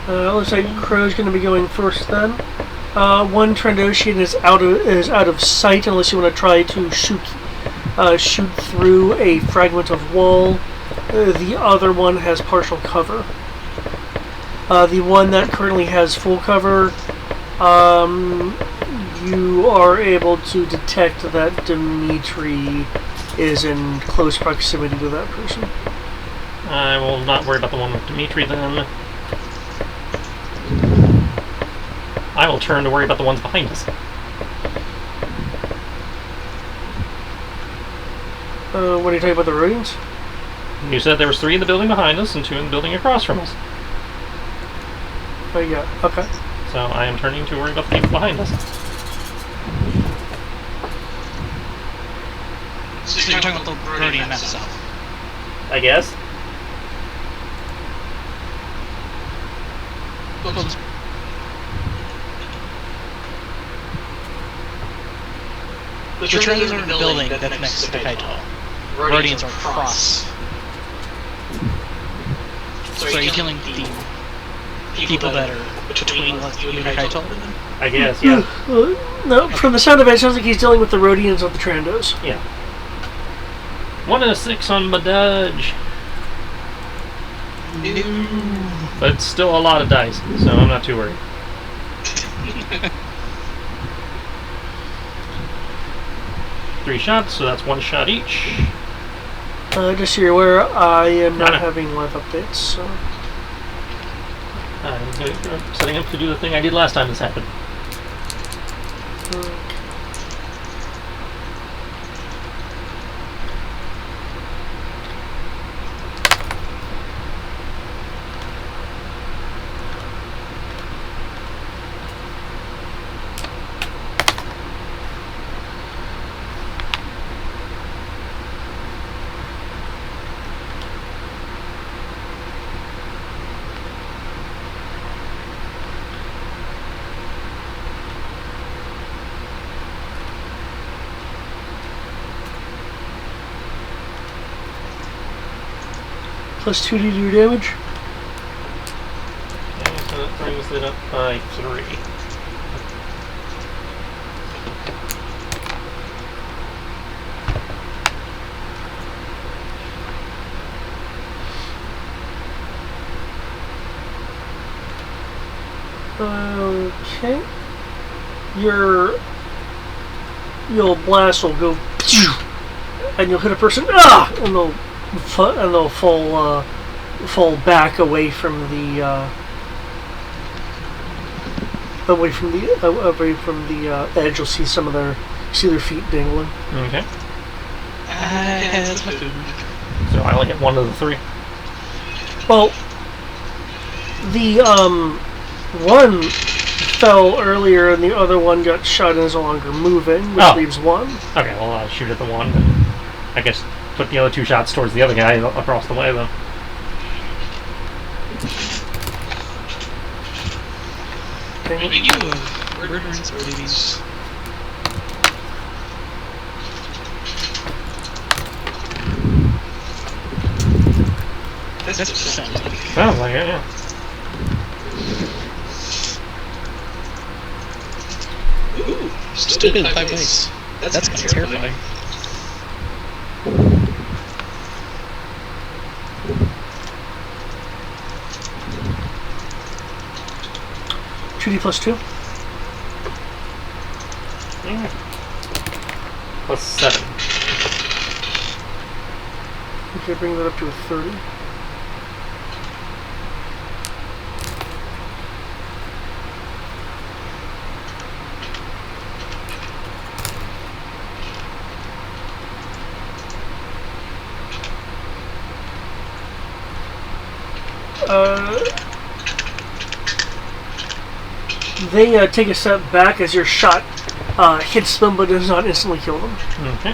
Looks like Crow's going to be going first then. One Trandoshan is out of sight unless you want to try to shoot through a fragment of wall. The other one has partial cover. The one that currently has full cover, you are able to detect that Dimitri is in close proximity to that person. I will not worry about the one with Dimitri then. I will turn to worry about the ones behind us. What are you talking about, the Rodians? You said there was 3 in the building behind us and 2 in the building across from us. Oh, yeah, okay. So I am turning to worry about the people behind us. So you're talking about the Rodian map itself? I guess. The Tranders are in the building that's next to the Kaito. Rodians are across. So are you killing the people that are between you and Kaito? I guess, yeah. No, from the sound of it, it sounds like he's dealing with the Rodians of the Trandos. Yeah. 1 and a 6 on my dodge. But it's still a lot of dice, so I'm not too worried. Three shots, so that's 1 shot each. Just so you're aware, I am not having live updates, so... I'm setting up to do the thing I did last time this happened. Plus 2 to do your damage. Okay, so that brings it up by 3. Okay. Your blast will go, and you'll hit a person, and they'll fall back away from the edge. You'll see their feet dangling. Okay. That's my food. So I only hit 1 of the 3. Well, the one fell earlier, and the other one got shot and is no longer moving, which leaves 1. Okay, well I'll shoot at the 1, and I guess put the other 2 shots towards the other guy across the way, though. What are you murderers, babies? That's what it sounds like. Sounds like it, yeah. Ooh, still good 5 dice. That's kind of terrifying. +2. Plus 7. Okay, bring that up to a 30. They take a step back as your shot hits them, but does not instantly kill them. Okay.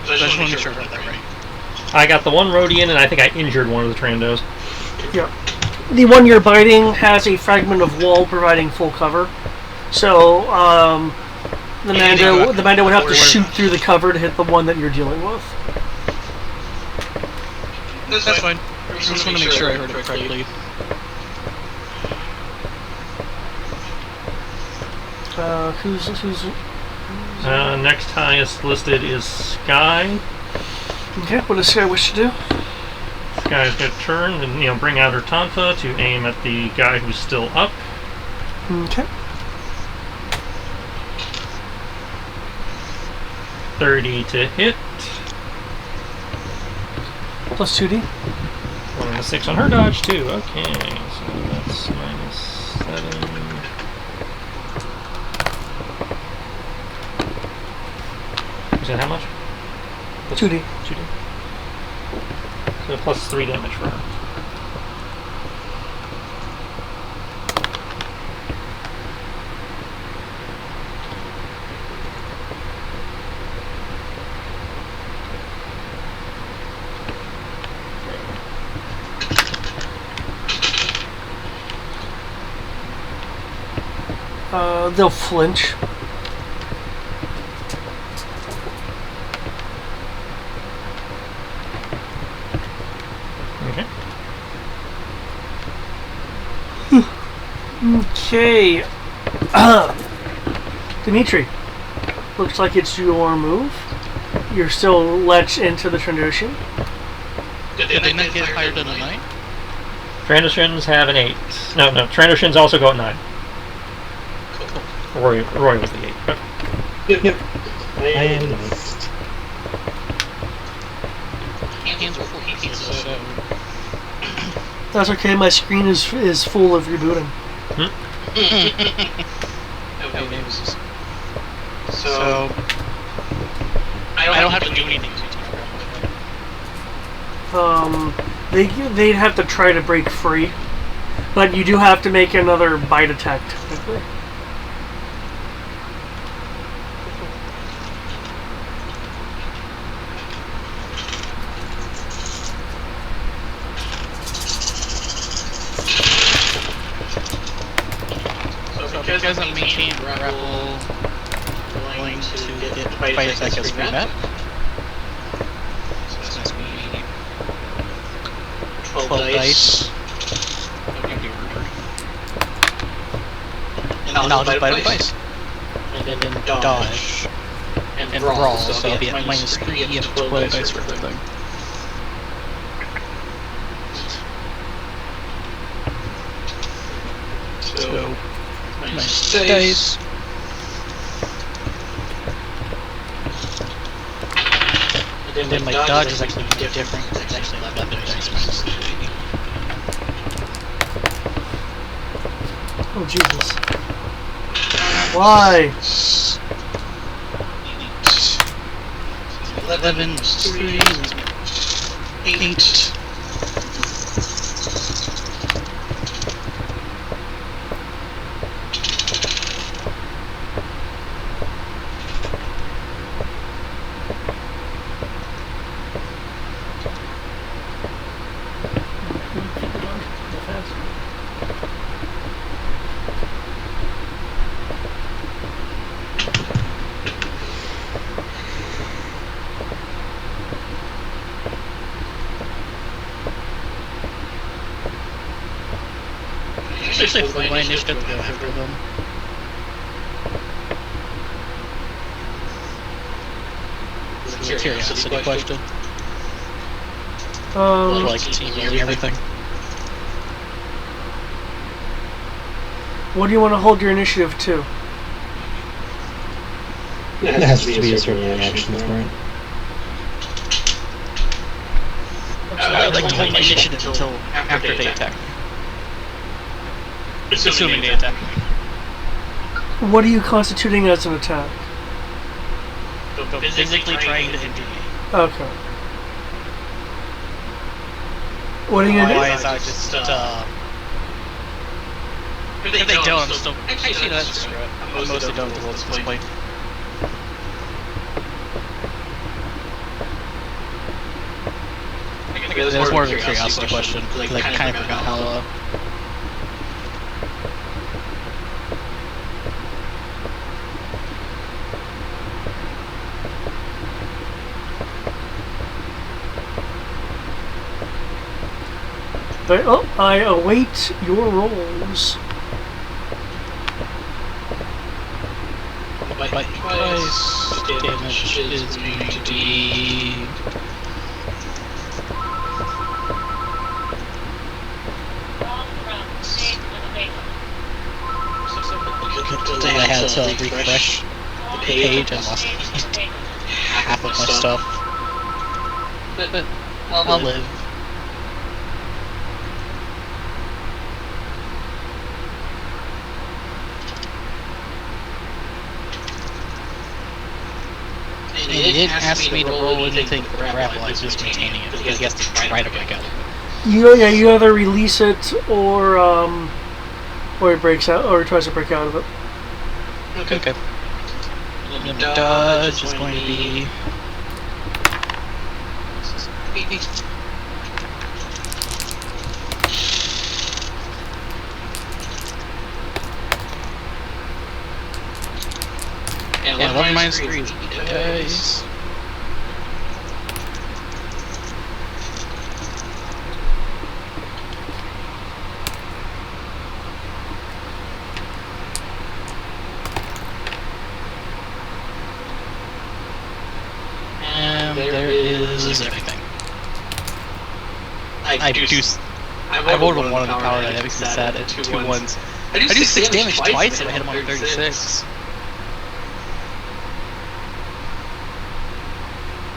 I just want to make sure I got that right. I got the 1 Rodian, and I think I injured 1 of the Trandos. Yeah. The one you're biting has a fragment of wall providing full cover. So, the Mando would have to shoot through the cover to hit the one that you're dealing with. That's fine. I just want to make sure I heard it correctly. Who's Next highest listed is Sky. okay, what does Sky wish to do? guy's got turned and bring out her tonfa to aim at the guy who's still up. Okay. 30 to hit. Plus 2d. 1 and a 6 on her dodge too. Okay, so that's -7. You said how much? 2d. 2D. So plus 3 damage for her. They'll flinch. Okay. Okay. Dimitri, looks like it's your move. You're still ledged into the Trandoshan. Did they not get higher than a 9? Trandoshans have an 8. No, Trandoshans also go at 9. Roy was the 8. Okay. Yep. I am next. Hands are full pieces, so... That's okay. My screen is full of rebooting. So... I don't have to do anything. They'd have to try to break free, but you do have to make another bite attack technically. Because I'm maintaining grapple, going to get fight attack as free bet. So it's going to be 12 dice. And I'll just bite twice. And then dodge. And brawl, so I'll be at -3 and 12 dice for everything. So... Nice dice. And then my dodge is actually different. It's actually 11 dice -3. Oh Jesus! Why? 11 3 8. Actually, for my initiative to go after them. It's a curiosity question. Like team building everything. What do you want to hold your initiative to? It has to be a certain reaction for it. I'd like to hold my initiative until after they attack. Assuming they attack. What are you constituting as an attack? Physically trying to injure me. Okay. What are you gonna do? Why is that just, if they don't, I'm still... Actually, no, that's screw it. I'm mostly done with the world's display. That's more of a curiosity question, because I kind of forgot how, I await your rolls. But twice damage is going to be Today I had to refresh the page and lost half of my stuff. But I'll live. And he didn't ask me to roll anything for grapple, I was just maintaining it because he has to try to break out. You either release it or it breaks out, or it tries to break out of it. Okay. Dodge is going to be... And 11 minus 3 is dice. And there is everything. I rolled a 1 on the power dynamics and sat at 2 1s. I do 6 damage twice and I hit him on 36.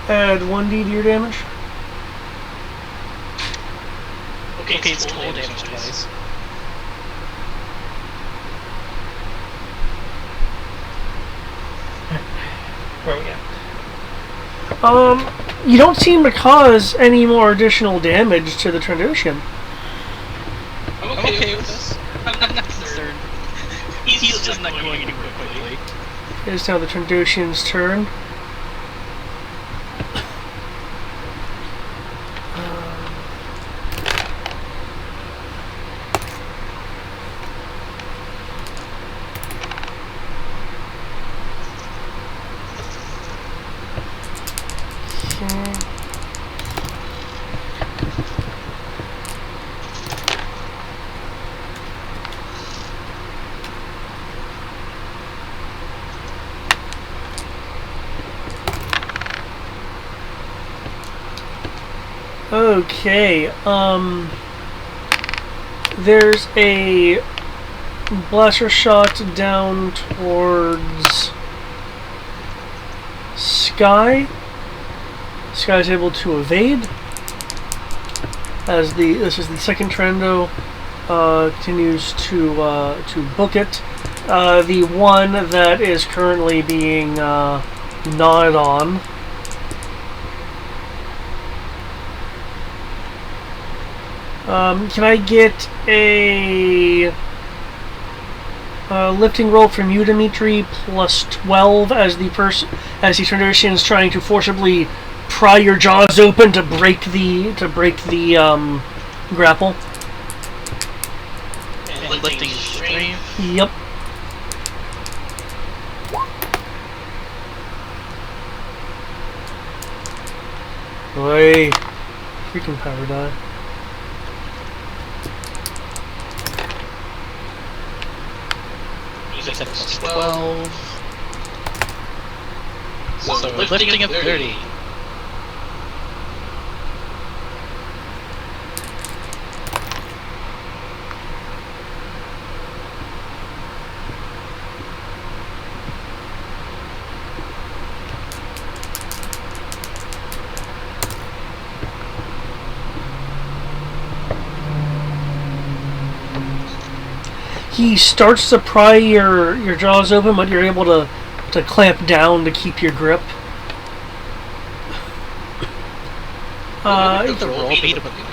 Add 1d to your damage. Okay, it's total damage twice. Where are we at? You don't seem to cause any more additional damage to the Trandoshan. I'm okay with this. I'm not concerned. He's just not going anywhere quickly. It's now the Trandoshan's turn. Okay, there's a blaster shot down towards Sky. Sky's able to evade. As this is the second Trendo continues to book it. The one that is currently being gnawed on. Can I get a lifting roll from you, Dimitri, plus 12 as the Trandoshan is trying to forcibly pry your jaws open to break the grapple? And lifting strength. Yep. Oi, freaking power die. Plus 12. So lifting of 30. He starts to pry your jaws open, but you're able to clamp down to keep your grip. What would the roll be to put the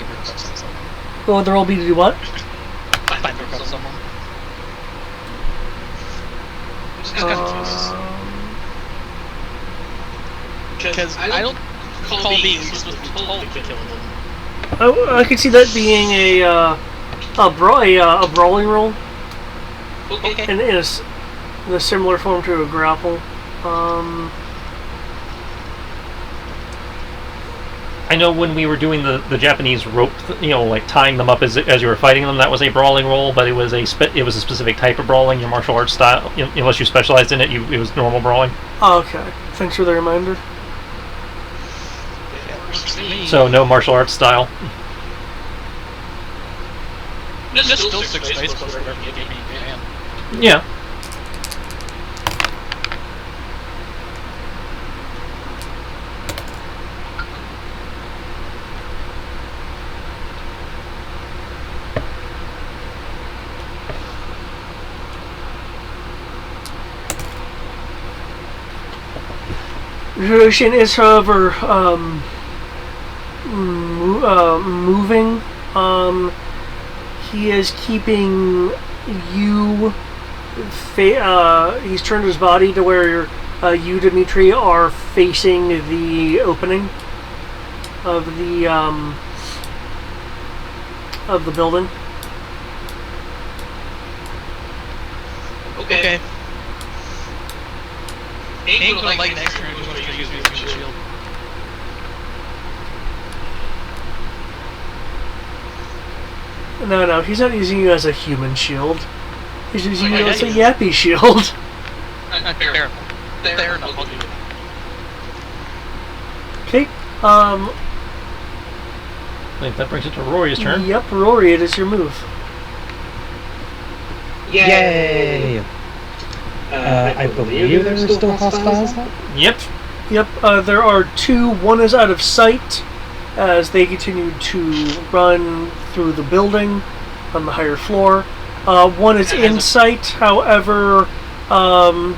What would the roll be to do what? Find someone. Just because I don't recall being supposed to be told to kill them. I could see that being a brawling roll. Okay. In a similar form to a grapple. I know when we were doing the Japanese rope, like tying them up as you were fighting them, that was a brawling roll, but it was a specific type of brawling, your martial arts style. Unless you specialized in it, it was normal brawling. Oh, okay. Thanks for the reminder. So no martial arts style. Just still 6 dice plus whatever you gave me, man. Yeah. Roshan is, however, moving. He is keeping you. He's turned his body to where you, Dimitri, are facing the opening of the building. Okay. Ain't gonna like next turn, just want to use the shield. No, he's not using you as a human shield. He's using you as a yappy shield. Fair enough, I'll do it. Okay, I think that brings it to Rory's turn. Yep, Rory, it is your move. Yay! I believe there are still hostiles out? Yep. Yep, there are two. One is out of sight as they continue to run through the building on the higher floor. One is in sight, however,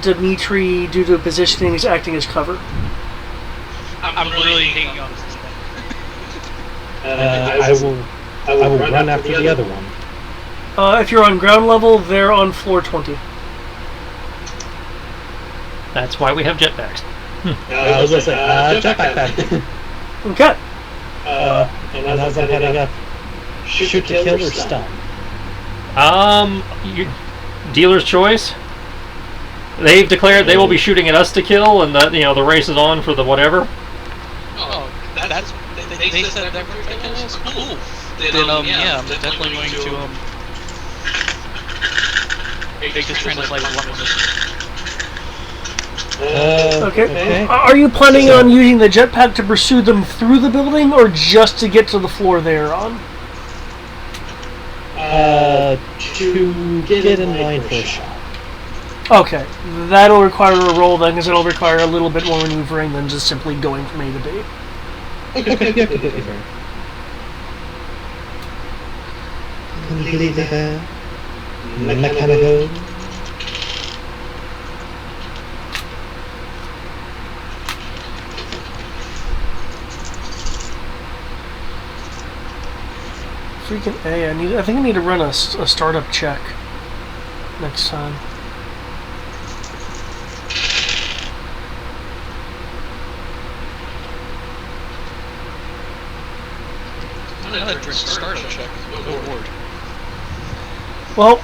Dimitri, due to positioning, is acting as cover. I'm really hanging on to this thing. I will run after the other one. If you're on ground level, they're on floor 20. That's why we have jetpacks. I was gonna say, jetpack then. Okay. And as I'm heading up, shoot to kill or stun? Dealer's choice. They've declared they will be shooting at us to kill, and the race is on for the whatever. Oh, they said that was cool. Then yeah, I'm definitely going to make this translate one of this. Okay. Are you planning on using the jetpack to pursue them through the building, or just to get to the floor they're on? To get in line for a shot. Okay, that'll require a roll then, because it'll require a little bit more maneuvering than just simply going from A to B. Okay, yeah, completely fair. Completely fair. Mechanical. Freaking A! I think I need to run a startup check next time. Another startup check. Good lord. Well,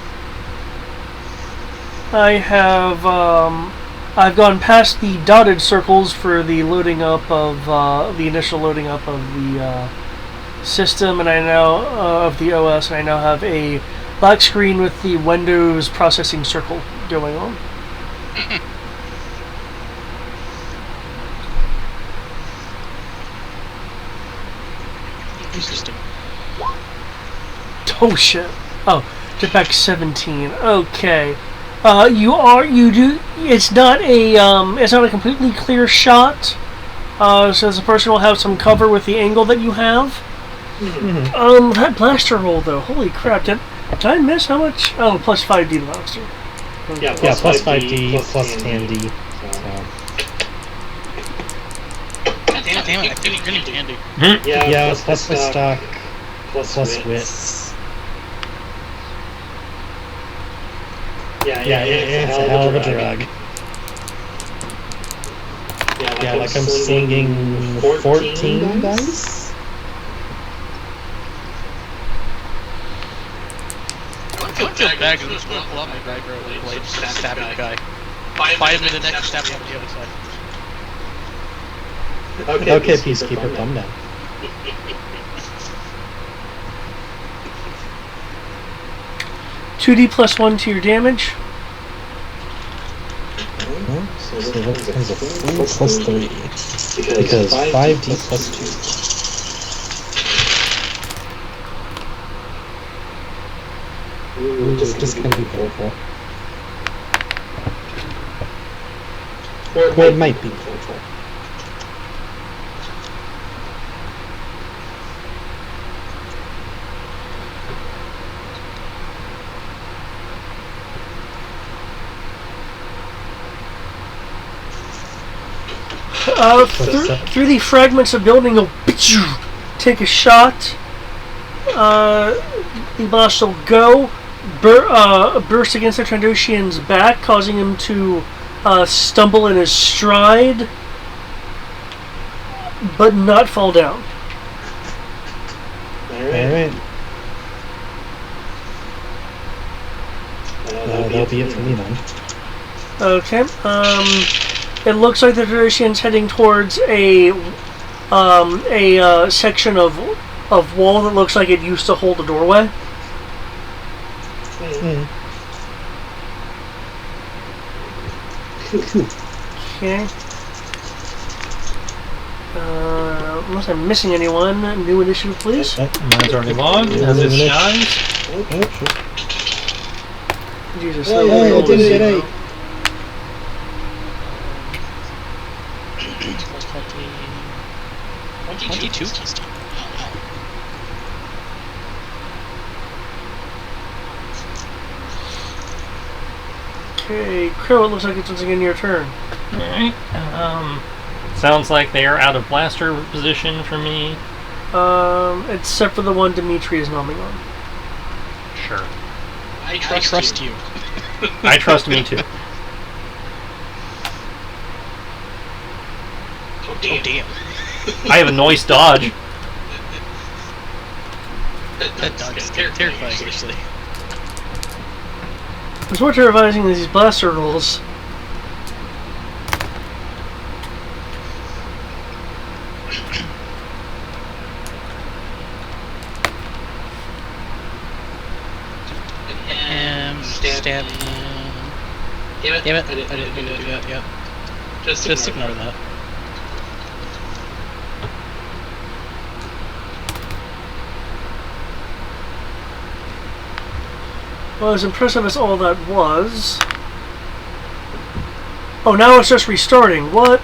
I have I've gone past the dotted circles for the loading up of the initial loading up of the system, and I now of the OS, and I now have a black screen with the Windows processing circle going on. Interesting. Oh shit! Oh, jetpack 17. Okay, It's not a completely clear shot. So the person will have some cover with the angle that you have. Mm-hmm. That blaster roll though, holy crap! Did I miss how much? Oh, plus 5D blaster. Yeah, plus 5D, plus 10D. Damn it, I think you're gonna handy. Yeah, plus my stock, plus wits. Yeah, it's a hell of a drug. Yeah, like I'm slinging 14 dice? I feel bad because I'm just going to pull out my dagger and blade, just stab the guy. 5 minutes next, stab him on the other side. Okay, Peacekeeper, calm down. $2D plus 1 to your damage. So what becomes a 4 plus 3? Because 5D plus 2. Ooh, just gonna be careful. Or it might be careful. Through the fragments of building, you'll take a shot. The blast will go, burst against the Trandoshan's back, causing him to stumble in his stride, but not fall down. Alright. That'll be it for me then. Okay. It looks like the Trandoshan's heading towards a section of wall that looks like it used to hold a doorway. Okay. Unless I'm missing anyone, new initiative, please. Mine's already logged. As is Shy's. Jesus. I didn't get 8. Okay, Crow, it looks like it's once again your turn. Alright. Sounds like they are out of blaster position for me. Except for the one Dimitri is nomming on. Sure. I trust you. I trust me too. Oh damn. I have a noise dodge. That dodge is terrifying, actually. What's more terrifying is these blaster rolls. Stab him. Damn it. I didn't mean to do that, yeah. Just ignore that. Well, as impressive as all that was... Oh, now it's just restarting. What?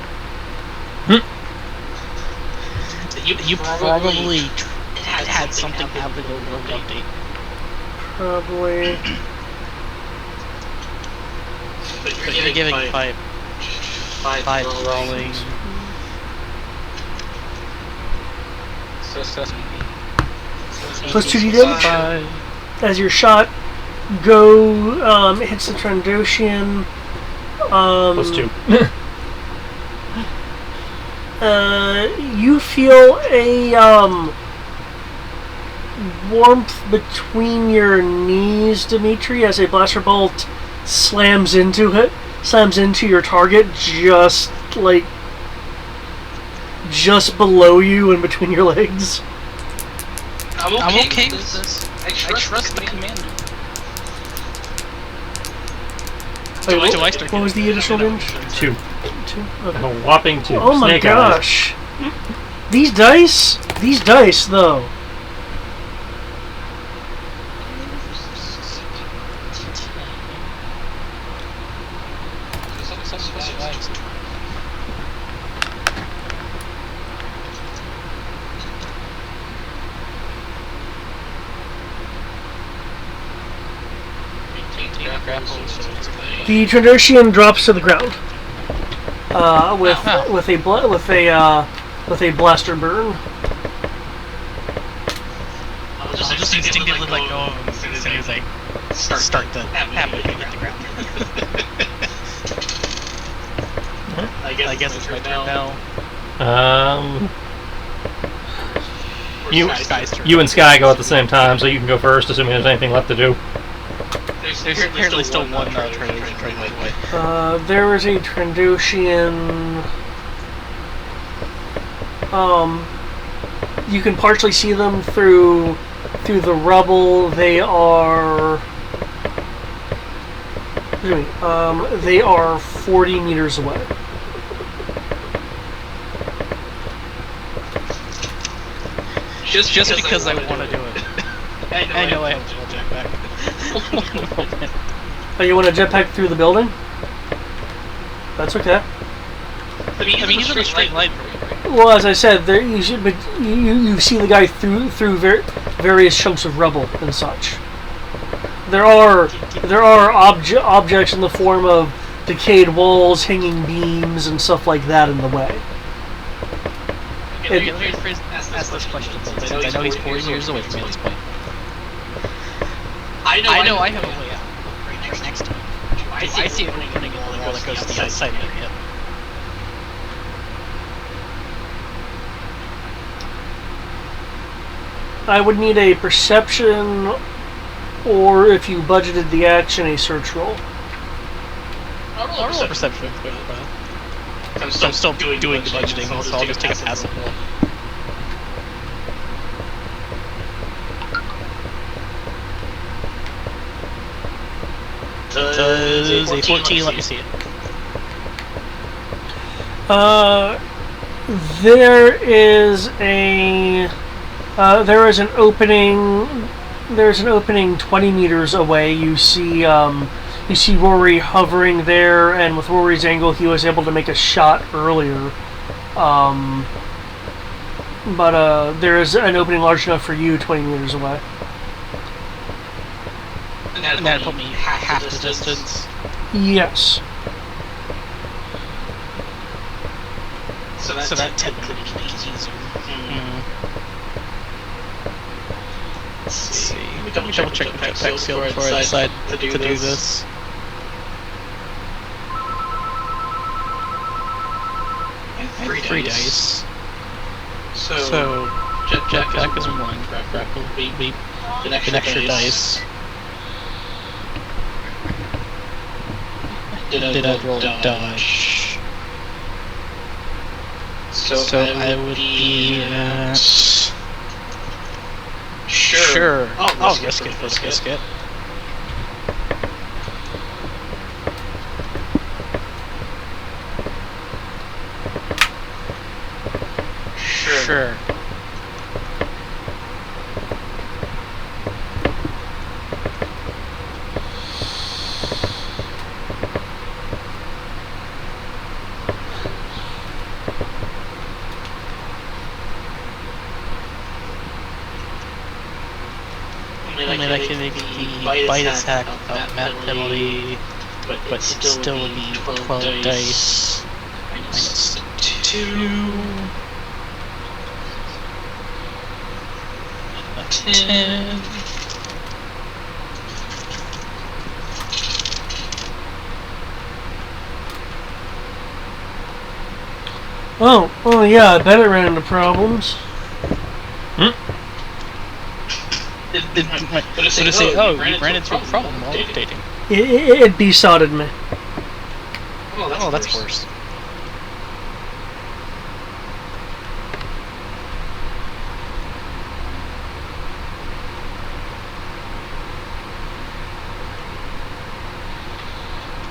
You probably had something happen to the update. Probably... But you're giving 5 rolling. Plus 2d damage. As your shot hits the Trandoshan. Plus 2. You feel a warmth between your knees, Dimitri, as a blaster bolt slams into your target just below you and between your legs. I'm okay with this. I trust the commander. Wait, what was the additional damage? 2. 2? Okay. A whopping 2. Oh my Snake gosh. These dice, though. The Trandoshan drops to the ground with a blaster burn. I'll just instinctively let go of him as soon as I start the happening to hit the ground. I guess it's my turn now. You and Sky go at the same time, so you can go first, assuming there's anything left to do. There's apparently still one Trandoshan away. There is a Trandoshan. You can partially see them through the rubble. They are. They are 40 meters away. Just because I want to do it. I know I have to jetpack. Oh, you want to jetpack through the building? That's okay. I mean, he's in a straight line. Well, as I said, you see the guy through various chunks of rubble and such. There are objects in the form of decayed walls, hanging beams, and stuff like that in the way. Okay, let me ask those questions, since I know he's 40 years away from me at this point. I know I have a way out right next to him. Do I see an opening in the wall that goes to the outside of him? I would need a perception, or if you budgeted the action, a search roll. I'll roll a perception. I'm still doing the budgeting, so I'll just take a passive roll. Does a 14 let me see it? There is an opening. There's an opening 20 meters away. You see Rory hovering there, and with Rory's angle, he was able to make a shot earlier. But there is an opening large enough for you 20 meters away. And that put me half the distance. Yes. So that technically makes it easier. Let's see. Let me double check the jetpack seal before I decide to do this. I have 3 dice. So jetpack is 1. Grapple beep. An extra dice. Did I roll dodge? So I would be at... Sure. Oh, risk it. Sure. I mean, I can make the bite attack without map penalty, but it still would be 12 dice. Minus 2. 10. Oh yeah, I bet it ran into problems. But it say, oh, you ran into a problem while updating. It besotted me. Oh, that's worse.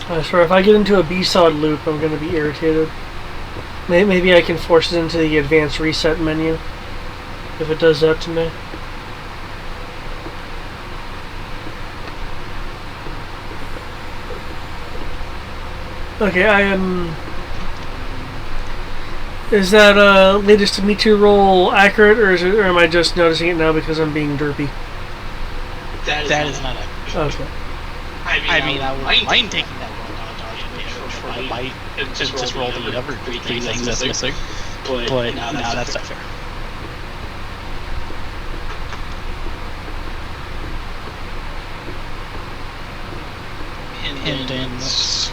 I swear, if I get into a B-sod loop, I'm going to be irritated. Maybe I can force it into the advanced reset menu, if it does that to me. Okay, I am... Is that latest Me Too roll accurate, or am I just noticing it now because I'm being derpy? That is not accurate. Okay. I mean, I wouldn't mind taking that roll on a dodge for the bite, and just roll the other 3 things that's missing. But no, that's not fair. And then that's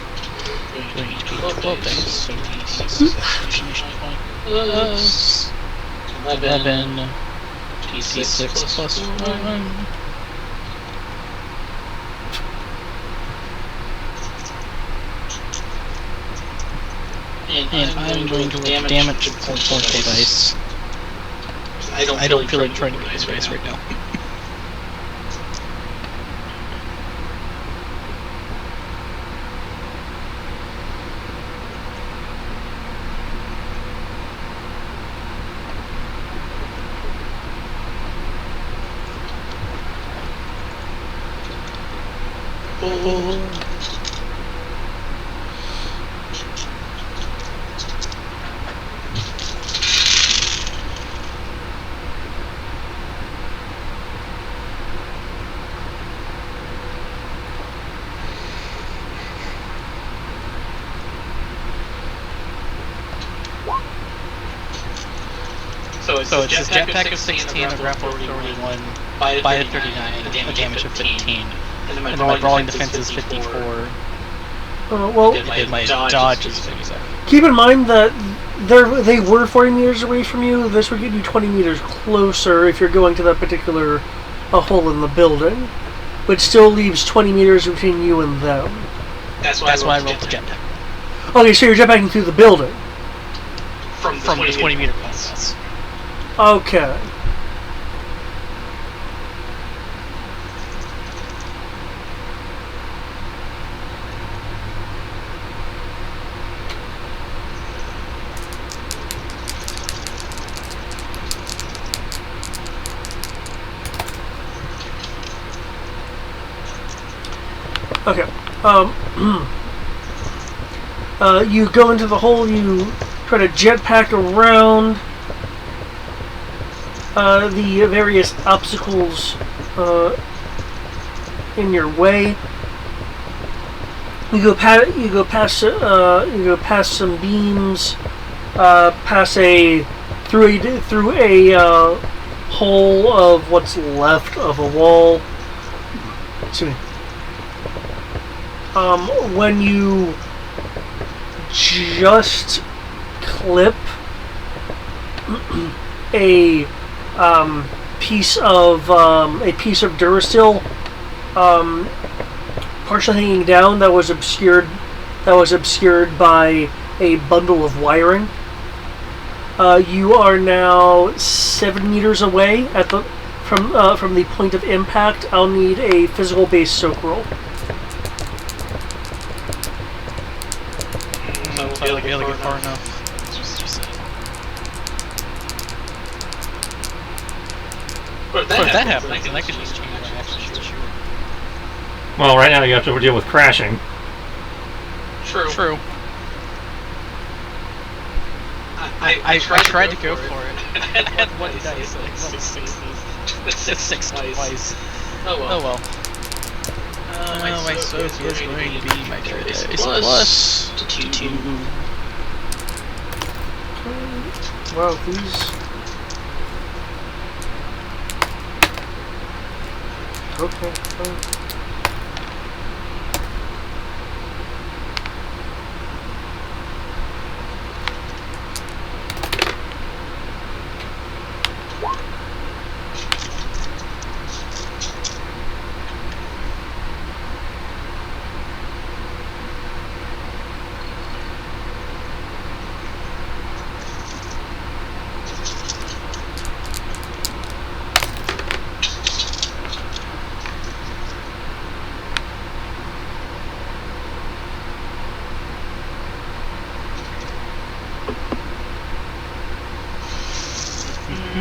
going to be 12 days, so exclamation point plus 11 d6 plus 1. And I'm going to roll damage for 4 dice. I don't feel like trying to get this dice right now. So it's his jetpack of 16, a grapple of 41, bite of 39, a damage of 15. And then my brawling defense is 54. Well, And my dodge is 57. keep in mind that they were 40 meters away from you. This would get you 20 meters closer if you're going to that particular hole in the building, but still leaves 20 meters between you and them. That's why I rolled the jetpack. Okay, so you're jetpacking through the building. From the 20 meter plus. Okay. Okay. You go into the hole, you try to jetpack around the various obstacles in your way. You go past some beams, through a hole of what's left of a wall. Excuse me. When you just clip a piece of Duracell partially hanging down that was obscured by a bundle of wiring. You are now 7 meters away from the point of impact. I'll need a physical base soak roll. I feel like I gotta get far enough. But if that happens, then I can just change my action shoot. Well, right now you have to deal with crashing. True. I tried to go for it. I had one dice. It's 6 twice. Oh well. My soak is going to be my trade dice plus 2. Wow, these. Okay.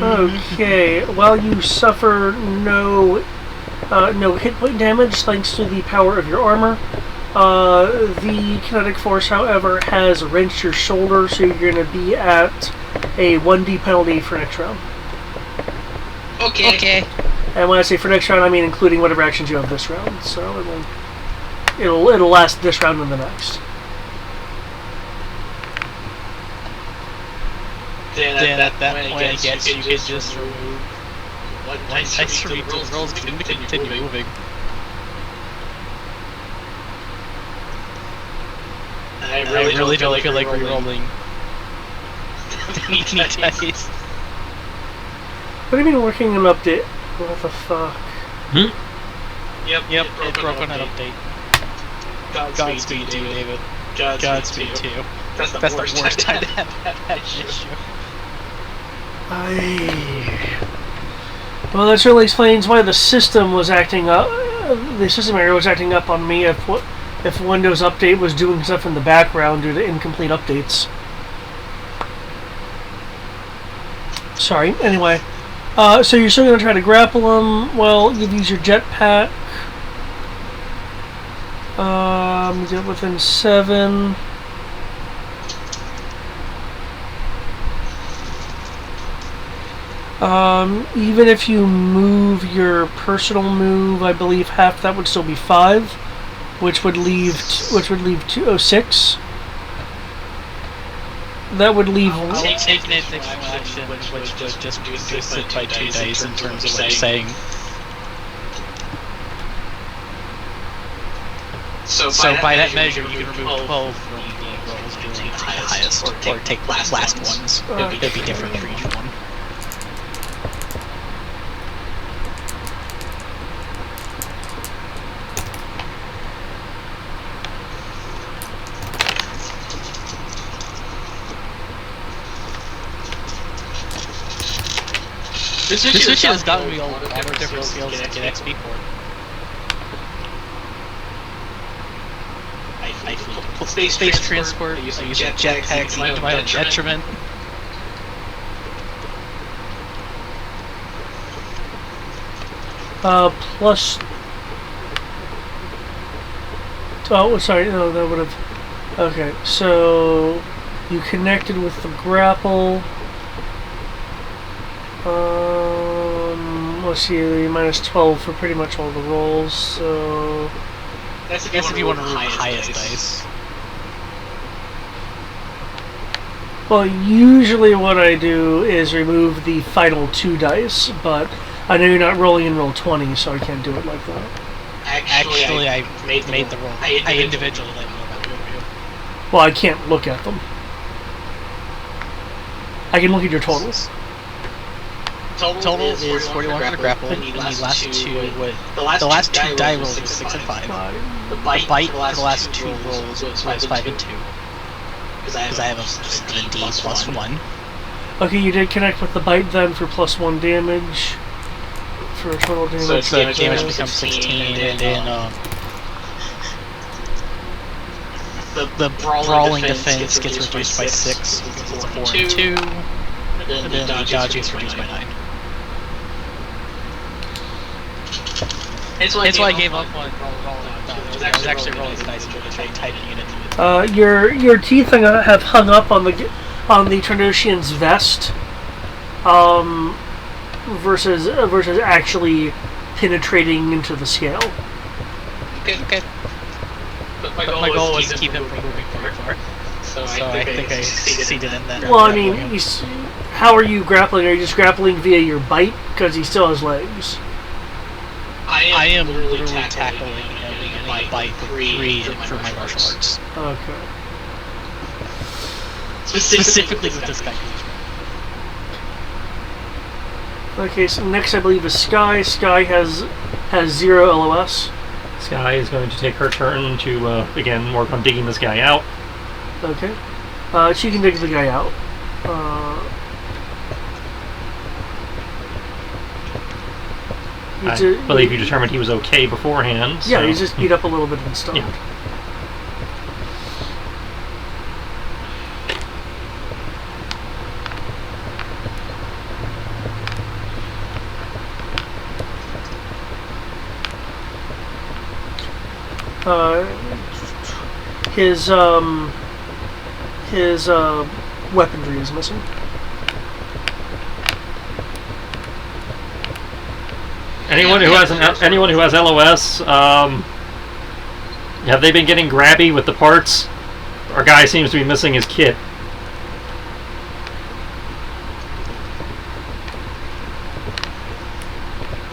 Okay, while you suffer no hit point damage thanks to the power of your armor, the kinetic force, however, has wrenched your shoulder, so you're going to be at a 1d penalty for next round. Okay. And when I say for next round, I mean including whatever actions you have this round. So it'll last this round and the next. Then at that point, I guess you could just remove one dice from each of the rolls to continue moving. I really don't feel like re-rolling any dice. What do you mean working an update? What the fuck? Yep, it broke on an update. Godspeed to you, David. Godspeed to you. That's the worst time to have that issue. Well, that certainly explains why the system was acting up. The system area was acting up on me if Windows Update was doing stuff in the background due to incomplete updates. Sorry. Anyway, so you're still going to try to grapple them. Well, you use your jetpack. Get within 7. Even if you move your personal move, I believe half that would still be 5, which would leave 206. That would leave. Taking additional action, which would just reduce it by 2 dice in terms of what you're saying. So by that measure, you can remove 12 from the rolls being the highest, or take the last ones. It'd be different for each one. This mission has gotten me a lot of different skills to get XP for. Space transport, I use jetpacks even to my own detriment. Plus. Oh, sorry, no, that would have. Okay, so you connected with the grapple. Let's see, minus 12 for pretty much all the rolls, so... That's if you want to roll the highest dice. Well, usually what I do is remove the final 2 dice, but I know you're not rolling in roll 20, so I can't do it like that. Actually, I made the roll. I individually let you know about you. Well, I can't look at them. I can look at your totals. Total is 41 for the grapple, and the last 2 die rolls were 6 and 5. The bite for the last 2 rolls was 5 and 2. Because I have a 7D plus 1. Okay, you did connect with the bite then for plus 1 damage. For a total damage. So damage becomes 16, and then the brawling defense gets reduced by 6 because it's 4 and 2. And then the dodging is reduced by 9. That's why I gave up on rolling dodge. I was actually rolling the dice and typing it into it. Your teeth have hung up on the Trandoshan's vest, versus actually penetrating into the scale. Okay. But my goal was to keep him from moving very far. So I think I succeeded in that. Well, I mean, how are you grappling? Are you just grappling via your bite? Because he still has legs. I am literally tackling and my bite for 3 for my martial arts. Okay. Specifically with this guy. Okay, so next I believe is Sky. Sky has 0 LOS. Sky is going to take her turn to, again, work on digging this guy out. Okay. She can dig the guy out. I believe you determined he was okay beforehand. So. Yeah, he's just beat up a little bit and stunned. Yeah. His weaponry is missing. Anyone who has LOS, have they been getting grabby with the parts? Our guy seems to be missing his kit.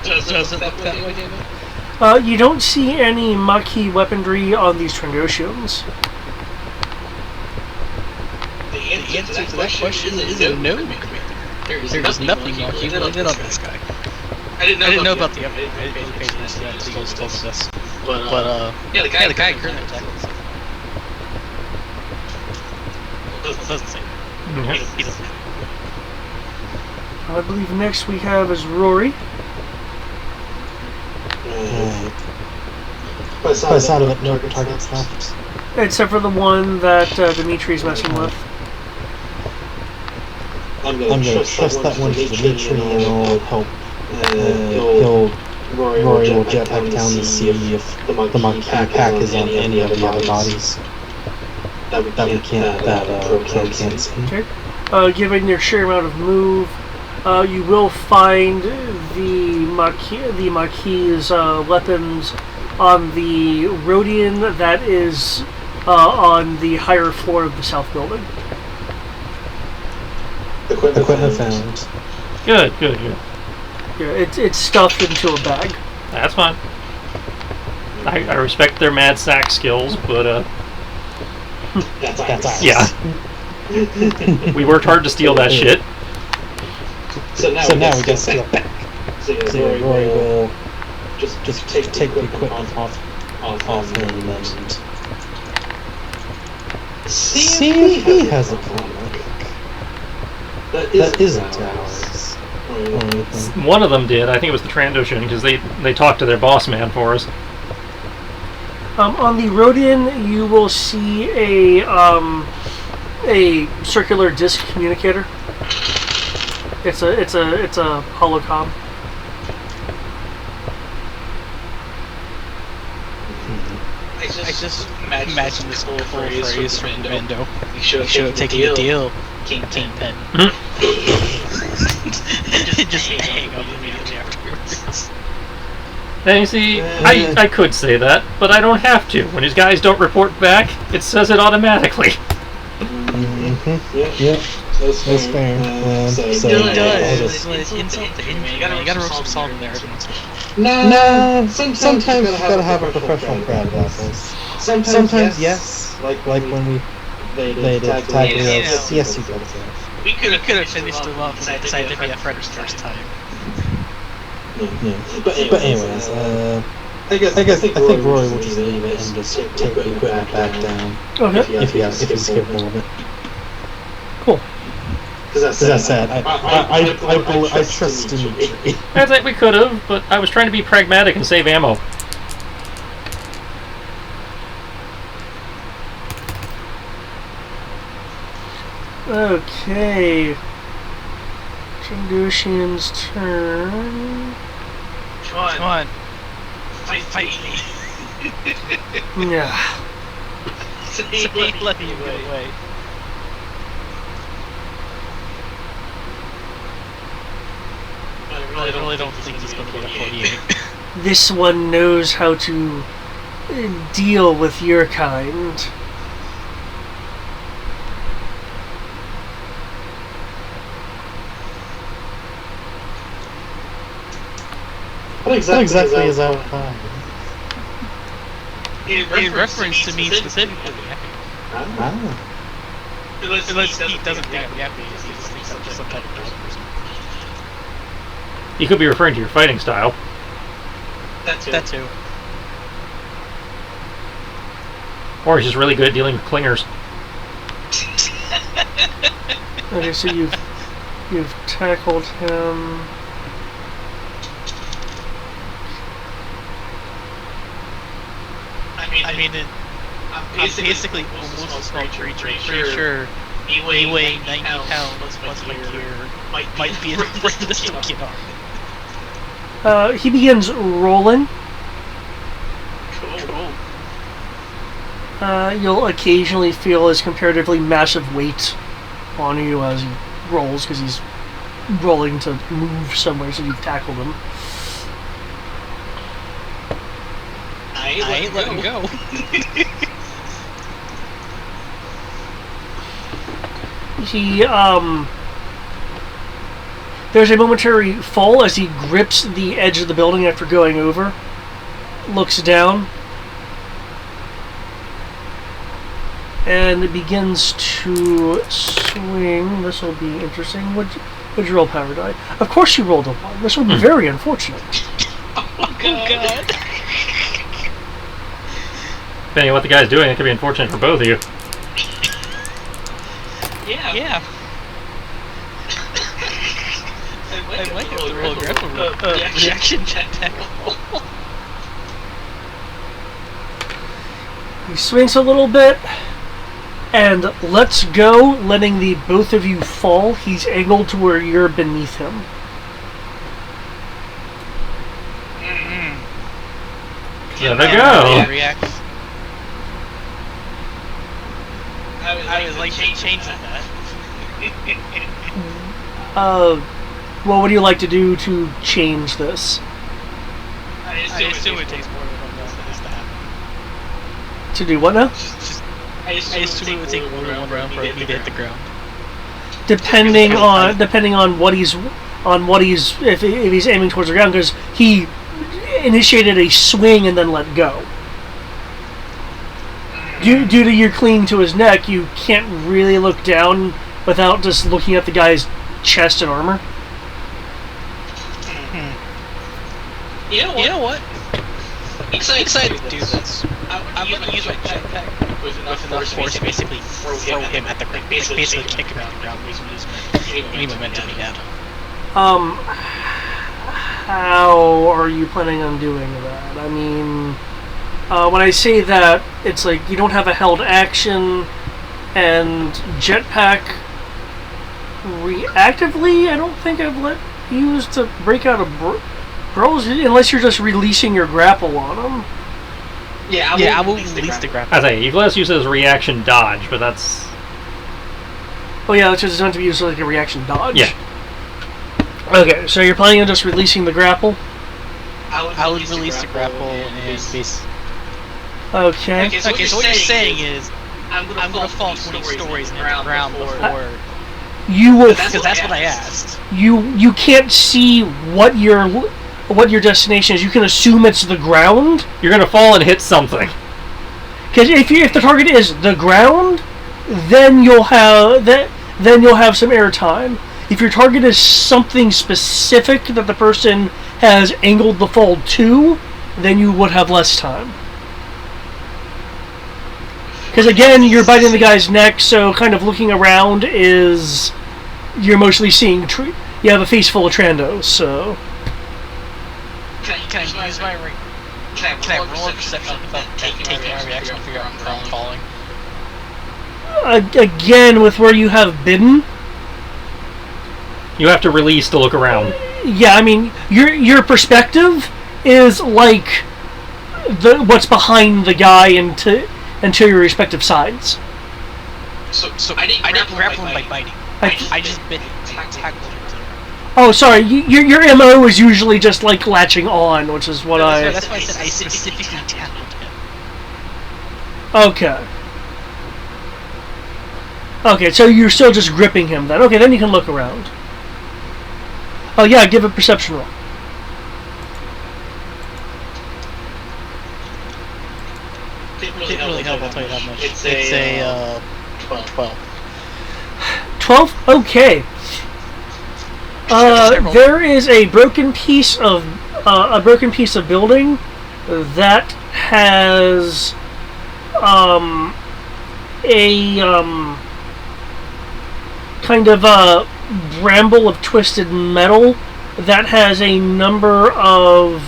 Does it look that way, David? You don't see any Maquis weaponry on these Trandoshians. The answer to that question is a no. There's nothing Maquis related on this guy. I didn't know about the update pages that you guys told me this. But yeah, the guy currently attacks. Doesn't say. He doesn't. I believe next we have is Rory. By the sound of it, no targets left. Except for the one that Dimitri's messing with. I'm gonna trust that one to Dimitri and I'll help. Rory will jetpack down to see if the monkey pack is on any of the other bodies that Pro can't see. Okay. Given your sheer amount of move, you will find the Maquis' weapons on the Rhodian that is on the higher floor of the south building. Equipment found. Good. Yeah, it's stuffed into a bag. That's fine. I respect their mad sack skills, but That's ours. yeah. We worked hard to steal that shit. So now we gotta steal it back. So Rory will just take the equipment off him and see if he has a comic that isn't ours. Or anything. One of them did. I think it was the Trandoshan, because they talked to their boss man for us. On the Rodian, you will see a circular disc communicator. It's a holocom. I just imagine this whole phrase from Mendo. You should have taken the deal, Kingpin. And just hang up immediately afterwards. And you see, I could say that, but I don't have to. When his guys don't report back, it says it automatically. Yeah, that's fair. It does. It's insult to injury. You gotta rub some salt in there every once in a while. Nah, sometimes you gotta have a professional crowd about this. Sometimes yes, like when they did tag wheels. Yes, you gotta say. We could have finished them up and decided to be a friend first time. Yeah. But anyways, I think Rory will just leave it and just take the equipment back down. Okay. If he's capable of it. Cool. Because I said, I trust in you. I think we could have, but I was trying to be pragmatic and save ammo. Okay. Trandoshan's turn. Come on. Fight me. Yeah. Let me get away. I really don't think he's going to get a 48. This one knows how to deal with your kind. What exactly is outside? In reference to me specifically. Ah. Unless he doesn't think I'm happy, he just thinks I'm just some type of person. You could be referring to your fighting style. That too. Or he's just really good at dealing with clingers. Okay, so you've tackled him. I mean, I'm basically almost a small creature. Pretty sure me weighing 90 pounds plus my gear might be enough for this to get on. He begins rolling. Cool. You'll occasionally feel his comparatively massive weight on you as he rolls, because he's rolling to move somewhere, so you've tackled him. I ain't letting go. He, there's a momentary fall as he grips the edge of the building after going over, looks down, and it begins to swing. This will be interesting. Would you roll power die? Of course you rolled a 1. This will be very unfortunate. Oh god. Depending on what the guy's doing, it could be unfortunate for both of you. Yeah. I might have to roll a grapple reaction check. He swings a little bit and lets go, letting the both of you fall. He's angled to where you're beneath him. There they go. Reacts. I was like changing that. What would you like to do to change this? I assume it takes more than 1 round for this to happen. To do what now? I assume it would take more than 1 round for me to hit the ground. depending on what he's if he's aiming towards the ground, because he initiated a swing and then let go. Due to your clinging to his neck, you can't really look down without just looking at the guy's chest and armor. You know what? I'm excited to do this. I'm going to use my jetpack with enough force to basically throw him at the ground. Basically kick him out of the ground, losing any momentum he had. How are you planning on doing that? I mean, when I say that, it's like you don't have a held action, and jetpack reactively, I don't think I've let you use to break out of brawls, unless you're just releasing your grapple on them. Yeah, I will release the grapple. I say, you've let us use it as a reaction dodge, but that's... Oh yeah, that's just meant to be used like a reaction dodge? Yeah. Okay, so you're planning on just releasing the grapple? I would release the grapple and base. Okay. Okay, so what you're saying is, I'm gonna fall 20 stories in the ground before... You will... Because that's what I asked. You can't see what your destination is. You can assume it's the ground. You're gonna fall and hit something. Because if the target is the ground, then you'll have some air time. If your target is something specific that the person has angled the fall to, then you would have less time. Because again, you're biting the guy's neck, so kind of looking around is... You're mostly seeing... You have a face full of Trandos, so... Can I use my ring? Can I roll a perception without taking my reaction to figure out where I'm falling? Again, with where you have bidden... You have to release to look around. Yeah, I mean, your perspective is like what's behind the guy until your respective sides. So I didn't grapple him by biting. I just bit tackled him. Oh, sorry. Your MO is usually just like latching on, which is what That's why I said I specifically tackled him. Okay. Okay, so you're still just gripping him then. Okay, then you can look around. Oh yeah, give a perception roll. Didn't really help, I'll tell you that much. It's a 12. 12? Okay. There is a broken piece of building that has kind of a bramble of twisted metal that has a number of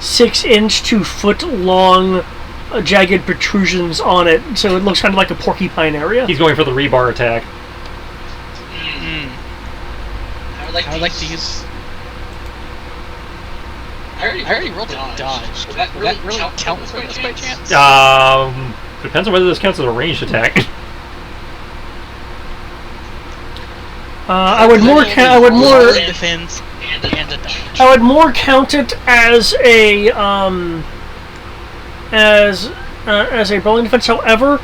6-inch to foot-long jagged protrusions on it, so it looks kind of like a porcupine area. He's going for the rebar attack. I would like to use... I already rolled a dodge. Would that really count for this by chance? Depends on whether this counts as a ranged attack. I would more defense and a dodge. I would more count it as a brawling defense. However,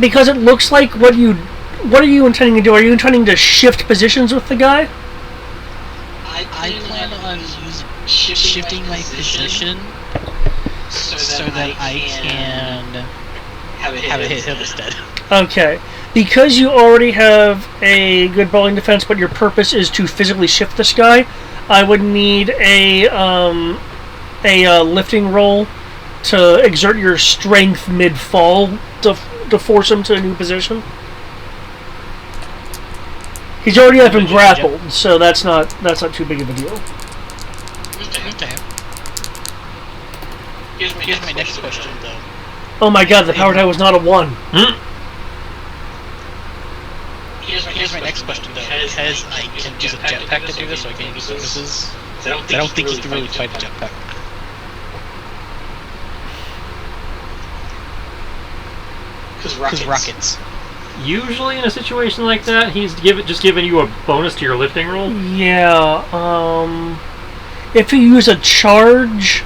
because it looks like what are you intending to do? Are you intending to shift positions with the guy? I plan on shifting my position so that I can have it hit him instead. Okay. Because you already have a good brawling defense, but your purpose is to physically shift this guy, I would need a lifting roll to exert your strength mid-fall to force him to a new position. He's already have him grappled, so that's not too big of a deal. Okay. Here's my next question, though. Oh my god, the power die was not a 1. Here's my next question, though. Because I can use a jetpack to do this, so I can use bonuses. I don't think you can really fight a jetpack. Because rockets. Usually in a situation like that, he's just giving you a bonus to your lifting roll. Yeah, if you use a charge,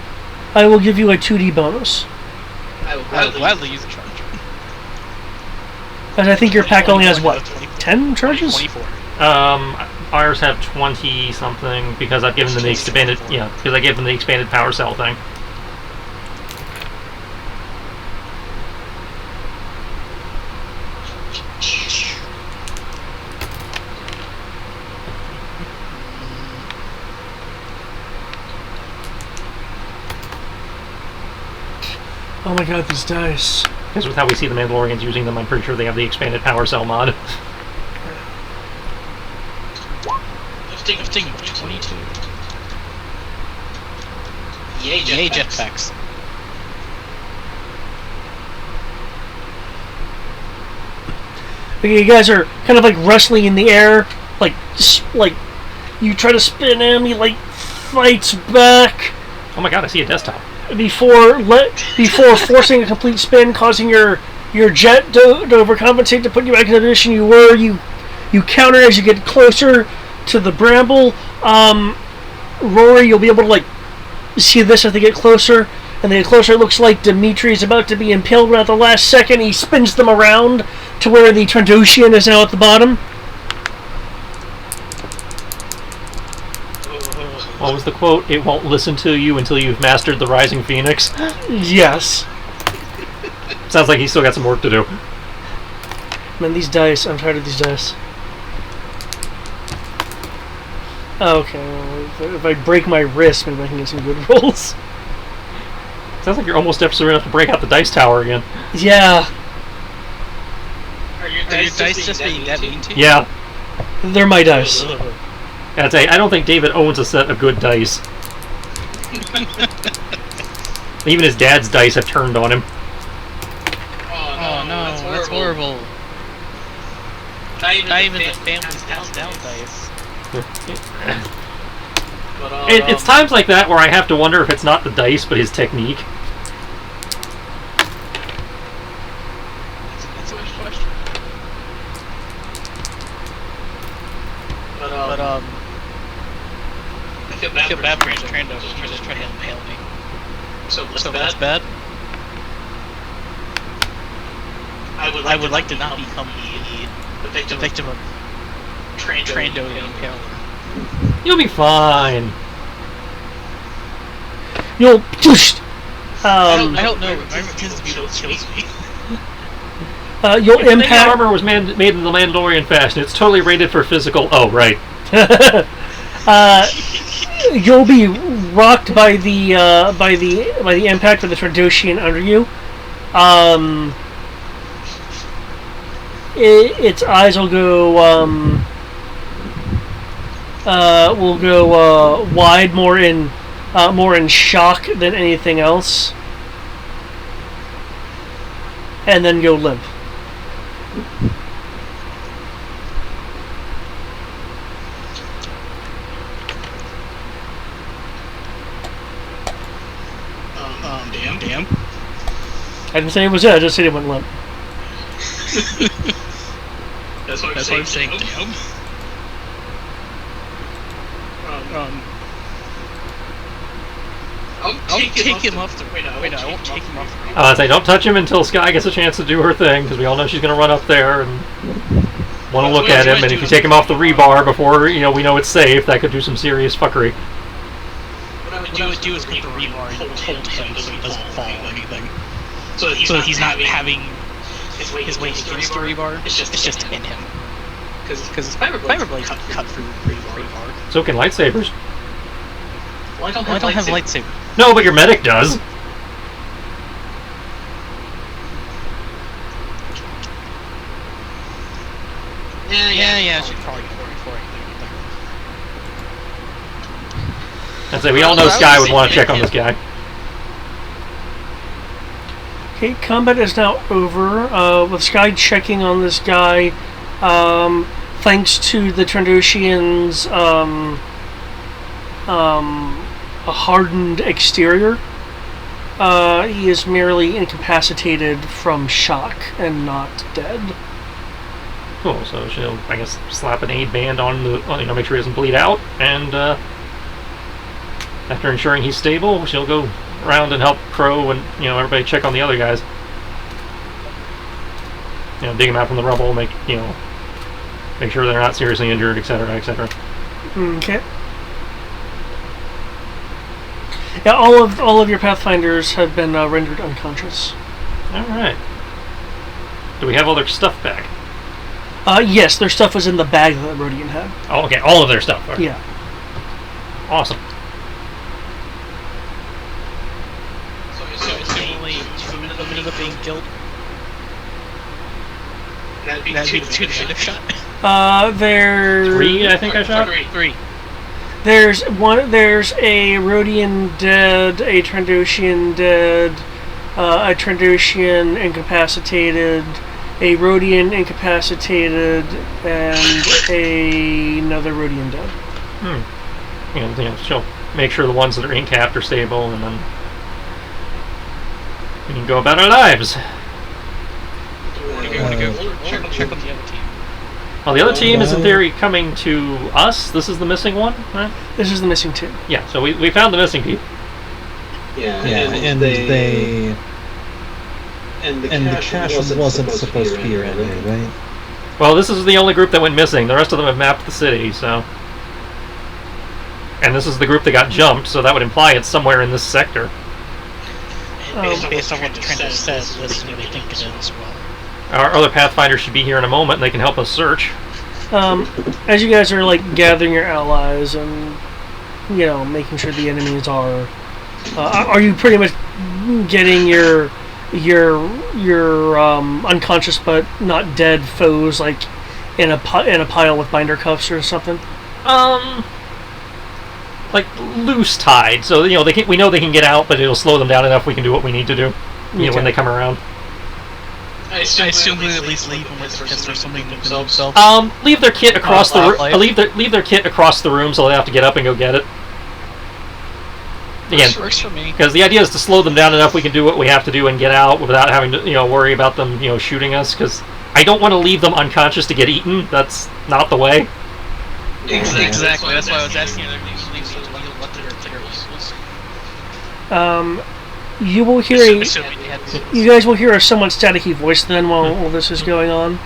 I will give you a 2D bonus. I will gladly use a charge. And I think your pack only has, what, 10 charges? 24. Ours have 20 something because I've given them the expanded, because I gave them the expanded power cell thing. Oh my god, these dice. Because with how we see the Mandalorians using them, I'm pretty sure they have the expanded power cell mod. 15, 22. Yay, jetpacks. Okay, you guys are kind of like wrestling in the air, like you try to spin him, he like fights back Oh my god, I see a desktop. before forcing a complete spin, causing your jet to overcompensate to put you back in the position you were. You counter as you get closer to the bramble. Rory, you'll be able to like see this as they get closer. And they get closer, it looks like Dimitri is about to be impaled, but at the last second he spins them around to where the Trandoshan is now at the bottom. What was the quote? It won't listen to you until you've mastered the Rising Phoenix. Yes. Sounds like he's still got some work to do. Man, these dice, I'm tired of these dice. Okay, well, if I break my wrist, maybe I can get some good rolls. Sounds like you're almost episode enough to break out the dice tower again. Yeah. Are your dice just being that mean to you? Yeah. They're my dice. I'd say, I don't think David owns a set of good dice. Even his dad's dice have turned on him. Oh no, that's horrible. Not even the family's passed down dice. It's times like that where I have to wonder if it's not the dice, but his technique. That's a good question. But I feel bad for him trying to impale me. So that's bad. I would like to not become the victim of Trando impaler. You'll be fine. You'll push. I don't know. Environment tends to be what kills me. You'll The impact. armor was made in the Mandalorian fashion. It's totally rated for physical. Oh, right. You'll be rocked by the impact of the Trandoshan under you. Its eyes will go wide, more in shock than anything else, and then go limp. Damn. I didn't say it was it. I just said it went limp. That's what I'm saying. Damn. I'll take him off the. Wait, no, I won't take him off the. I'd say don't touch him until Sky gets a chance to do her thing, because we all know she's going to run up there and want to look at him. And if you take him off the rebar before we know it's safe, that could do some serious fuckery. What I would do is put the rebar and hold him so he doesn't fall or anything. So he's not having his weight against the rebar. It's just to hit him. Because fiber blades cut through the rebar. So can lightsabers. Well, I don't have a lightsaber. No, but your medic does. Yeah, I should probably go before I do anything. I'd say we all know Sky would want to check on this guy. Okay, combat is now over. With Sky checking on this guy, thanks to the Trandoshan's a hardened exterior, he is merely incapacitated from shock and not dead. Cool. So she'll, I guess, slap an aid band on make sure he doesn't bleed out, and after ensuring he's stable, she'll go around and help Crow and everybody check on the other guys. dig them out from the rubble, make sure they're not seriously injured, etc., etc. Okay. Yeah, all of your Pathfinders have been rendered unconscious. All right. Do we have all their stuff back? Yes, their stuff was in the bag that Rodian had. Oh, okay. All of their stuff. Okay. Yeah. Awesome. So assumingly 2 minutes of being killed. That'd be two that have shot. There's 3, I think I shot. 3. There's a Rodian dead, a Trandoshian dead, a Trandoshian incapacitated, a Rodian incapacitated, and another Rodian dead. She'll make sure the ones that are incapped are stable, and then we can go about our lives. You want to go check on the other team? Well, the other team is in theory coming to us. This is the missing one, right? This is the missing two. Yeah, so we found the missing people. Yeah, and the cache wasn't supposed to be here anyway, right? Well, this is the only group that went missing. The rest of them have mapped the city, so... And this is the group that got jumped, so that would imply it's somewhere in this sector. Based on what the trend says, this is what they think it is as well. Our other Pathfinders should be here in a moment, and they can help us search. As you guys are gathering your allies and making sure the enemies are you pretty much getting your unconscious but not dead foes in a pile with binder cuffs or something? Loose tied, so we know they can get out, but it'll slow them down enough. We can do what we need to do, when they come around. I assume we at least leave them with their kits or something themselves. Leave their kit across the room. Leave their kit across the room, so they have to get up and go get it. Again, works for me. Because the idea is to slow them down enough we can do what we have to do and get out without having to worry about them shooting us. Because I don't want to leave them unconscious to get eaten. That's not the way. Exactly. That's why I was asking them to leave so what their was. You will hear you guys will hear a somewhat staticky voice then while this is going on.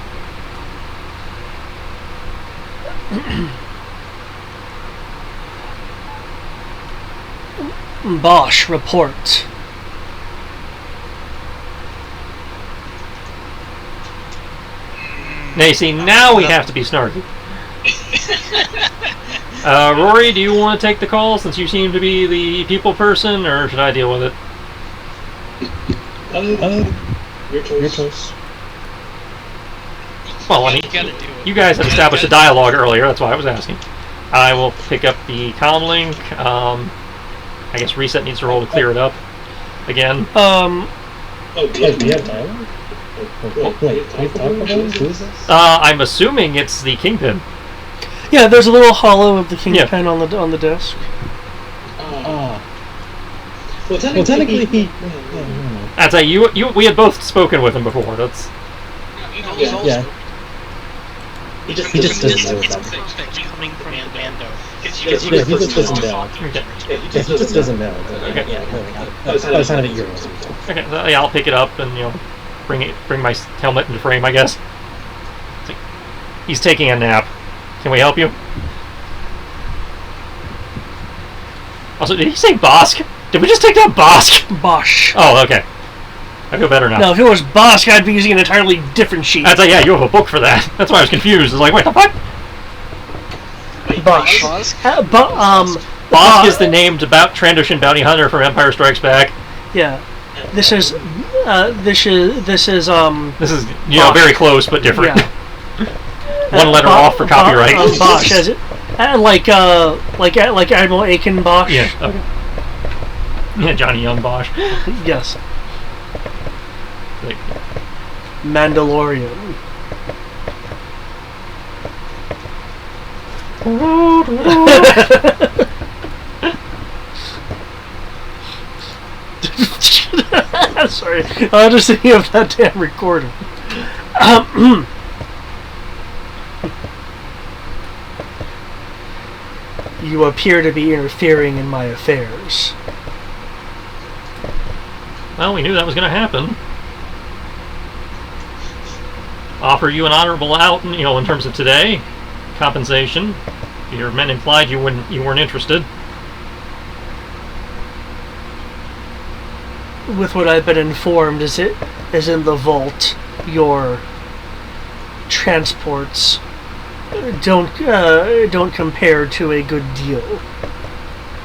Bosch, report. Now, you see, now we have to be snarky. Rory, do you want to take the call since you seem to be the people person, or should I deal with it? Your choice. Well, you guys had established a dialogue earlier, that's why I was asking. I will pick up the comm link. I guess Reset needs to roll to clear it up again. Do you have dialogue? Wait, can we talk about it? Who is this? I'm assuming it's the Kingpin. Yeah, there's a little hollow of the Kingpin on the desk. Well, technically he... I'd say we had both spoken with him before. That's... Yeah. He just doesn't know about it. Coming from the bando. He just doesn't know. Okay. Yeah, he just doesn't know. Okay. Yeah, by the sound of it, you're Okay, so, yeah, I'll pick it up and bring my helmet into frame, I guess. He's taking a nap. Can we help you? Also, did he say Bosk? Did we just take down Bosk? Bosch. Oh, okay. I feel better now. No, if it was Bosk, I'd be using an entirely different sheet. I'd say, yeah, you have a book for that. That's why I was confused. I was like, wait, the fuck? Bosch. Bosk is the named Trandoshan bounty hunter from Empire Strikes Back. Yeah. This is very close but different. Yeah. One letter off for copyright. Bosch, as it, like Admiral Aiken Bosch. Yeah. Okay. Yeah, Johnny Young Bosch. Yes. Mandalorian. Sorry, I was just thinking of that damn recording. You appear to be interfering in my affairs. Well, we knew that was going to happen. offer you an honorable out, in terms of today, compensation. Your men implied you weren't interested. With what I've been informed, is in the vault, your transports don't compare to a good deal.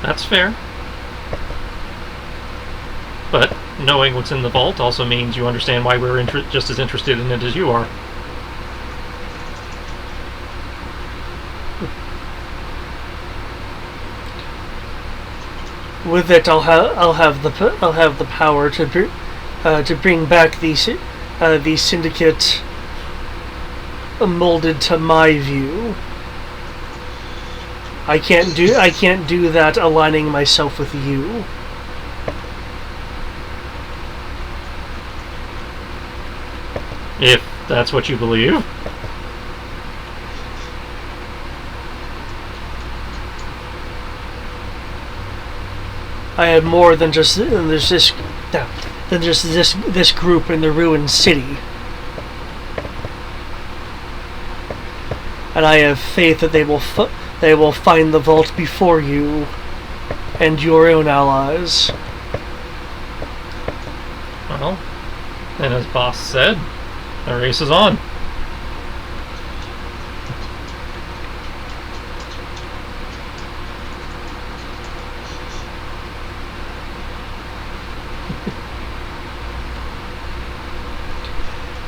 That's fair. But knowing what's in the vault also means you understand why we're just as interested in it as you are. With it, I'll have the power to bring back the syndicate molded to my view. I can't do that aligning myself with you. If that's what you believe. I have more than just this group in the ruined city, and I have faith that they will find the vault before you and your own allies. Well, and as boss said, the race is on.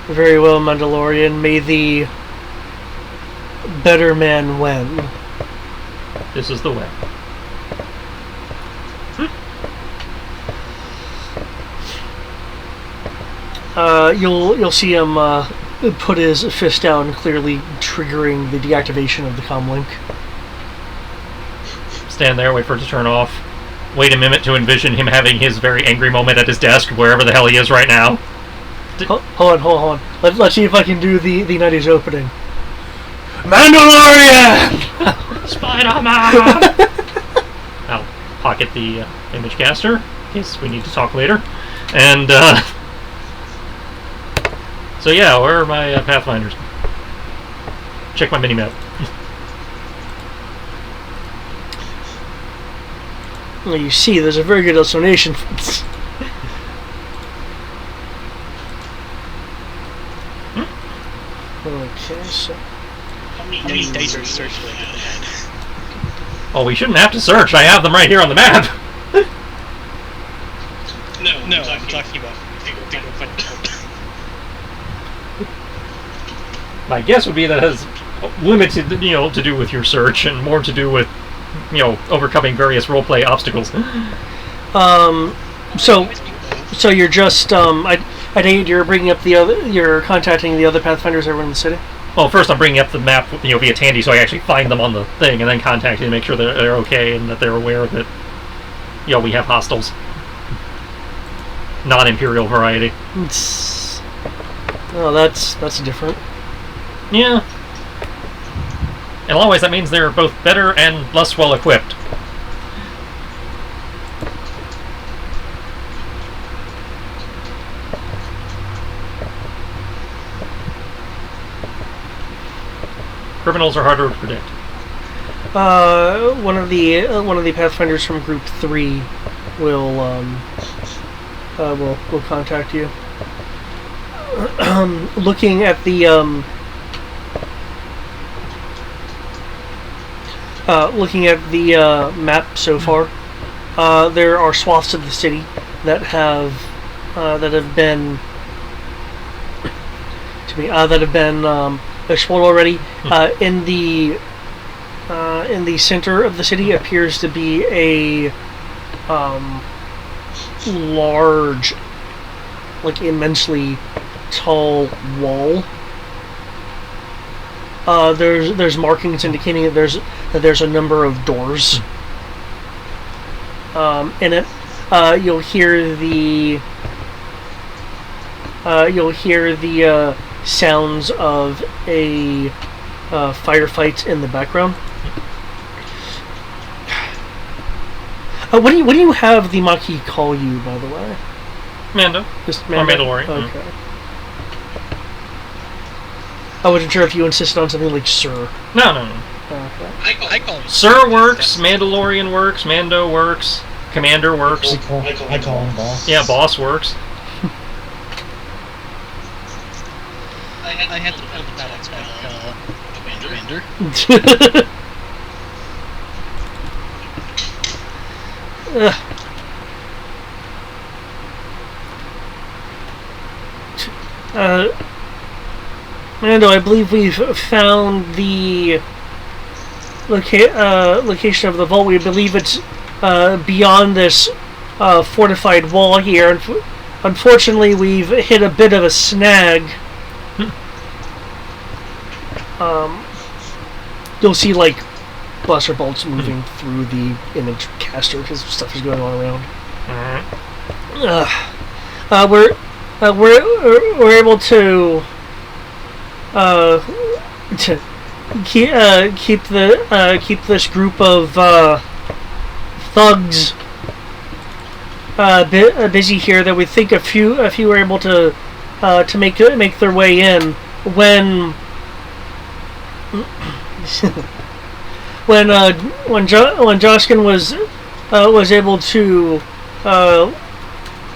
Very well, Mandalorian. May the better man win. This is the way. You'll see him put his fist down, clearly triggering the deactivation of the comlink. Stand there, wait for it to turn off. Wait a minute to envision him having his very angry moment at his desk, wherever the hell he is right now. Hold on. Let's see if I can do the 90s opening. Mandalorian! Spider-Man! I'll pocket the image caster, in case we need to talk later. And, so yeah, where are my Pathfinders? Check my mini-map. Well, you see, there's a very good explanation. Okay, so... How many dice are circulating in the head? Oh, we shouldn't have to search. I have them right here on the map. No, I'm talking about bigger find. My guess would be that has limited, to do with your search and more to do with, overcoming various roleplay obstacles. So you're just I think you're bringing up you're contacting the other Pathfinders that were in the city. Well, first I'm bringing up the map, via Tandy, so I actually find them on the thing, and then contacting to make sure that they're okay and that they're aware that, we have hostiles. Non-Imperial variety. That's different. Yeah. In a lot of ways, that means they're both better and less well equipped. Criminals are harder to predict. One of the Pathfinders from Group 3 will contact you. Looking at the map so far, there are swaths of the city that have been explored already. In the center of the city appears to be a large, immensely tall wall. There's markings indicating that there's a number of doors in it. You'll hear the sounds of a firefight in the background. What do you have the Maquis call you, by the way? Mando. Just Or Mandalorian. Okay. I wasn't sure if you insisted on something like Sir. No. Okay. I call him Sir works, Mandalorian works, Mando works, Commander works. I call him boss. Yeah, boss works. I had to pull the balance back. Commander. Mando, I believe we've found the location of the vault. We believe it's beyond this fortified wall here. Unfortunately, we've hit a bit of a snag. You'll see, like, blaster bolts moving through the image caster because stuff is going on around. We're able to keep this group of thugs busy here. That we think a few are able to make their way in when Joskin was able to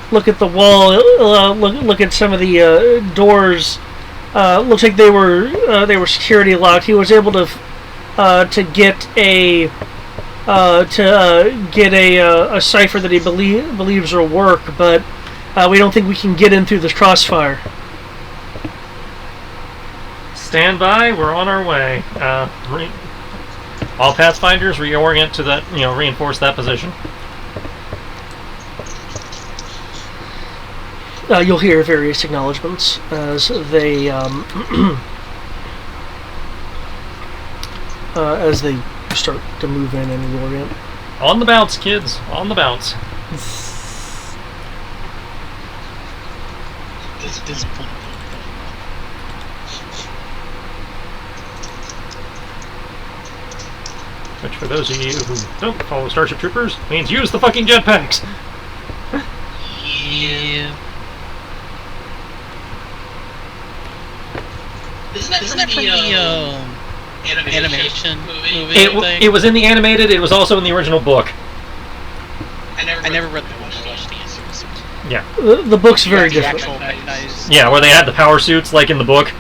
look at the wall, look at some of the doors. Looks like they were security locked. He was able to get a cipher that he believes will work, but we don't think we can get in through this crossfire. Stand by. We're on our way. All Pathfinders reorient to that. Reinforce that position. You'll hear various acknowledgments as they start to move in and reorient. On the bounce, kids. On the bounce. Which, for those of you who don't follow Starship Troopers, means use the fucking jetpacks. Yeah. Isn't that from the animation movie? It was in the animated. It was also in the original book. I never read the book. I watched the series. Yeah. The book's very different. Actual mechanized. Yeah, where they had the power suits like in the book,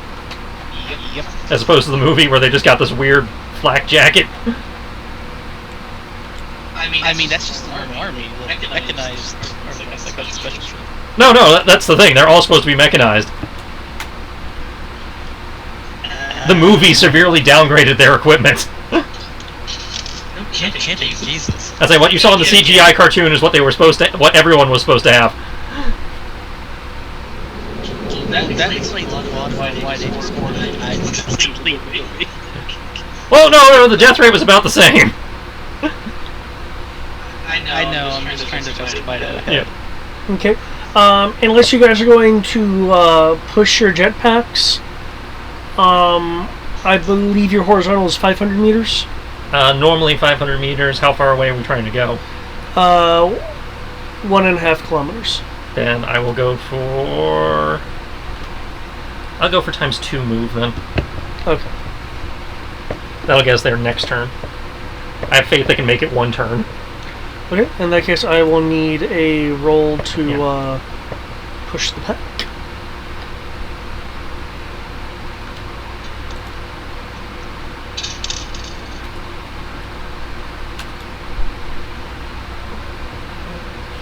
Yep. as opposed to the movie where they just got this weird flak jacket. I mean, that's just an army. The mechanized army. Like a special troop. No, that's the thing. They're all supposed to be mechanized. The movie severely downgraded their equipment. No kidding, Jesus. I say what you saw in the CGI cartoon is what they were supposed to, what everyone was supposed to have. That explains a lot of why they just ordered it completely. Well, no, the death rate was about the same. I know. I'm just trying to justify that. Yeah. Okay. Unless you guys are going to push your jetpacks, I believe your horizontal is 500 meters. Normally 500 meters. How far away are we trying to go? 1.5 kilometers. Then I will go for... I'll go for ×2 move then. Okay. That'll get us there next turn. I have faith they can make it one turn. Okay, in that case, I will need a roll to push the pack.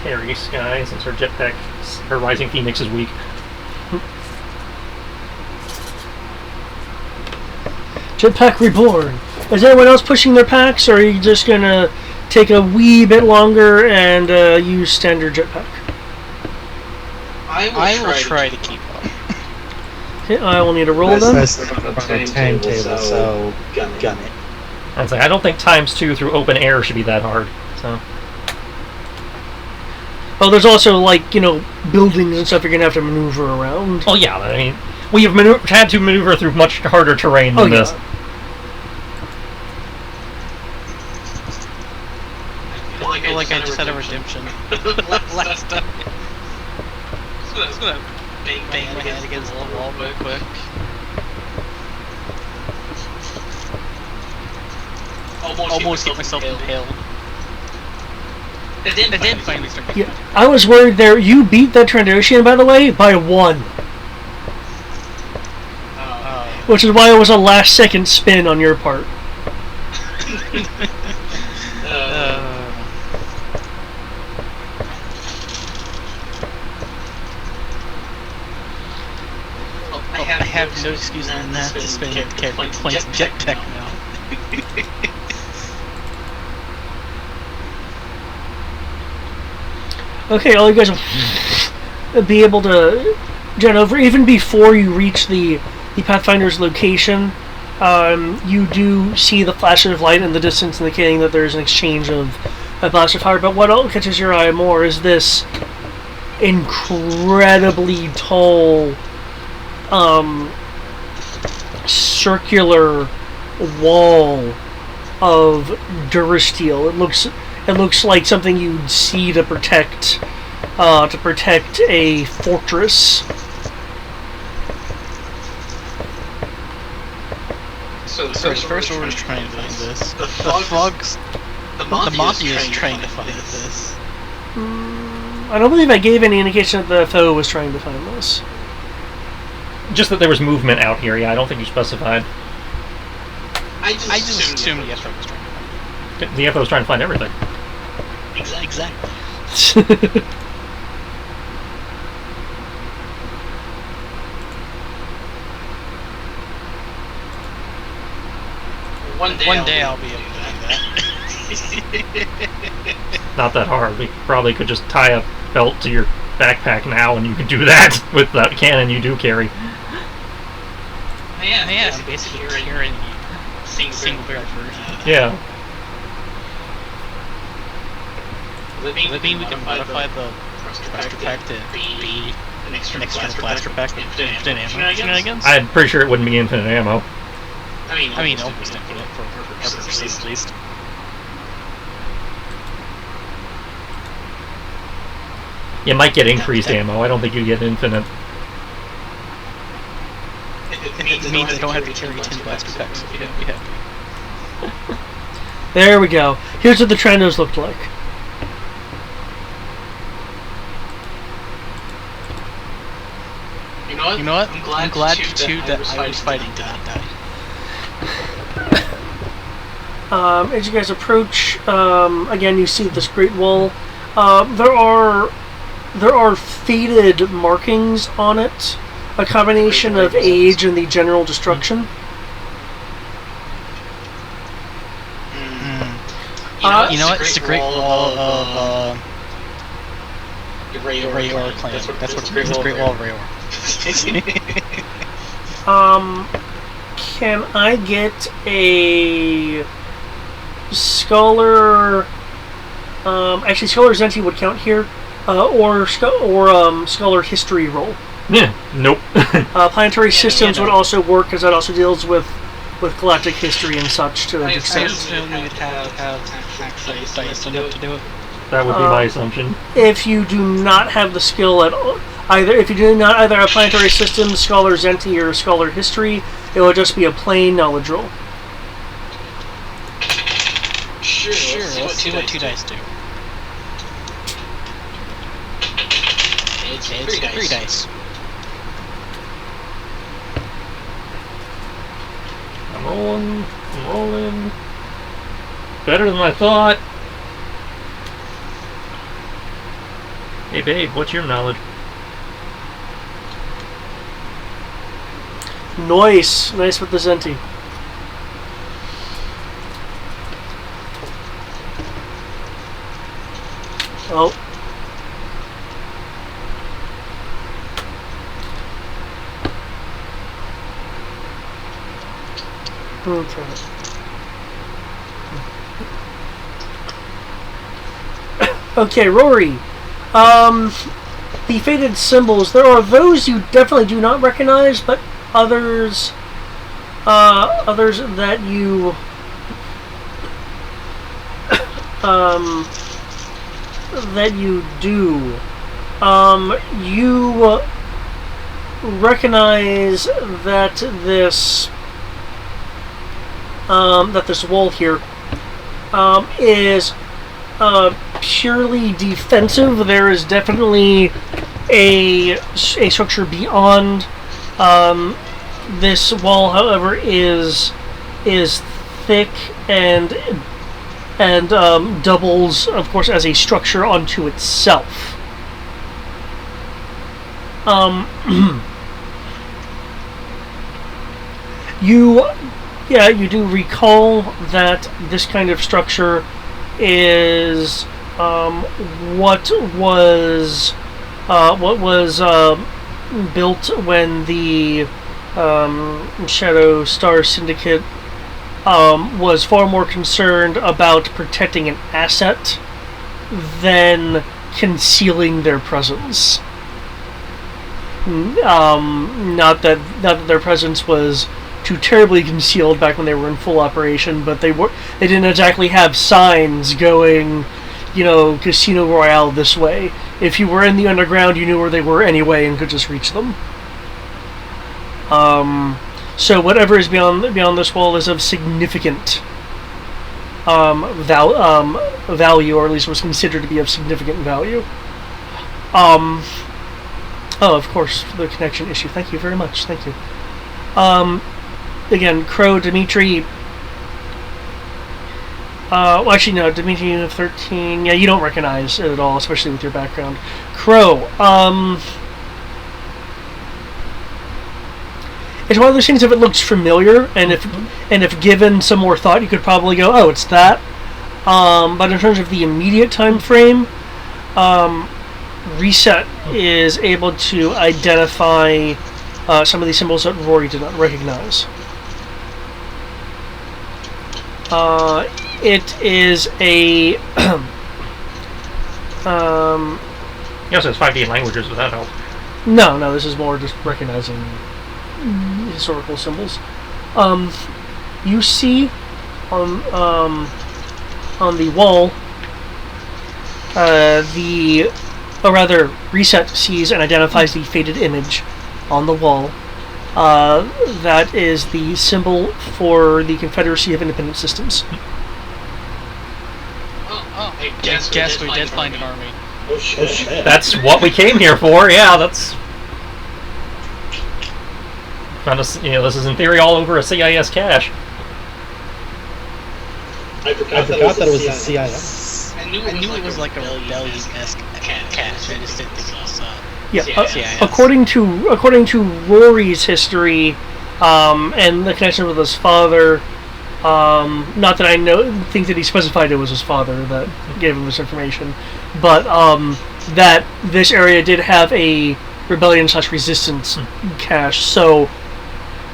Carry Sky, since her jetpack, her Rising Phoenix is weak. Jetpack Reborn. Is anyone else pushing their packs, or are you just gonna take a wee bit longer and use standard jetpack? I will try to keep up. Okay, I will need a roll then. That's the timetable, so gun it. I'd say I don't think ×2 through open air should be that hard. So. Oh, there's also, like, buildings and stuff you're gonna have to maneuver around. Oh yeah, I mean, we have had to maneuver through much harder terrain than this. I feel like I just had a redemption last time. Just gonna bang my head against the wall real quick. almost get myself impaled. And then finally start getting Yeah, I was worried there. You beat that Trandoshan, by the way, by 1. Which is why it was a last-second spin on your part. I have no excuse on that to spin the character points jet tech now. Okay, all you guys will be able to jet over. Even before you reach the Pathfinder's location, you do see the flash of light in the distance indicating that there's an exchange of a blast of fire. But what catches your eye more is this incredibly tall circular wall of durasteel. It looks like something you'd see to protect a fortress. So the First Order is trying to find this. The Maquis is trying to find this. I don't believe I gave any indication that the foe was trying to find this. Just that there was movement out here. Yeah, I don't think you specified. I just assumed the FO was trying to find it. The FO was trying to find everything. Exactly. One day I'll be able to do that. Not that hard. We probably could just tie a belt to your backpack now, and you could do that with that cannon you do carry. Yeah, I'm basically carrying single barrel version. Yeah. Does that mean we can modify the blaster pack to be an external blaster pack with infinite ammo shenanigans? I'm pretty sure it wouldn't be infinite ammo. I mean, almost infinite for purposes, at least. You might get increased ammo. I don't think you get infinite. It means I don't have to carry 10 blaster packs. If you don't be happy. There we go. Here's what the Trendos looked like. You know what? I'm glad too that I was fighting did not die. As you guys approach, again you see this great wall. There are faded markings on it, a combination of age and the general destruction. You know what? It's a great wall of the Rayor clan. That's what it's a great wall of Rayor. Can I get a Scholar? Actually, Scholar Zenti would count here, or Scholar History roll. Yeah. Nope. Planetary systems would also work, because that also deals with galactic history and such to an I extent. assume we would have actually dice enough to do it. That would be my assumption. If you do not have the skill at if you do not either have planetary systems, Scholar Zenti, or Scholar History, it will just be a plain knowledge roll. Sure, let's see what 2 dice do. It's 3 dice. I'm rolling. Better than I thought. Hey babe, what's your knowledge? Nice with the Zenti. Oh. Okay. Okay, Rory. The faded symbols, there are those you definitely do not recognize, but others that you do. You recognize that this wall here is purely defensive. There is definitely a structure beyond. This wall, however, is thick and doubles, of course, as a structure onto itself. You do recall that this kind of structure is what was built when the Shadow Star Syndicate was far more concerned about protecting an asset than concealing their presence. Not that their presence was too terribly concealed back when they were in full operation, but they didn't exactly have signs going, Casino Royale this way. If you were in the underground, you knew where they were anyway and could just reach them. So whatever is beyond this wall is of significant value, or at least was considered to be of significant value. Oh, of course, the connection issue. Thank you very much. Thank you. Again, Crow, Dimitri. Well, actually, no, Dimitri, you have 13. Yeah, you don't recognize it at all, especially with your background. Crow. It's one of those things. If it looks familiar, and if given some more thought, you could probably go, "Oh, it's that." But in terms of the immediate time frame, Reset is able to identify some of these symbols that Rory did not recognize. It is a. He also has 5D languages. Would that help? No, this is more just recognizing historical symbols. You see on the wall Reset sees and identifies the faded image on the wall. That is the symbol for the Confederacy of Independent Systems. I guess we did find an army. Oh shit. That's what we came here for. Yeah, that's. Found us. This is in theory all over a CIS cache. I forgot that it was a CIS. I knew it was like a rebellion-esque cache. I just didn't think it was. Yeah, according to Rory's history, and the connection with his father, not that I think that he specified it was his father that gave him this information, but that this area did have a rebellion/resistance cache. So,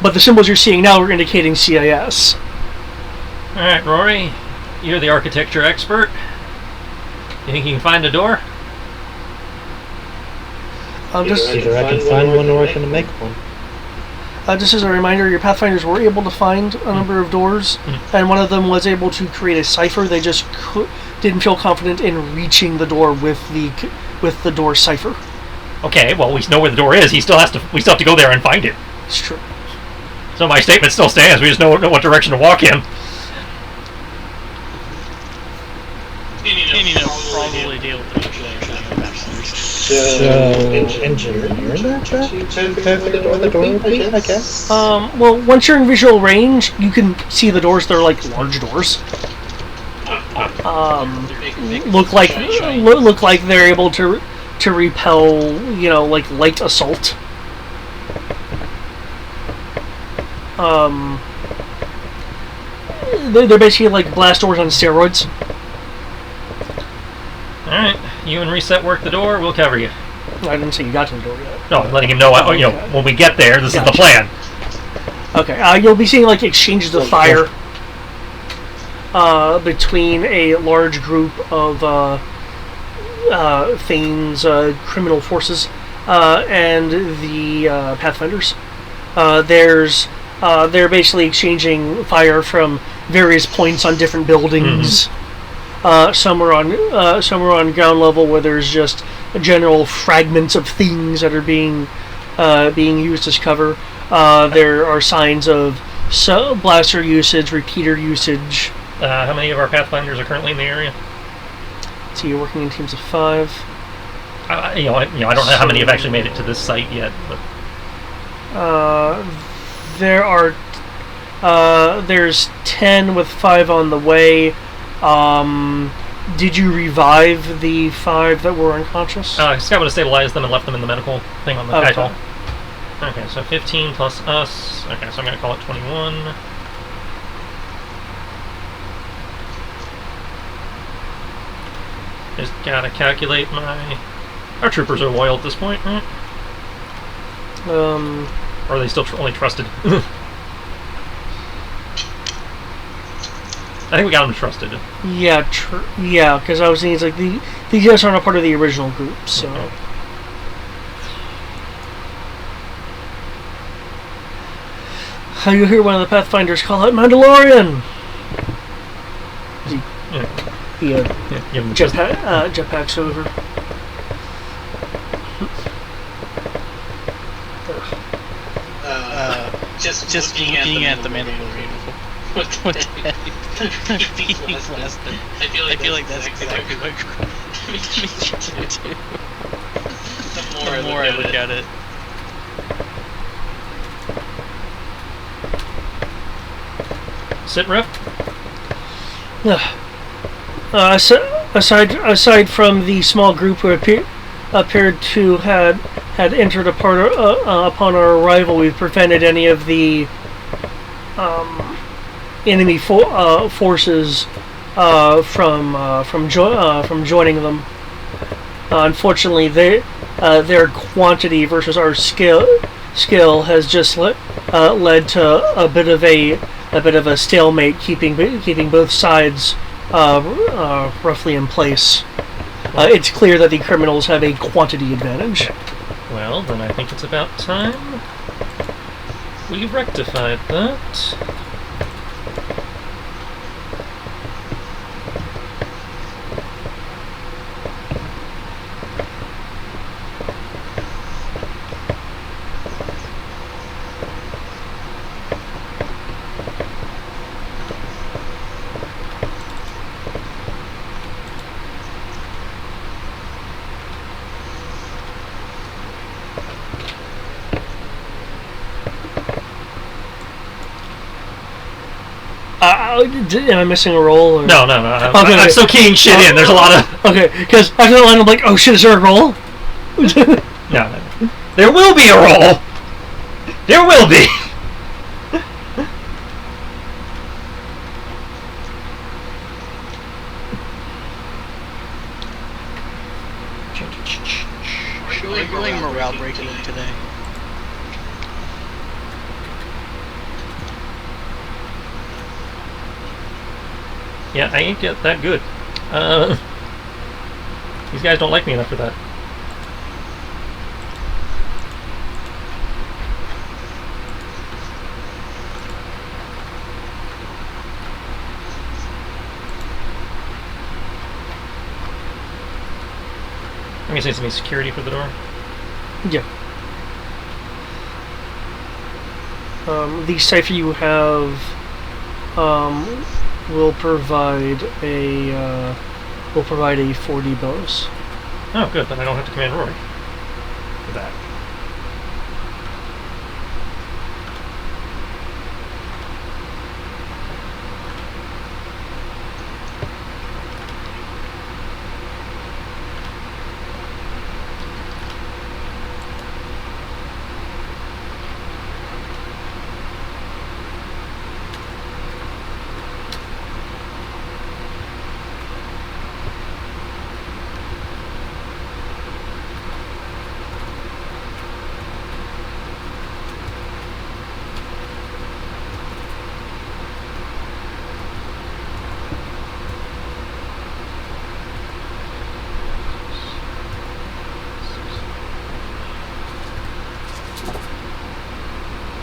but the symbols you're seeing now are indicating CIS. All right, Rory, you're the architecture expert. You think you can find a door? Either I can find one or I can make one. Just as a reminder, your Pathfinders were able to find a number of doors, and one of them was able to create a cipher. They just didn't feel confident in reaching the door with the door cipher. Okay, well, we know where the door is. We still have to go there and find it. It's true. So my statement still stands. We just know what direction to walk in. Probably deal with the So, engineering check to prepare for the door opening, I guess? Well, once you're in visual range, you can see the doors. They're like large doors. Look like they're able to repel, like light assault. They're basically like blast doors on steroids. Alright, you and Reset work the door, we'll cover you. I didn't say you got to the door yet. No, I'm letting him know, when we get there, this is the plan. Okay, you'll be seeing like exchanges of fire between a large group of Thane's criminal forces and the Pathfinders. They're basically exchanging fire from various points on different buildings. Mm-hmm. Some are on ground level where there's just general fragments of things that are being used as cover. There are signs of blaster usage, repeater usage, How many of our Pathfinders are currently in the area? So you're working in teams of 5. I don't know how many have actually made it to this site yet, but There are there's 10 with 5 on the way. Did you revive the 5 that were unconscious? Scott would have stabilized them and left them in the medical thing on the Okay. Kaitol. Okay, so 15 plus us. Okay, so I'm going to call it 21. Just gotta calculate my... Our troopers are loyal at this point, right? Or are they still only trusted? I think we got them trusted. Yeah, yeah, because I was thinking it's like these guys aren't a part of the original group, so. Okay. How you hear one of the Pathfinders call out Mandalorian? Yeah. He Give them the trust. jetpacks over. Just looking at the Mandalorian. What the heck? He's lasted. I feel like that's exactly what me too. The more I look at it. Sit rep. Aside from the small group who appeared to had entered upon our arrival, we've prevented any of the enemy forces from joining them. Unfortunately, their quantity versus our skill has just led to a bit of a stalemate, keeping both sides roughly in place. It's clear that the criminals have a quantity advantage. Well, then I think it's about time we rectified that. Am I missing a roll? Or? No. I'm still keying shit in. There's a lot of... Okay, because after that line, I'm like, oh shit, is there a roll? No. There will be a roll! There will be! Are you going morale breaking today? Yeah, I ain't get that good. These guys don't like me enough for that. I'm guessing something security for the door. Yeah. The cipher you have will provide a 4D bonus. Oh, good. Then I don't have to command Rory for that.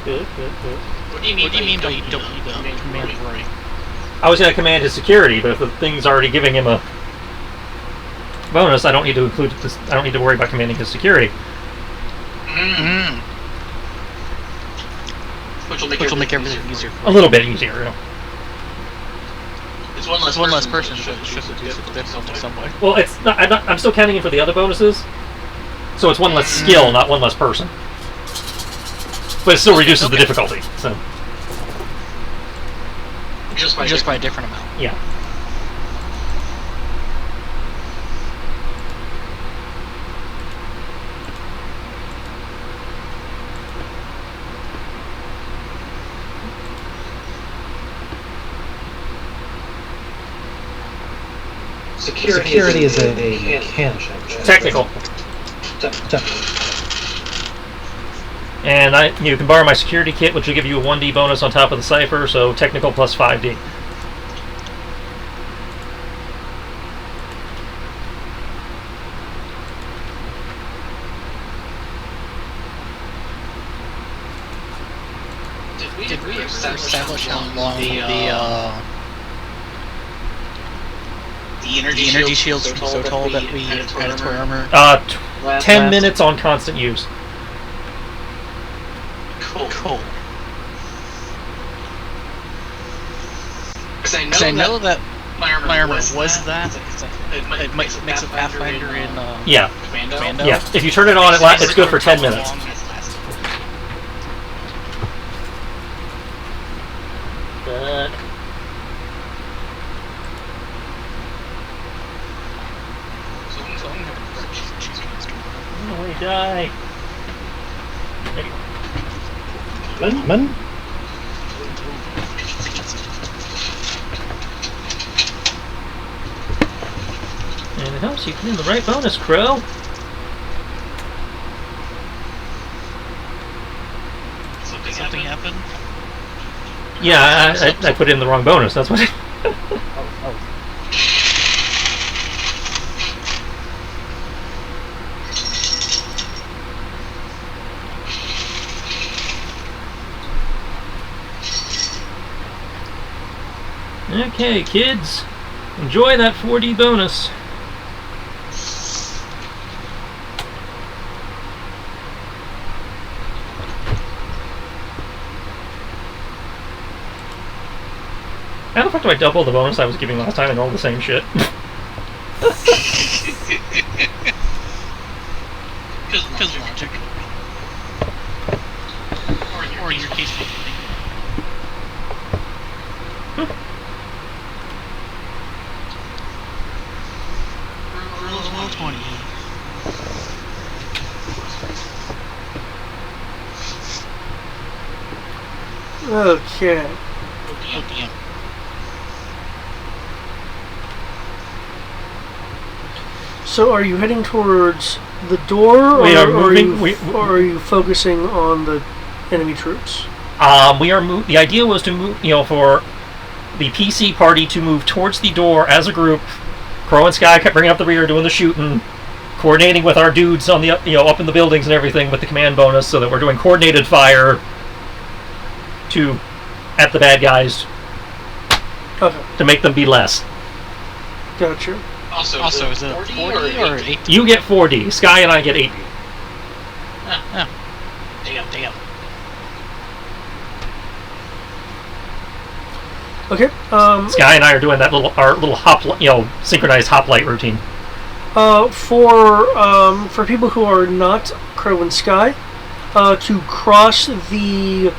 Good. What do you mean by you don't need to command Rory? I was going to command his security, but if the thing's already giving him a bonus, I don't need to include this. I don't need to worry about commanding his security. Mm-hmm. Which will make everything easier. A little bit easier. You know. one less person should reduce the difficulty some way. Well, it's not. I'm still counting it for the other bonuses. So it's one less skill, not one less person. But it still reduces the difficulty. So. Just by a different amount. Yeah. Security is a mechanic. Technical. And you can borrow my security kit, which will give you a 1D bonus on top of the cipher, so technical plus 5D. Did we establish how long the energy shields are so tall that we added to our armor? 10 minutes on constant use. Cool. Because I know that my armor was that. It makes a Pathfinder in Yeah. Commando. Yeah. If you turn it on, it's good for 10 minutes. Die. Man? And it helps you get in the right bonus, Crow. Something happened? Yeah, I put in the wrong bonus. That's what. Okay, kids, enjoy that 4D bonus. How the fuck do I double the bonus I was giving last time and roll the same shit? Because logic. Or in your case, roll 20. Okay. Oh, damn. So are you heading towards the door, We or are moving. or are you focusing on the enemy troops? We are. The idea was to move. For the PC party to move towards the door as a group. Crow and Sky kept bringing up the rear, doing the shooting, coordinating with our dudes on the up in the buildings and everything with the command bonus, so that we're doing coordinated fire at the bad guys to make them be less. Gotcha. Also, is it 40 or 80? You get 4D. Sky and I get 80. Damn. Okay. Sky and I are doing that our little hop, synchronized hoplite routine. For people who are not Crow and Sky, to cross the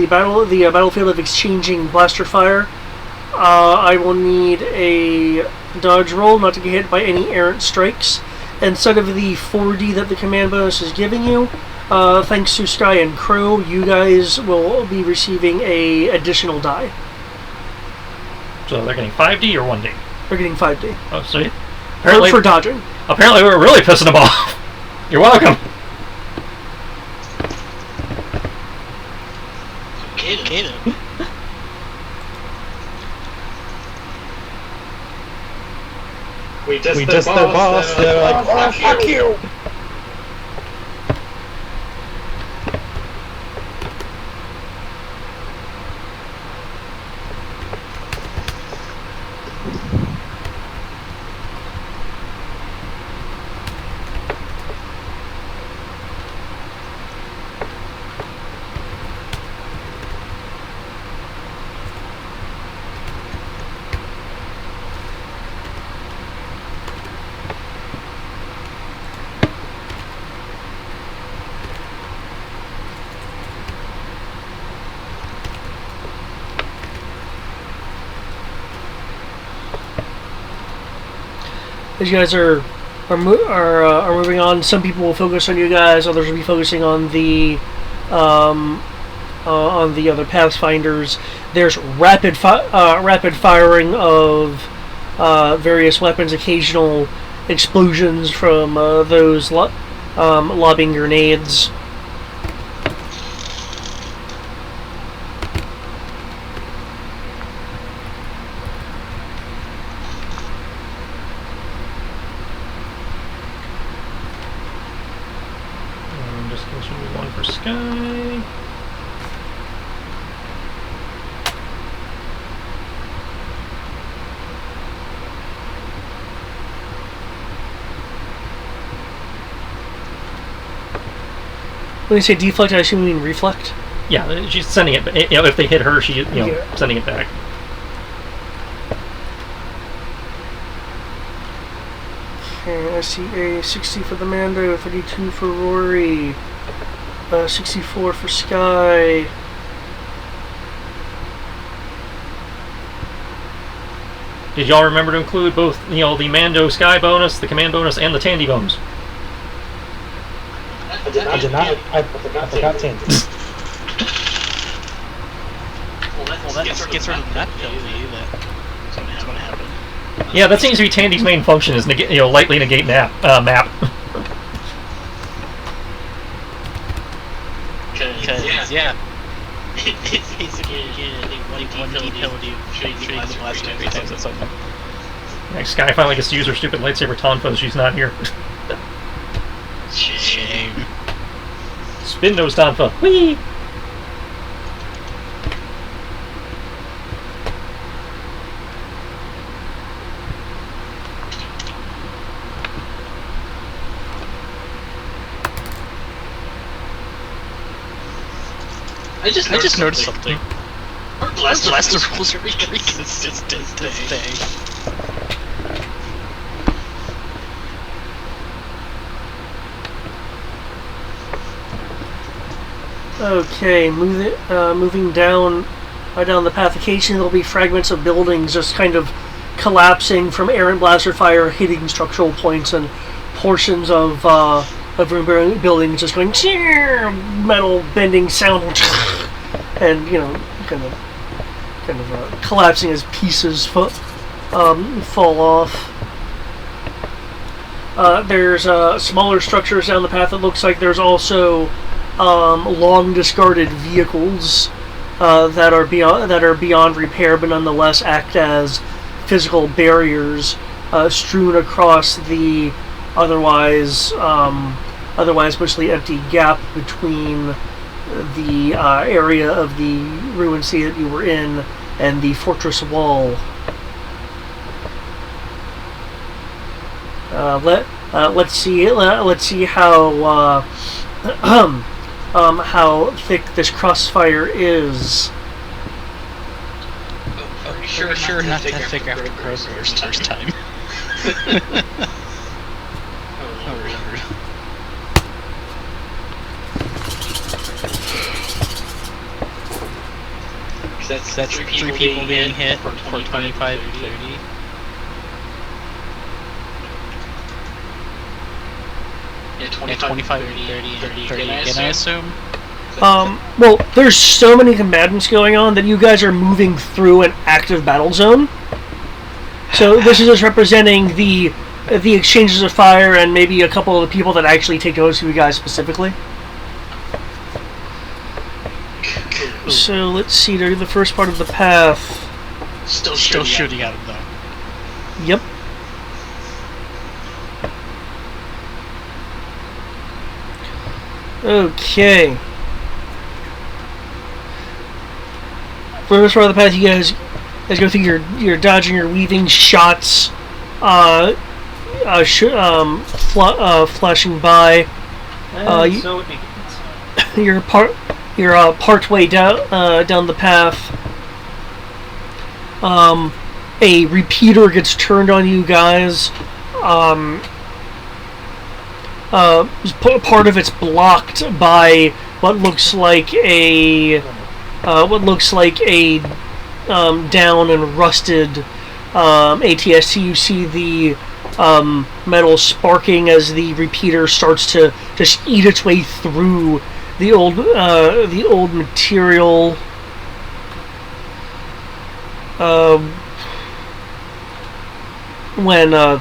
battlefield of exchanging blaster fire, I will need a dodge roll not to get hit by any errant strikes. Instead of the 4D that the command bonus is giving you, thanks to Sky and Crow, you guys will be receiving a additional die. So they're getting 5D or 1D? They're getting 5D. Oh, sweet. Apparently, for dodging. Apparently we were really pissing them off. You're welcome. Okay then. We just their boss. They're like, oh, fuck you. as you guys are moving on, some people will focus on you guys. Others will be focusing on the other pathfinders. There's rapid firing of various weapons, occasional explosions from those lobbing grenades. Just continue one for Sky. When you say deflect, I assume you mean reflect? Yeah, she's sending it. If they hit her, she sending it back. Okay, I see a 60 for the Mando, 32 for Rory, 64 for Sky. Did y'all remember to include both, the Mando Sky bonus, the Command bonus, and the Tandy bonus? I did not. I forgot Tandy. Well, that gets rid of that penalty. That's going to happen. Yeah, that seems to be Tandy's main function, is lightly negate map. Because, yeah. It's basically one D penalty shooting the blaster 3 times at something. Next Sky finally gets to use her stupid lightsaber tonfa, she's not here. Shame. Spin nose tonfa. Whee! I just noticed something. Our blaster rules are very consistent today. Okay, moving down the path. Occasionally there'll be fragments of buildings just kind of collapsing from errant blaster fire, hitting structural points, and portions of buildings just going metal bending sound, and kind of collapsing as pieces fall off. There's smaller structures down the path. It looks like there's also long discarded vehicles that are beyond repair, but nonetheless act as physical barriers strewn across the otherwise mostly empty gap between the area of the ruined city that you were in and the fortress wall. Let's see how thick this crossfire is. Sure, not that thick after Crow's first time. That's three people being hit for 25 and 30. Yeah, 25 and 30 again, I assume. Well, there's so many combatants going on that you guys are moving through an active battle zone. So this is just representing the exchanges of fire and maybe a couple of the people that actually take notice of you guys specifically. So let's see, to the first part of the path. Still shooting at him though. Yep. Okay. For this part of the path, you guys go through your dodging, your weaving shots, flashing by. So it begins. You're part way down the path. A repeater gets turned on you guys. Part of it's blocked by what looks like a down and rusted ATST. You see metal sparking as the repeater starts to just eat its way through the old material. When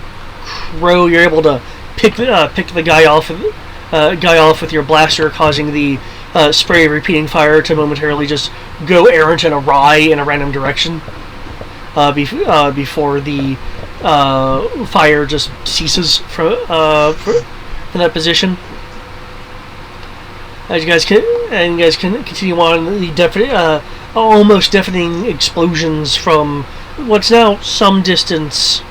Crow, you're able to pick the guy off with your blaster, causing the spray repeating fire to momentarily just go errant and awry in a random direction before the fire just ceases from that position. As you guys can continue on, the almost deafening explosions from what's now some distance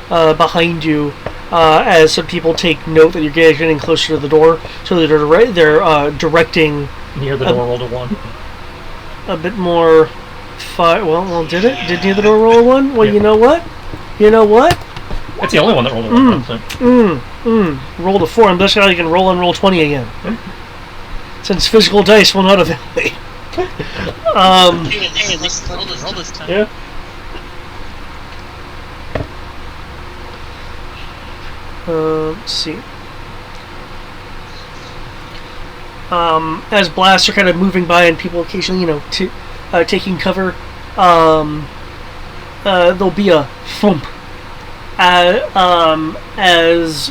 behind you, as some people take note that you're getting closer to the door, so that they're directing Near the door, roll to 1. a bit more. Well, did it? Did near the door roll a 1? Well, yeah. You know what? That's the only one that rolled a 1. So. Rolled a 4. I'm just going to roll and roll 20 again. Since physical dice will not avail me. Hey, at least roll this time. Yeah. Let's see. As blasts are kind of moving by and people occasionally, taking cover, there'll be a thump as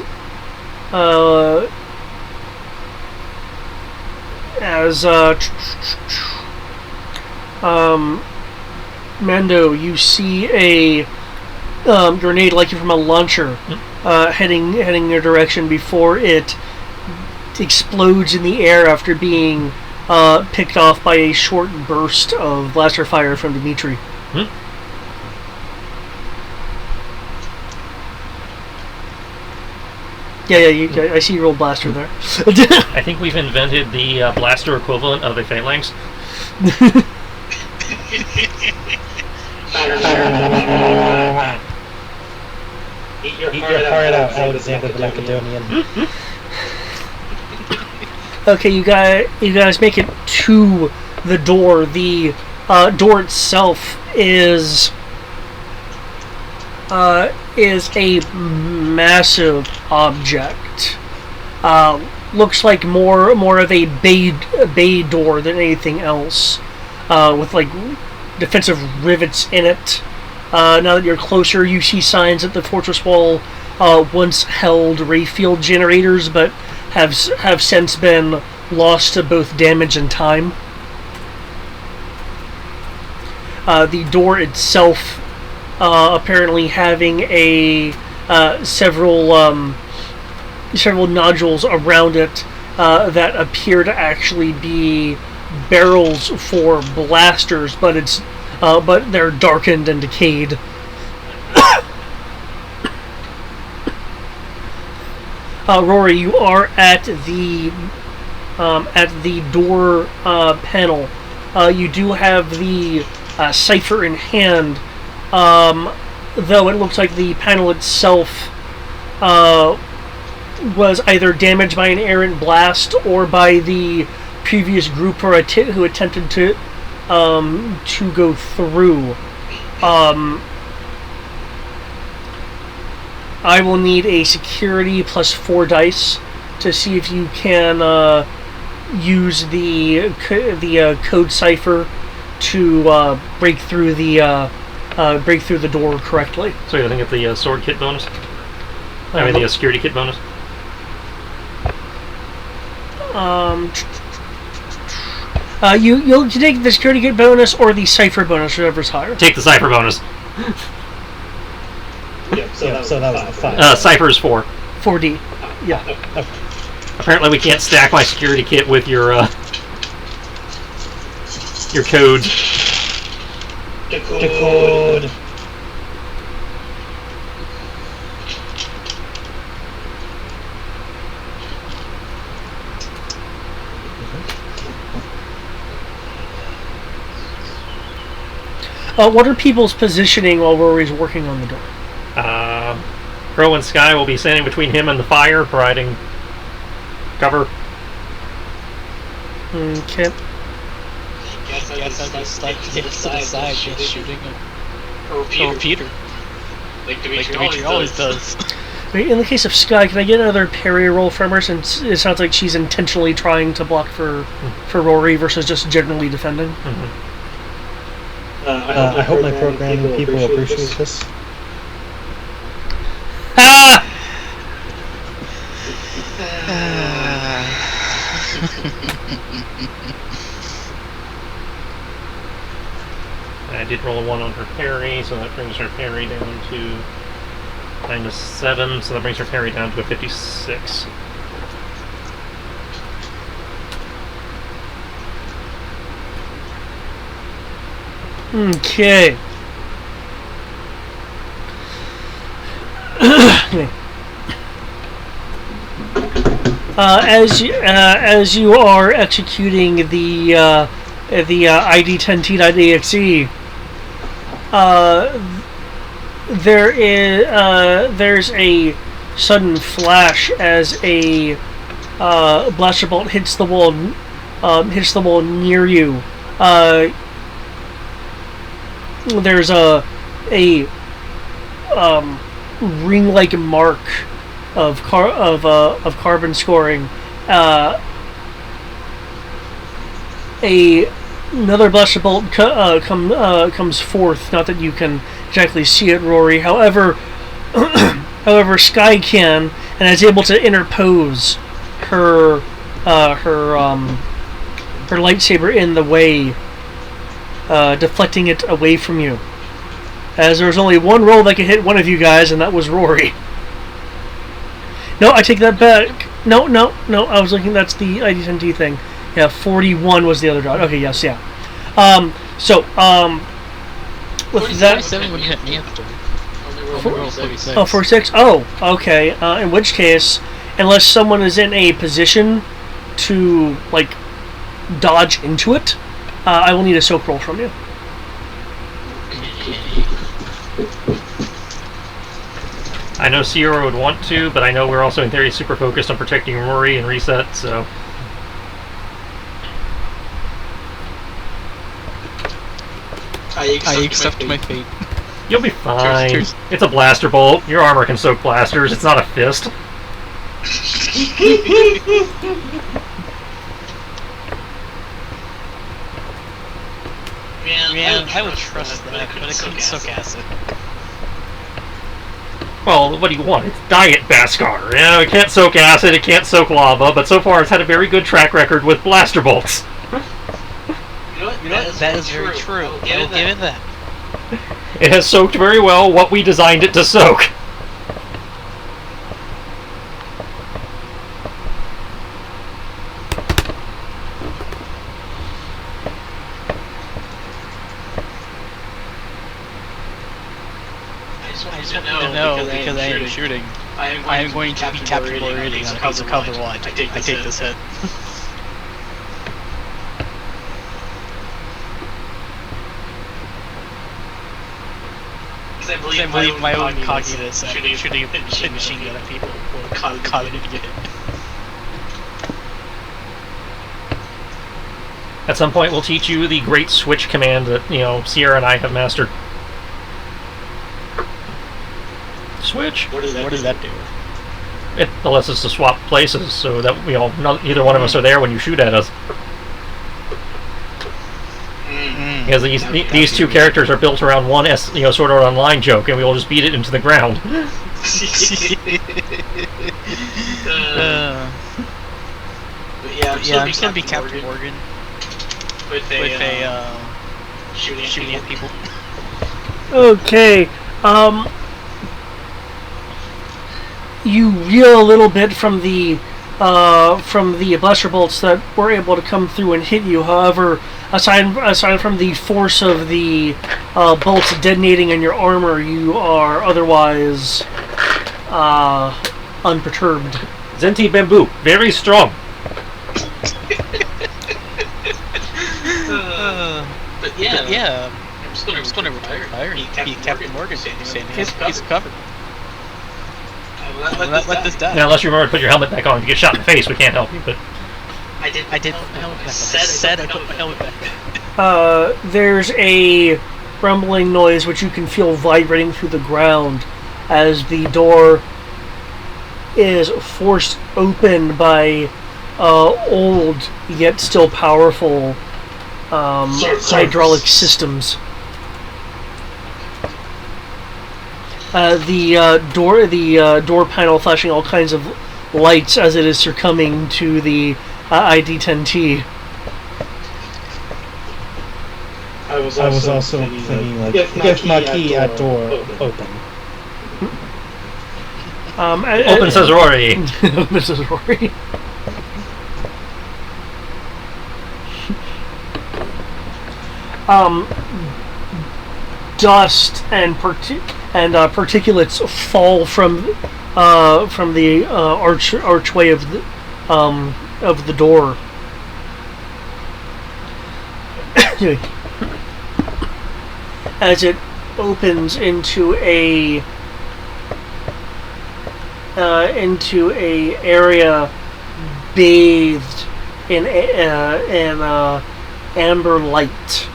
Mando, you see a grenade like from a launcher heading in your direction before it explodes in the air after being picked off by a short burst of blaster fire from Dimitri. Yeah, I see your old blaster there. I think we've invented the blaster equivalent of a phalanx. Eat your heart out, Alexander the Macedonian. Okay, you guys make it to the door. The door itself is a massive object. Looks like more of a bay door than anything else, with like defensive rivets in it. Now that you're closer, you see signs that the fortress wall once held ray field generators, but have since been lost to both damage and time. The door itself apparently having several nodules around it that appear to actually be barrels for blasters, but they're darkened and decayed. Rory, you are at the door panel. You do have the cipher in hand, though it looks like the panel itself was either damaged by an errant blast or by the previous group who attempted to go through. I will need a security plus 4 dice to see if you can use the code cipher to break through the door correctly. So you're looking at the sword kit bonus? The security kit bonus? You'll take the security kit bonus or the cipher bonus, whatever's higher. Take the cipher bonus. So that was the 5. Cipher is 4. 4D. Yeah. Okay. Apparently we can't stack my security kit with your code. The code. What are people's positioning while Rory's working on the door? Crow and Sky will be standing between him and the fire, providing cover. Okay. I guess I'll be stuck to the side just shooting a repeater. like Dimitri always does. Wait, in the case of Sky, can I get another parry roll from her, since it sounds like she's intentionally trying to block for Rory versus just generally defending? I hope my programming people appreciate this. Ah! I did roll a 1 on her parry, so that brings her parry down to -7, so that brings her parry down to a 56. Okay. As you are executing the ID10T.exe, there's a sudden flash as a blaster bolt hits the wall near you. There's a ring-like mark of carbon scoring. Another blaster bolt comes forth. Not that you can exactly see it, Rory. However, Sky can, and is able to interpose her lightsaber in the way, deflecting it away from you. As there was only one roll that could hit one of you guys, and that was Rory. No, I take that back. No, I was looking, that's the ID10T thing. Yeah, 41 was the other dot. Okay, yes, yeah. With that... 47 would hit me at the door. 46. Oh, 46? Oh, okay. In which case, unless someone is in a position to, like, dodge into it, I will need a soak roll from you. I know Sierra would want to, but I know we're also in theory super focused on protecting Rory and Reset, so... I accept my fate. You'll be fine. Cheers. It's a blaster bolt. Your armor can soak blasters. It's not a fist. Man, I would trust that, but it couldn't soak acid. Well, what do you want? It's Diet Beskar. You know, it can't soak acid, it can't soak lava, but so far it's had a very good track record with blaster bolts. You know what? That is very true. I'll give it that. It has soaked very well what we designed it to soak. I just want you to know, because I am shooting, I am going to be captured already on a piece of cover while I take this hit. I believe my own cognitus shooting a machine gun at people will cause me to get hit. At some point we'll teach you the great switch command that, you know, Sierra and I have mastered. Switch? What does that do? It allows us to swap places so that, you know, neither one of us are there when you shoot at us. Because these two characters are built around one Sword Art Online joke, and we will just beat it into the ground. I'm just gonna be Captain Morgan with a shooting at people. Okay. You reel a little bit from the blaster bolts that were able to come through and hit you. However, aside from the force of the bolts detonating in your armor, you are otherwise unperturbed. Zenti Bamboo, very strong. But yeah, I'm just gonna retire. Captain Morgan saying he's covered. Let this die. Now, unless you remember to put your helmet back on, if you get shot in the face, we can't help you. But I did put my helmet back on. I put my helmet back. There's a rumbling noise which you can feel vibrating through the ground as the door is forced open by old yet still powerful hydraulic systems. The door panel flashing all kinds of lights as it is succumbing to the ID-10T. I was also thinking, like, if Maquis at door open. Open says Rory. Open says Rory. Dust and particulates fall from the archway of the door. As it opens into a area bathed in amber light.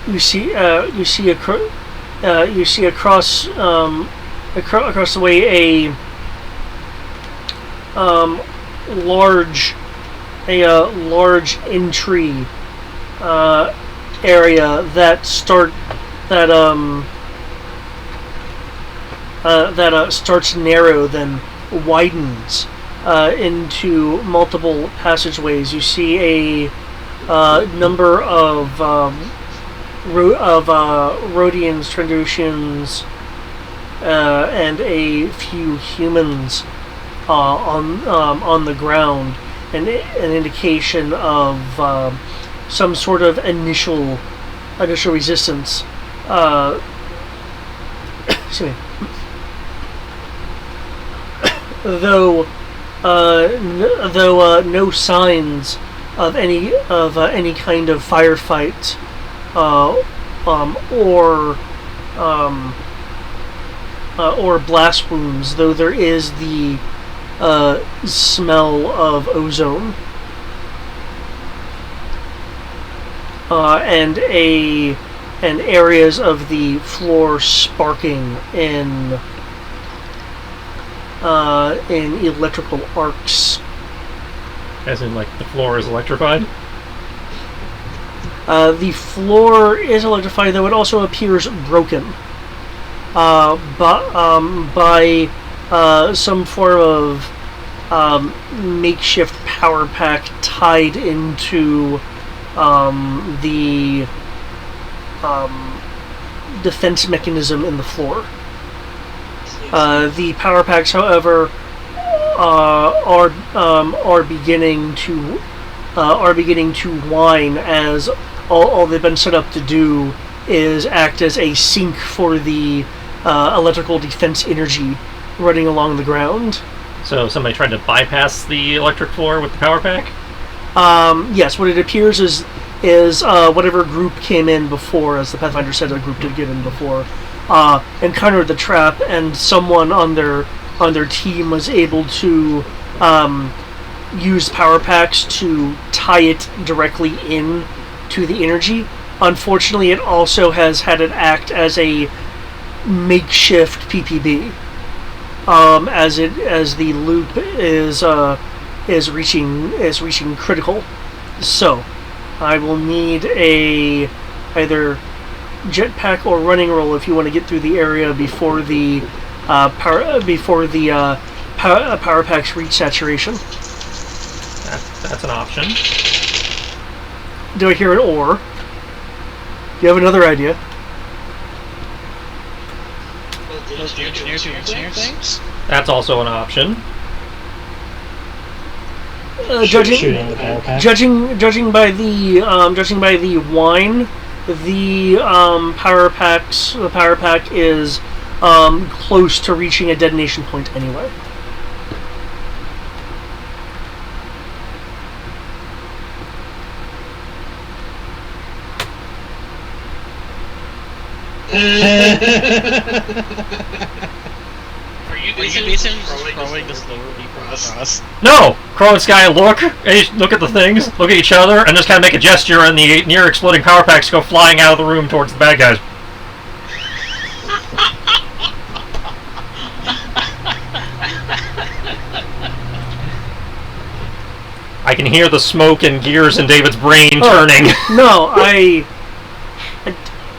You see across the way a large entry area that starts narrow, then widens into multiple passageways. You see a number of Rhodians, Trandoshans, and a few humans on the ground, an indication of some sort of initial resistance. Excuse me. Though no signs of any kind of firefight or blast wounds, though there is the smell of ozone and areas of the floor sparking in electrical arcs. As in, like, the floor is electrified? The floor is electrified, though it also appears broken by some form of makeshift power pack tied into the defense mechanism in the floor. The power packs, however, are beginning to whine, as all they've been set up to do is act as a sink for the electrical defense energy running along the ground. So somebody tried to bypass the electric floor with the power pack? Yes, what it appears is whatever group came in before, as the Pathfinder said a group did get in before, encountered the trap, and someone on their team was able to use power packs to tie it directly in to the energy. Unfortunately, it also has had it act as a makeshift PPB, as the loop is reaching critical. So, I will need a either jetpack or running roll if you want to get through the area before the power packs reach saturation. That's an option. Do I hear an or? Do you have another idea? Those the engineers who engineer things? That's also an option. Judging by the wine, the power pack is close to reaching a detonation point anyway. For you you basically just throwing the slower people across? No! Crow and Sky look at the things, look at each other, and just kind of make a gesture, and the near exploding power packs go flying out of the room towards the bad guys. I can hear the smoke and gears in David's brain turning. No,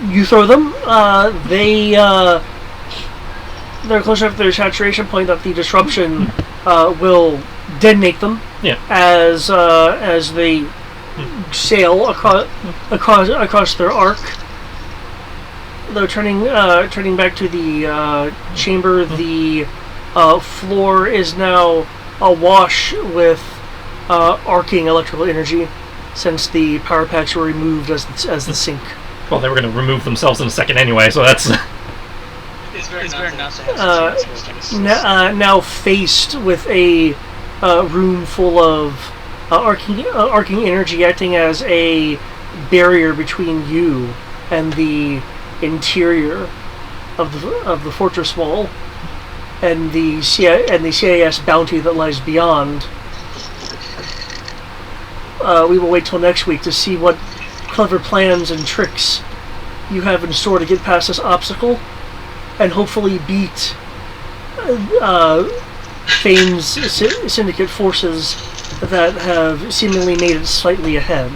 you throw them. They're close enough to their saturation point that the disruption will detonate them. Yeah. As they sail across their arc. Though turning back to the chamber, the floor is now awash with arcing electrical energy, since the power packs were removed as the sink. Well, they were going to remove themselves in a second anyway, so that's... It's very not to have now faced with a room full of arcing energy acting as a barrier between you and the interior of the fortress wall and the CIS bounty that lies beyond. We will wait till next week to see what clever plans and tricks you have in store to get past this obstacle and hopefully beat Fame's syndicate forces that have seemingly made it slightly ahead.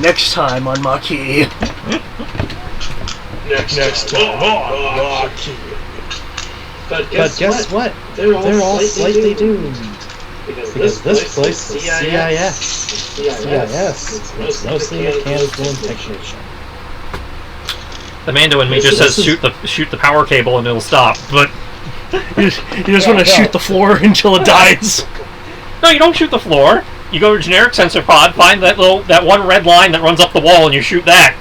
Next time on Maquis. Next time on Maquis. But guess what? They're all slightly doomed. Because this place is CIS. CIS is mostly mechanical and technician. The Mando in me just says shoot the power cable and it'll stop, but... you just want to shoot the floor until it dies. No, you don't shoot the floor. You go to a generic sensor pod, find that one red line that runs up the wall, and you shoot that.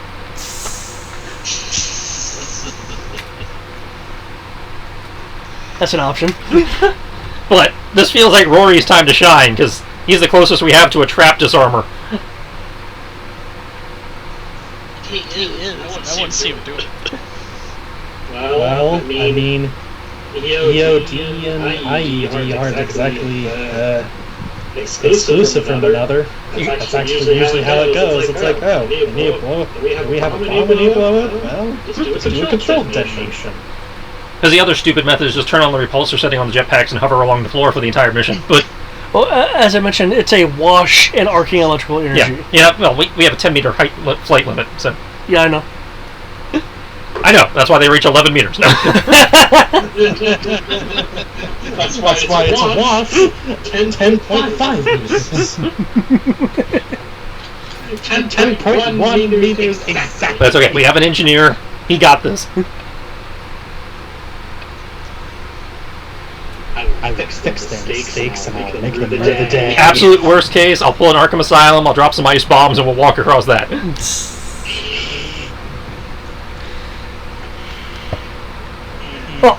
That's an option. But this feels like Rory's time to shine, because he's the closest we have to a trap disarmer. He is. I wouldn't see him do it. Well, I mean, EOD and IED aren't exactly exclusive from another. That's actually usually how it goes. It's like, oh, we need to blow it. We have a bomb we need to blow it? Well, just do a control detonation. Because the other stupid method is just turn on the repulsor setting on the jetpacks and hover along the floor for the entire mission. But well, as I mentioned, it's a wash and arcing electrical energy. Yeah. Well, we have a 10-meter flight limit, so... Yeah, I know. I know. That's why they reach 11 meters. No. That's why it's a wash. 10.5 meters. 10.1 meters exactly. That's okay. We have an engineer. He got this. I will fix their mistakes and I'll make them another day. Absolute worst case, I'll pull an Arkham Asylum, I'll drop some ice bombs, and we'll walk across that. Well,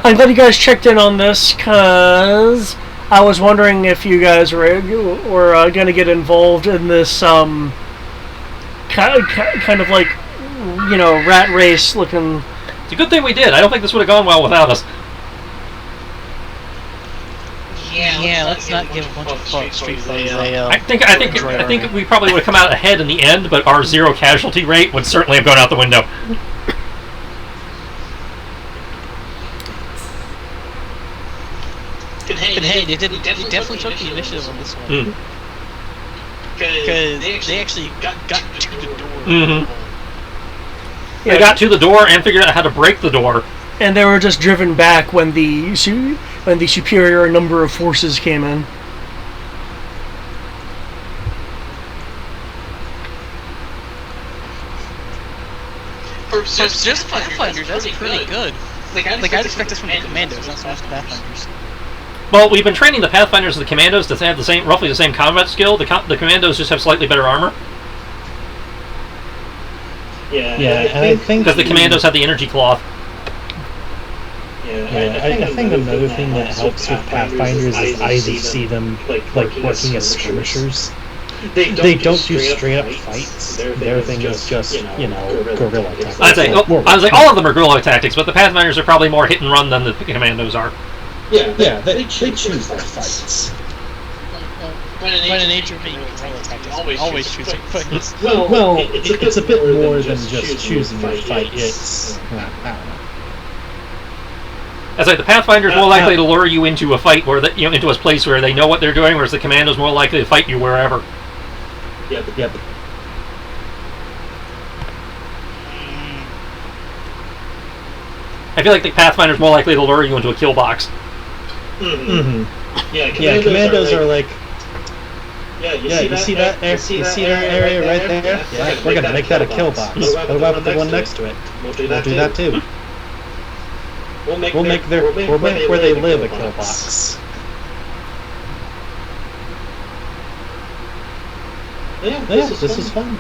I'm glad you guys checked in on this, because I was wondering if you guys were going to get involved in this kind of like, rat race looking... It's a good thing we did. I don't think this would have gone well without us. Yeah, let's not give a bunch of street thugs a... I think we probably would have come out ahead in the end, but our zero casualty rate would certainly have gone out the window. But hey, they definitely took the initiative on this one. Because they actually got to the door. Mm-hmm. Yeah, they got to the door and figured out how to break the door. And they were just driven back when the superior number of forces came in. For just Pathfinders, that's pretty good. Like, I'd expect this from the Commandos, not so much the Pathfinders. Well, we've been training the Pathfinders and the Commandos to have roughly the same combat skill. The Commandos just have slightly better armor. Yeah, and I think... Because the Commandos have the energy cloth. Yeah, I think another thing that helps with Pathfinders is I see them like working as skirmishers. They don't do straight up fights. Their thing is just, guerrilla tactics. I was like, all of them are guerrilla tactics, but the Pathfinders are probably more hit and run than the Commandos are. Yeah, they choose their fights. When an nature being guerrilla tactics, always choosing fights. Well, it's a bit more than just choosing your fight. It's, I don't know. As like the Pathfinder's more likely to lure you into a fight where into a place where they know what they're doing, whereas the Commando's more likely to fight you wherever. Yep. I feel like the Pathfinder's more likely to lure you into a kill box. Mm-hmm. Yeah, Commandos are like. Yeah, you see that area right there? Yeah, we're gonna make that a kill box. What about the one next to it? We'll do that too. We'll make where they live a kill box. Yeah, this is fun.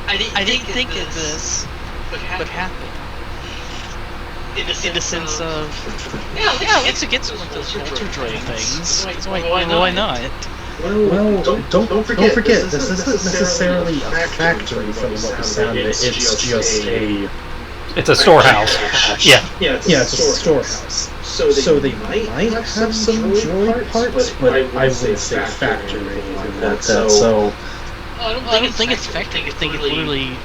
I didn't think of this, but happened. In the sense of, let's get some of those Ultra Droid things. So why not? Well, don't forget, this isn't necessarily a factory from what we sounded. It's just a... It's a storehouse. Yeah, it's a storehouse. So they might have some droid parts, but I wouldn't say factory or anything like that. So I don't think it's factory. I think it's literally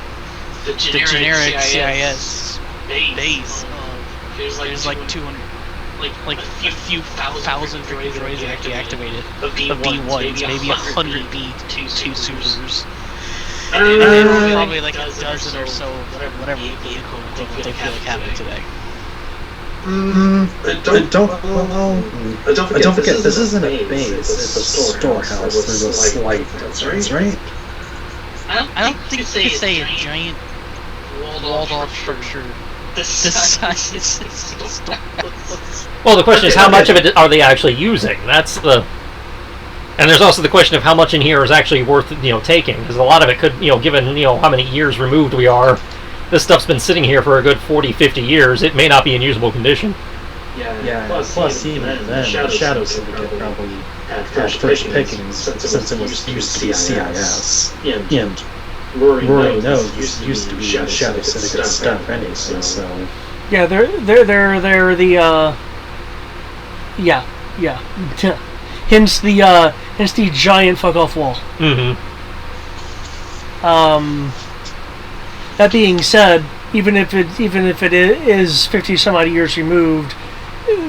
the generic CIS base. There's like 200, like a few thousand droids that actually activated of B1s, maybe 100 B2 supers. And then probably like a dozen or so, whatever vehicle they feel like having today. Don't forget, this isn't a base, it's a storehouse. There's a slight difference, right? I don't think you could say a giant walled-off structure this size is a storehouse. Well, the question is, how much of it are they actually using? That's the... And there's also the question of how much in here is actually worth, taking, because a lot of it could, given, how many years removed we are, this stuff's been sitting here for a good 40, 50 years, it may not be in usable condition. Yeah, plus even then, the Shadow Syndicate probably had first pickings since it used to be CIS. And Rory knows used to be Shadow Syndicate stuff anyway, so... Yeah, they're the, yeah. Hence the giant fuck off wall. Mm-hmm. That being said, even if it is 50 some odd years removed,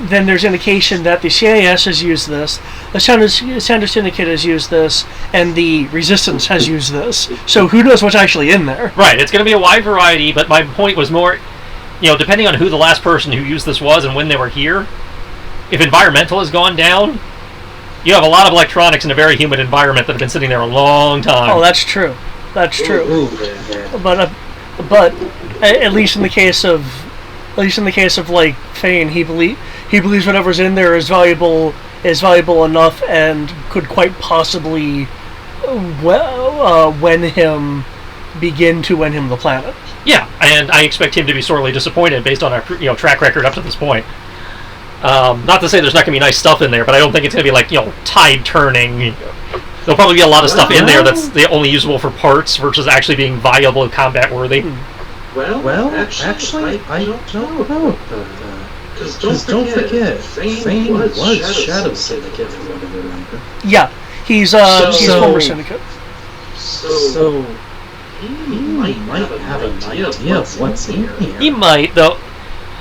then there's indication that the CIS has used this, the Shadow Syndicate has used this, and the Resistance has used this. So who knows what's actually in there? Right. It's going to be a wide variety, but my point was more, depending on who the last person who used this was and when they were here. If environmental has gone down, you have a lot of electronics in a very humid environment that have been sitting there a long time. Oh, that's true. That's true. Ooh. But at least in the case of like Fane, he believes whatever's in there is valuable enough and could quite possibly win him the planet. Yeah, and I expect him to be sorely disappointed based on our track record up to this point. Not to say there's not going to be nice stuff in there, but I don't think it's going to be like, tide turning. There'll probably be a lot of stuff in there that's only usable for parts versus actually being viable combat worthy. Well, actually, I don't know about that. Because don't forget, Fane was Shadow Syndicate from what I remember. Yeah, he's former Syndicate. So he might have an idea of what's in here. He might, though.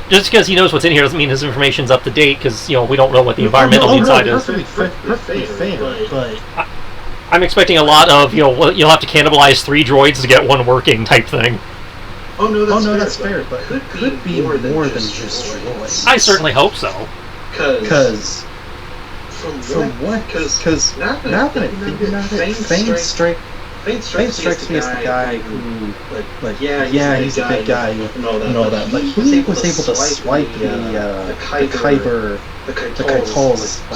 Just because he knows what's in here doesn't mean his information's up to date, because, we don't know what the environmental inside is. Perfectly fair, but... I'm expecting a lot of, you'll have to cannibalize 3 droids to get one working type thing. Oh no, that's fair, but it could be more than just droids. I certainly hope so. Because... From what? Because now that I think about it, Fane strikes me as the guy who, he's a big guy and all that, but he was able to swipe the Kaital's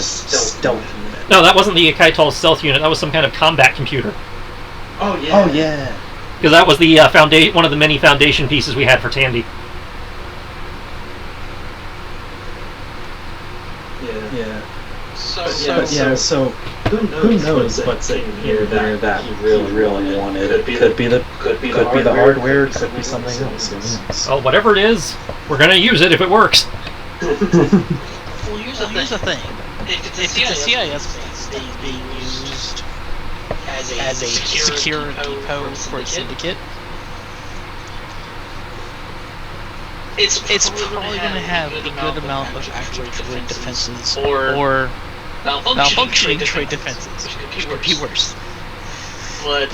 stealth unit. No, that wasn't the Kaital stealth unit. That was some kind of combat computer. Oh yeah. Because that was the one of the many foundation pieces we had for Tandy. Yeah. So Who knows what's in here that he really wanted? It could be the hardware, could be something else. Who knows? Well, whatever it is, we're gonna use it if it works. Well, here's the thing. If it's a CIS base being used as a secure depot for a syndicate, it's probably going to have a good amount of actual trade defenses or malfunctioning trade defenses, which could be worse. But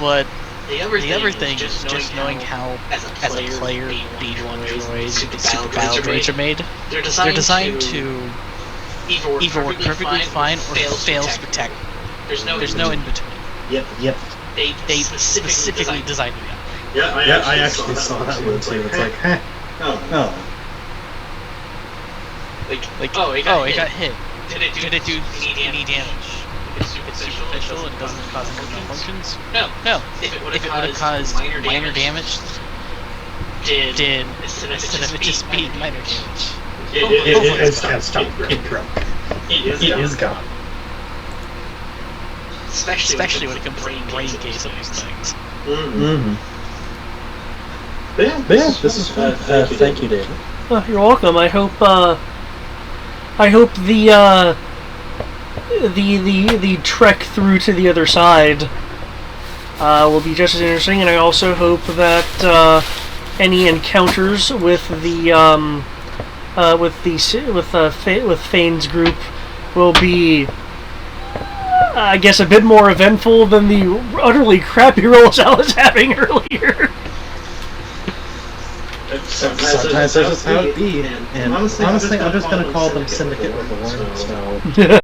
the other thing is just knowing how, as a player, B1 droids and super battle droids are made. They're designed to either work perfectly fine or fail spectacularly. There's no in between. Yep. They specifically designed it. Yeah, I actually saw that one too. It's like, heh. Oh. It got hit. Did it do any damage? It's superficial and doesn't cause any malfunctions? No. If it would have caused minor damage, did instead of it just being minor damage? It has stopped. It broke. It is gone. Especially when it comes to the brain case of these things. Mm-hmm. But yeah, this is fun. Thank you, David. Oh, you're welcome. I hope the trek through to the other side will be just as interesting, and I also hope that any encounters with Fane's group will be, I guess, a bit more eventful than the utterly crappy rolls I was having earlier. Sometimes that's just how it be. And honestly, I'm just gonna call them Syndicate Reborn. So.